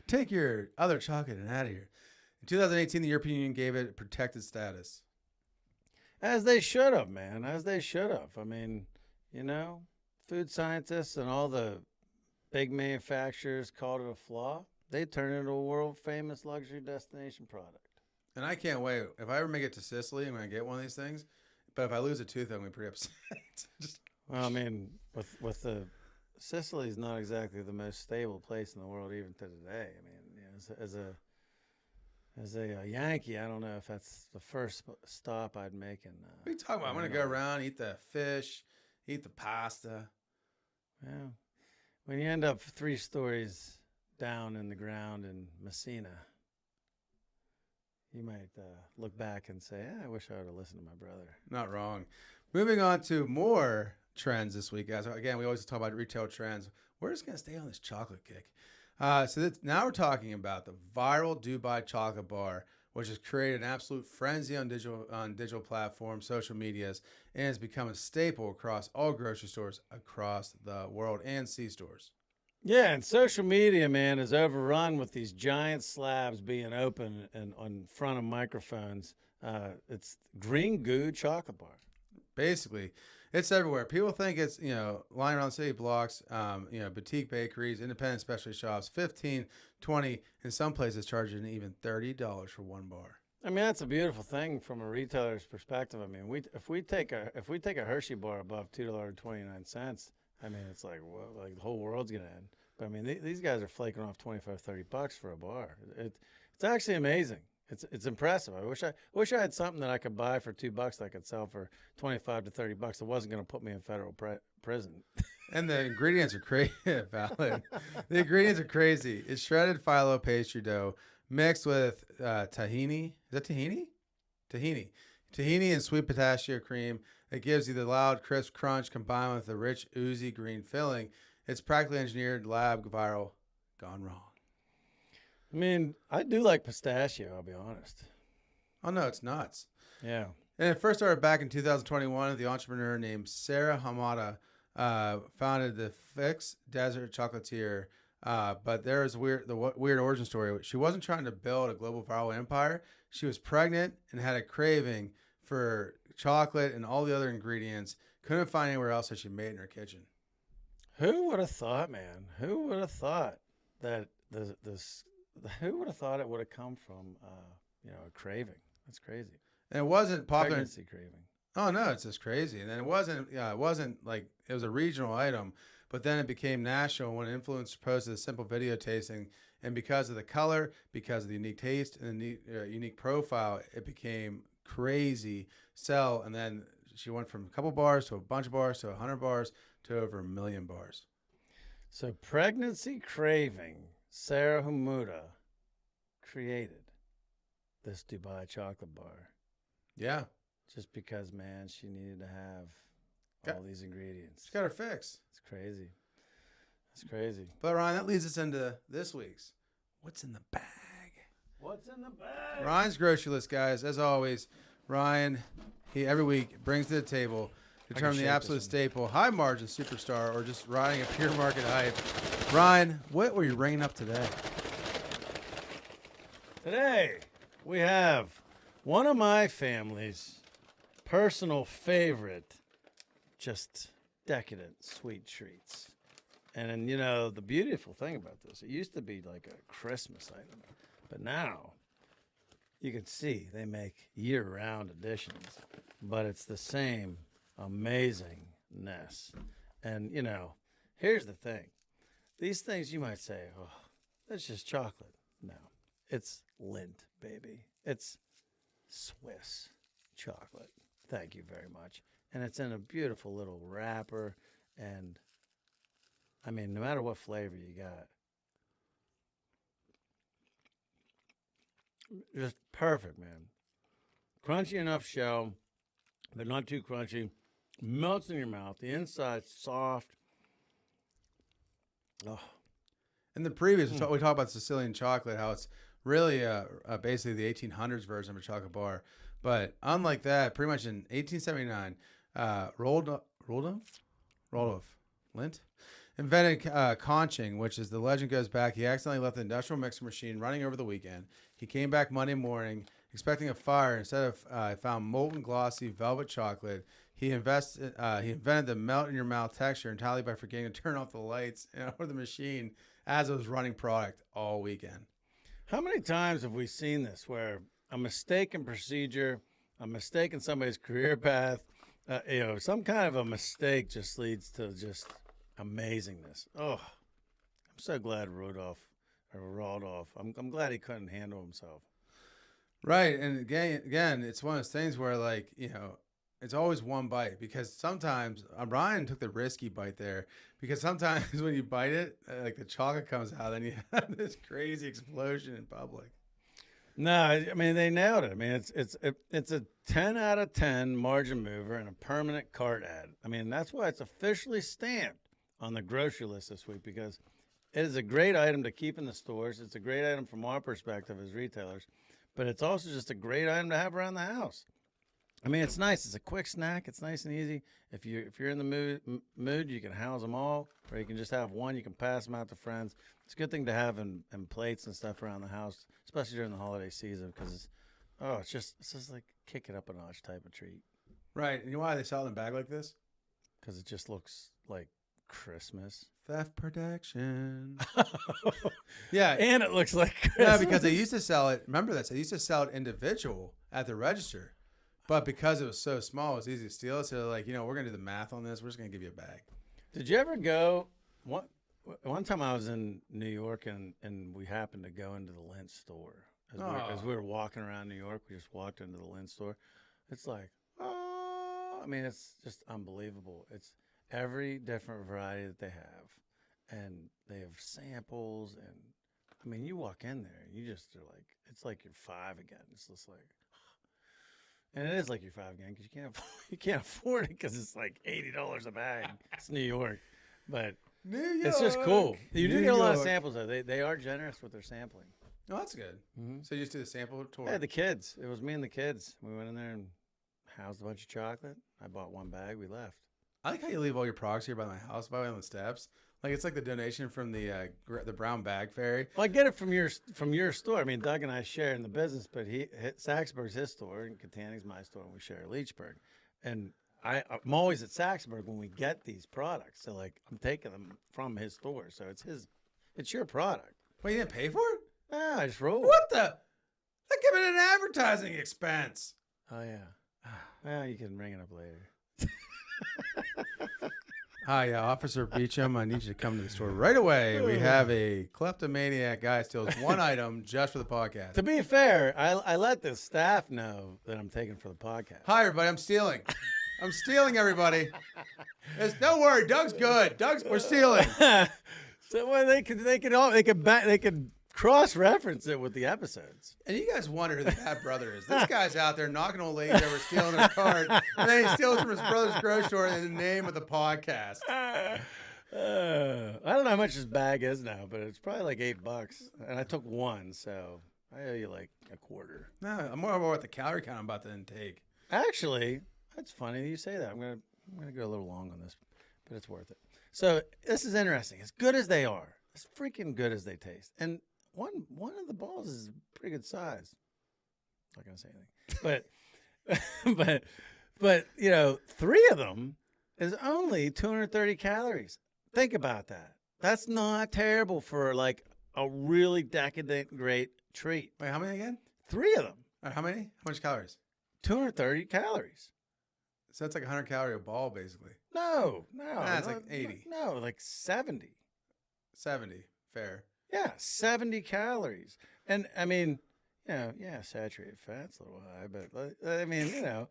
Take your other chocolate and out of here. In 2018, the European Union gave it protected status. As they should have, man. As they should have. I mean, you know, food scientists and all the big manufacturers called it a flaw. They turned it into a world-famous luxury destination product. And I can't wait. If I ever make it to Sicily, I'm going to get one of these things. But if I lose a tooth, I'm going to be pretty upset. Well, I mean, with the Sicily's not exactly the most stable place in the world even to today. I mean, you know, as a Yankee, I don't know if that's the first stop I'd make. In what are you talking about? I'm going to go around, eat the fish, eat the pasta. Yeah. When you end up 3 stories down in the ground in Messina, you might look back and say, I wish I would have listened to my brother. Not wrong. Moving on to more trends this week, guys. Again, we always talk about retail trends. We're just going to stay on this chocolate kick. Now we're talking about the viral Dubai chocolate bar, which has created an absolute frenzy on digital platforms, social medias, and has become a staple across all grocery stores across the world and C-stores. Yeah, and social media, man, is overrun with these giant slabs being open and on front of microphones. It's green goo chocolate bar. Basically, it's everywhere. People think it's, lying around city blocks, boutique bakeries, independent specialty shops, 15, 20, in some places charging even $30 for one bar. I mean, that's a beautiful thing from a retailer's perspective. I mean, if we take a Hershey bar above $2.29, I mean, it's like, well, like the whole world's gonna end. But I mean, these guys are flaking off $25-30 for a bar. It's actually amazing. It's impressive. I wish I had something that I could buy for $2 that I could sell for $25 to $30. That wasn't going to put me in federal prison. And the ingredients are crazy. Valid. The ingredients are crazy. It's shredded phyllo pastry dough mixed with tahini. Is that tahini? Tahini and sweet pistachio cream. It gives you the loud, crisp crunch combined with the rich, oozy green filling. It's practically engineered, lab viral, gone wrong. I mean, I do like pistachio, I'll be honest. Oh, no, it's nuts. Yeah. And it first started back in 2021. The entrepreneur named Sarah Hamada founded the Fix Desert Chocolatier. But there is weird origin story. She wasn't trying to build a global viral empire. She was pregnant and had a craving for chocolate and all the other ingredients. Couldn't find anywhere else, so she made it in her kitchen. Who would have thought, man? Who would have thought that who would have thought it would have come from, a craving? That's crazy. And it wasn't popular. Pregnancy craving. Oh no, it's just crazy. And then it wasn't like it was a regional item, but then it became national when influencers posted a simple video tasting, and because of the color, because of the unique taste and the unique profile, it became crazy sell. And then she went from a couple bars to a bunch of bars to 100 bars to over 1 million bars. So pregnancy craving, Sarah Hamuda created this Dubai chocolate bar. Yeah. Just because, man, she needed to have all these ingredients. She got her fix. It's crazy. It's crazy. But Ryan, that leads us into this week's What's in the Bag. What's in the bag? Ryan's grocery list, guys. As always, Ryan, he every week brings to the table, determine the absolute staple, high margin superstar, or just riding a pure market hype. Ryan, what were you bringing up today? Today, we have one of my family's personal favorite, just decadent sweet treats. And then, the beautiful thing about this, it used to be like a Christmas item, but now you can see they make year-round editions, but it's the same amazingness. And, here's the thing. These things you might say, oh, that's just chocolate. No, it's Lindt, baby. It's Swiss chocolate. Thank you very much. And it's in a beautiful little wrapper. And, I mean, no matter what flavor you got, just perfect, man. Crunchy enough shell, but not too crunchy. Melts in your mouth. The inside's soft. Oh. In the previous, we talked about Sicilian chocolate, how it's really basically the 1800s version of a chocolate bar. But unlike that, pretty much in 1879, Rudolf Lindt invented conching, which is the legend goes back. He accidentally left the industrial mixer machine running over the weekend. He came back Monday morning expecting a fire. Instead of found molten glossy velvet chocolate. He invented the melt in your mouth texture entirely by forgetting to turn off the lights or the machine as it was running product all weekend. How many times have we seen this where a mistake in procedure, a mistake in somebody's career path, some kind of a mistake just leads to just amazingness. Oh, I'm so glad Rudolph, I'm glad he couldn't handle himself. Right. And again, it's one of those things where it's always one bite, because sometimes Brian took the risky bite there, because sometimes when you bite it, like the chocolate comes out and you have this crazy explosion in public. No, I mean, they nailed it. I mean, it's a 10 out of 10 margin mover and a permanent cart ad. I mean, that's why it's officially stamped on the grocery list this week, because it is a great item to keep in the stores. It's a great item from our perspective as retailers, but it's also just a great item to have around the house. I mean, it's nice. It's a quick snack. It's nice and easy. If you're in the mood, you can house them all, or you can just have one. You can pass them out to friends. It's a good thing to have in plates and stuff around the house, especially during the holiday season, because it's just like kick it up a notch type of treat. Right. And you know why they sell it in a bag like this? Because it just looks like Christmas. Theft protection. Yeah. And it looks like Christmas. Yeah, because they used to sell it. Remember this. They used to sell it individual at the register. But because it was so small, it was easy to steal. So they're like, we're going to do the math on this. We're just going to give you a bag. Did you ever go? One time I was in New York and we happened to go into the Lindt store. As we were walking around New York, we just walked into the Lindt store. It's like, I mean, it's just unbelievable. It's every different variety that they have. And they have samples. And, I mean, you walk in there and you just are like, it's like you're five again. It's just like... And it is like you're five again, because you can't afford it, because it's like $80 a bag. It's New York, but it's just cool. You do get a lot of samples though. They are generous with their sampling. Oh, that's good. Mm-hmm. So you just do the sample tour. Yeah, the kids. It was me and the kids. We went in there and housed a bunch of chocolate. I bought one bag. We left. I like how you leave all your products here by my house, by the way, on the steps. Like it's like the donation from the brown bag fairy. Well, I get it from your store. I mean, Doug and I share in the business, but Saxburg's his store, and Kataning's my store, and we share Leechburg. And I'm always at Saxburg when we get these products. So like, I'm taking them from his store, so it's your product. Wait, you didn't pay for it? Yeah, I just rolled. What the? That could have been an advertising expense. Oh yeah. Well, you can bring it up later. Hi, Officer Beecham. I need you to come to the store right away. We have a kleptomaniac guy steals one item just for the podcast. To be fair, I let the staff know that I'm taking for the podcast. Hi, everybody. I'm stealing. I'm stealing, everybody. Don't worry. Doug's good. We're stealing. So well, they could cross-reference it with the episodes. And you guys wonder who the bad brother is. This guy's out there knocking old ladies over, stealing their card, and then he steals from his brother's grocery store in the name of the podcast. I don't know how much his bag is now, but it's probably like $8, and I took one, so I owe you like a quarter. No, I'm more about what the calorie count I'm about to intake. Actually, that's funny that you say that. I'm gonna go a little long on this, but it's worth it. So this is interesting. As good as they are, as freaking good as they taste, and one of the balls is a pretty good size. Not gonna say anything, but you know, 3 of them is only 230 calories. Think about that. That's not terrible for like a really decadent, great treat. Wait, how many again? 3 of them, How many? How much calories? 230 calories. So that's like 100 calorie a ball, basically. No, It's like 80. No, like 70. 70. Fair. Yeah, 70 calories. And I mean, you know, yeah, saturated fat's a little high, but I mean, you know,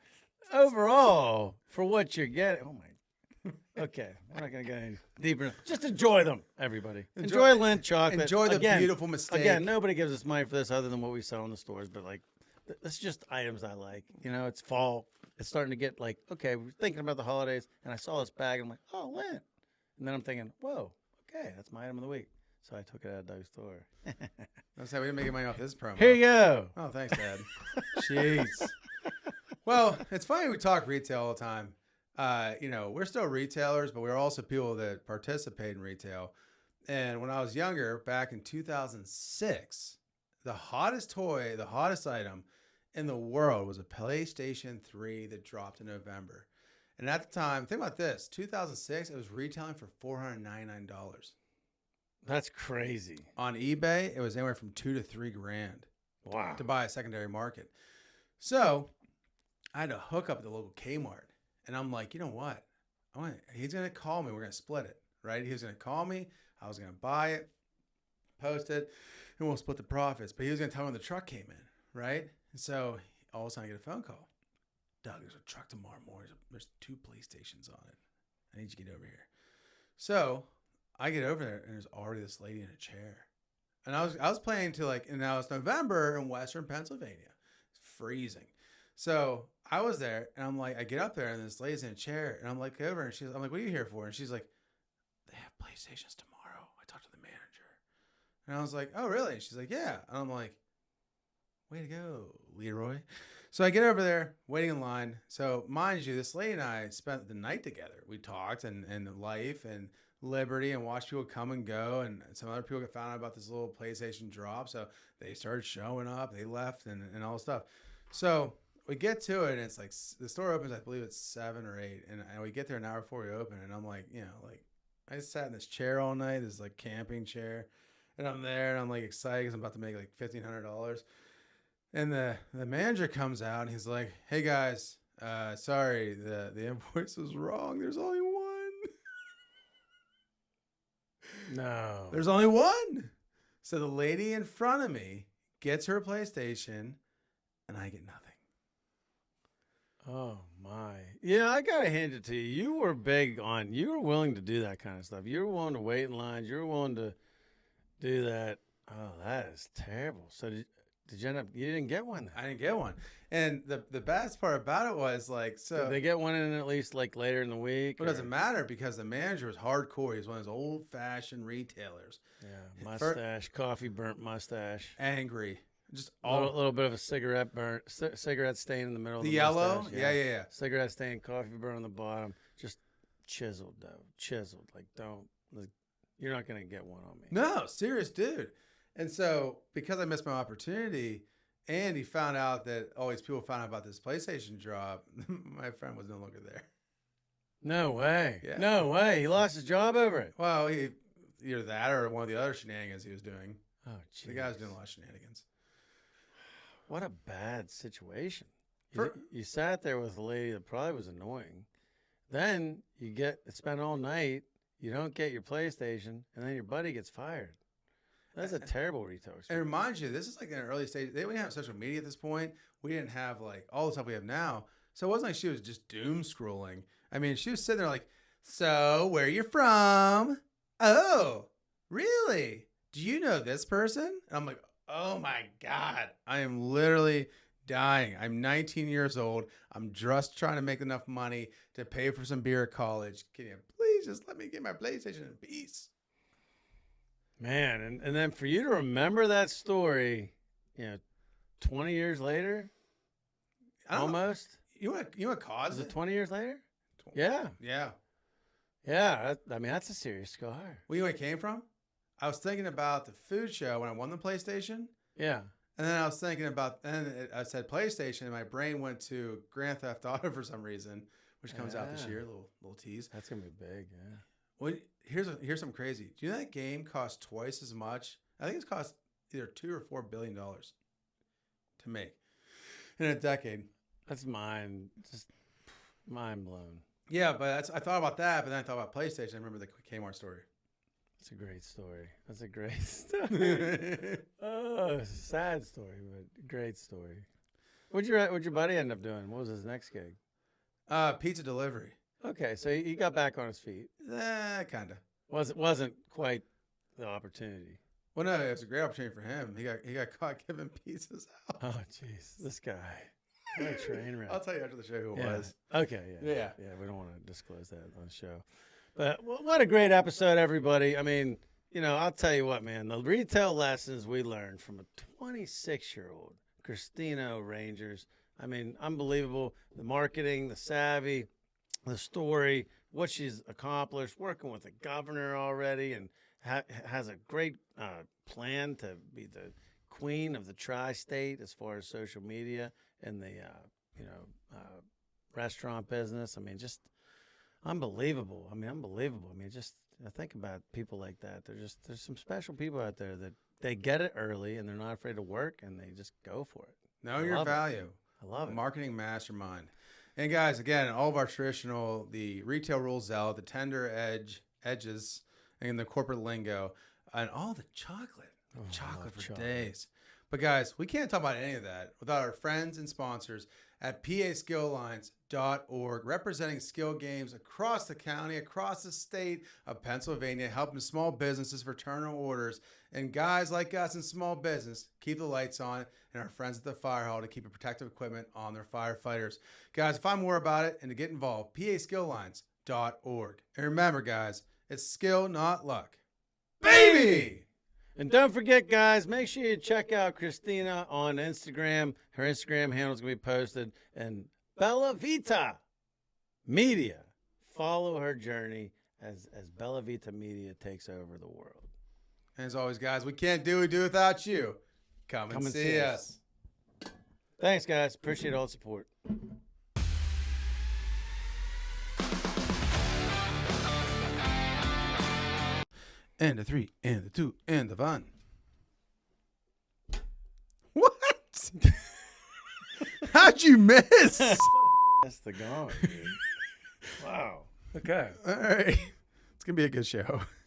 overall, for what you're getting, oh my, okay, we're not going to get any deeper. Just enjoy them, everybody. Enjoy Lindt chocolate. Enjoy the beautiful mistake. Again, nobody gives us money for this other than what we sell in the stores, but like, this is just items I like. You know, it's fall. It's starting to get like, okay, we're thinking about the holidays, and I saw this bag, and I'm like, oh, Lindt. And then I'm thinking, whoa, okay, that's my item of the week. So I took it out of Doug's store. That's how we didn't make any money off this promo. Here you go. Oh, thanks, Dad. Jeez. Well, it's funny we talk retail all the time. You know, we're still retailers, but we're also people that participate in retail. And when I was younger, back in 2006, the hottest toy, the hottest item in the world was a PlayStation 3 that dropped in November. And at the time, think about this, 2006, it was retailing for $499. That's crazy. On eBay, it was anywhere from $2,000 to $3,000. Wow. To buy a secondary market. So I had to hook up at the local Kmart. And I'm like, you know what? He's going to call me. We're going to split it, right? He was going to call me. I was going to buy it, post it, and we'll split the profits. But he was going to tell me when the truck came in, right? And so all of a sudden I get a phone call. Doug, there's a truck tomorrow morning. There's 2 PlayStations on it. I need you to get over here. So I get over there, and there's already this lady in a chair. And I was planning to and now it's November in Western Pennsylvania. It's freezing. So I was there, and I'm like, I get up there, and this lady's in a chair, and I'm like, over, and I'm like, what are you here for? And she's like, they have PlayStations tomorrow. I talked to the manager. And I was like, oh, really? And she's like, yeah. And I'm like, way to go, Leroy. So I get over there, waiting in line. So mind you, this lady and I spent the night together. We talked and life and liberty and watched people come and go. And some other people found out about this little PlayStation drop. So they started showing up. They left and all this stuff. So we get to it, and it's like the store opens, I believe it's 7 or 8. And we get there an hour before we open. And I'm like, you know, like I just sat in this chair all night, this like camping chair. And I'm there, and I'm like excited because I'm about to make like $1,500. And the manager comes out, and he's like, hey guys, sorry, the invoice was wrong. There's only one. No. There's only one. So the lady in front of me gets her PlayStation, and I get nothing. Oh my. Yeah, I gotta hand it to you. You were you were willing to do that kind of stuff. You were willing to wait in lines. You were willing to do that. Oh, that is terrible. So did you end up, you didn't get one then? I didn't get one. And the best part about it was did they get one in at least like later in the week? It doesn't matter because the manager was hardcore. He's one of those old fashioned retailers. Yeah, mustache, coffee burnt mustache. Angry. Just A all little bit of a cigarette burn, cigarette stain in the middle. the of the yellow. mustache, Yeah. Cigarette stain, coffee burn on the bottom. Just chiseled though, chiseled. Like you're not gonna get one on me. No, serious dude. And so because I missed my opportunity, and he found out that all these people found out about this PlayStation drop, my friend was no longer there. No way. Yeah. No way. He lost his job over it. Well, either that or one of the other shenanigans he was doing. Oh, The guy was doing a lot of shenanigans. What a bad situation. For- You sat there with a lady that probably was annoying. Then you spend all night. You don't get your PlayStation, and then your buddy gets fired. That's a terrible retail And experience. remind you, this is like in an early stage. They didn't have social media at this point. We didn't have like all the stuff we have now. So it wasn't like she was just doom scrolling. I mean, she was sitting there like, so where you from? Oh, really? Do you know this person? And I'm like, oh my God, I am literally dying. I'm 19 years old. I'm just trying to make enough money to pay for some beer at college. Can you please just let me get my PlayStation in peace? Man, and then for you to remember that story, 20 years later, I don't know. almost. You want to cause Was it it? 20 years later? Yeah. Yeah. Yeah. I mean, that's a serious scar. Where you know where it came from? I was thinking about the food show when I won the PlayStation. Yeah. And then I was thinking about, I said PlayStation, and my brain went to Grand Theft Auto for some reason, which comes out this Yeah. year. Little tease. That's going to be big. Yeah. Well, here's something crazy. Do you know that game cost twice as much? I think it's cost either $2 or $4 billion to make in a decade. That's just mind blown. Yeah, but I thought about that, but then I thought about PlayStation. I remember the Kmart story. That's a great story. That's a great story. Oh, sad story, but great story. What'd your buddy end up doing? What was his next gig? Pizza delivery. Okay, so he got back on his feet. Kind of. Wasn't quite the opportunity. Well, no, it was a great opportunity for him. He got caught giving pizzas out. Oh, jeez, this guy. What a train wreck. I'll tell you after the show who it Yeah. was. Okay, yeah. Yeah. Yeah, we don't want to disclose that on the show. But what a great episode, everybody. I mean, I'll tell you what, man. The retail lessons we learned from a 26-year-old, Cristina O'Rangers. I mean, unbelievable. The marketing, the savvy, the story, what she's accomplished, working with the governor already, and has a great plan to be the queen of the tri-state as far as social media and the restaurant business. I mean, just unbelievable. Unbelievable. Just think about people like that. There's some special people out there that they get it early and they're not afraid to work and they just go for it. Know your value. I love it. Marketing mastermind. And guys, again, all of our traditional, the retail rules out, the tender edges, and the corporate lingo, and all the chocolate. Chocolate for days. But guys, we can't talk about any of that without our friends and sponsors at paskilllines.org, representing skill games across the county, across the state of Pennsylvania, helping small businesses return orders. And guys like us in small business, keep the lights on, and our friends at the fire hall to keep the protective equipment on their firefighters. Guys, to find more about it and to get involved, paskilllines.org. And remember, guys, it's skill, not luck. Baby! And don't forget, guys, make sure you check out Cristina on Instagram. Her Instagram handle is going to be posted. And Bella Vita Media. Follow her journey as Bella Vita Media takes over the world. And as always, guys, we can't do it without you. Come and see us. Thanks, guys. Appreciate all the support. And the 3, and the 2, and the 1. What? How'd you miss? That's the gong, dude. Wow. Okay. All right. It's going to be a good show.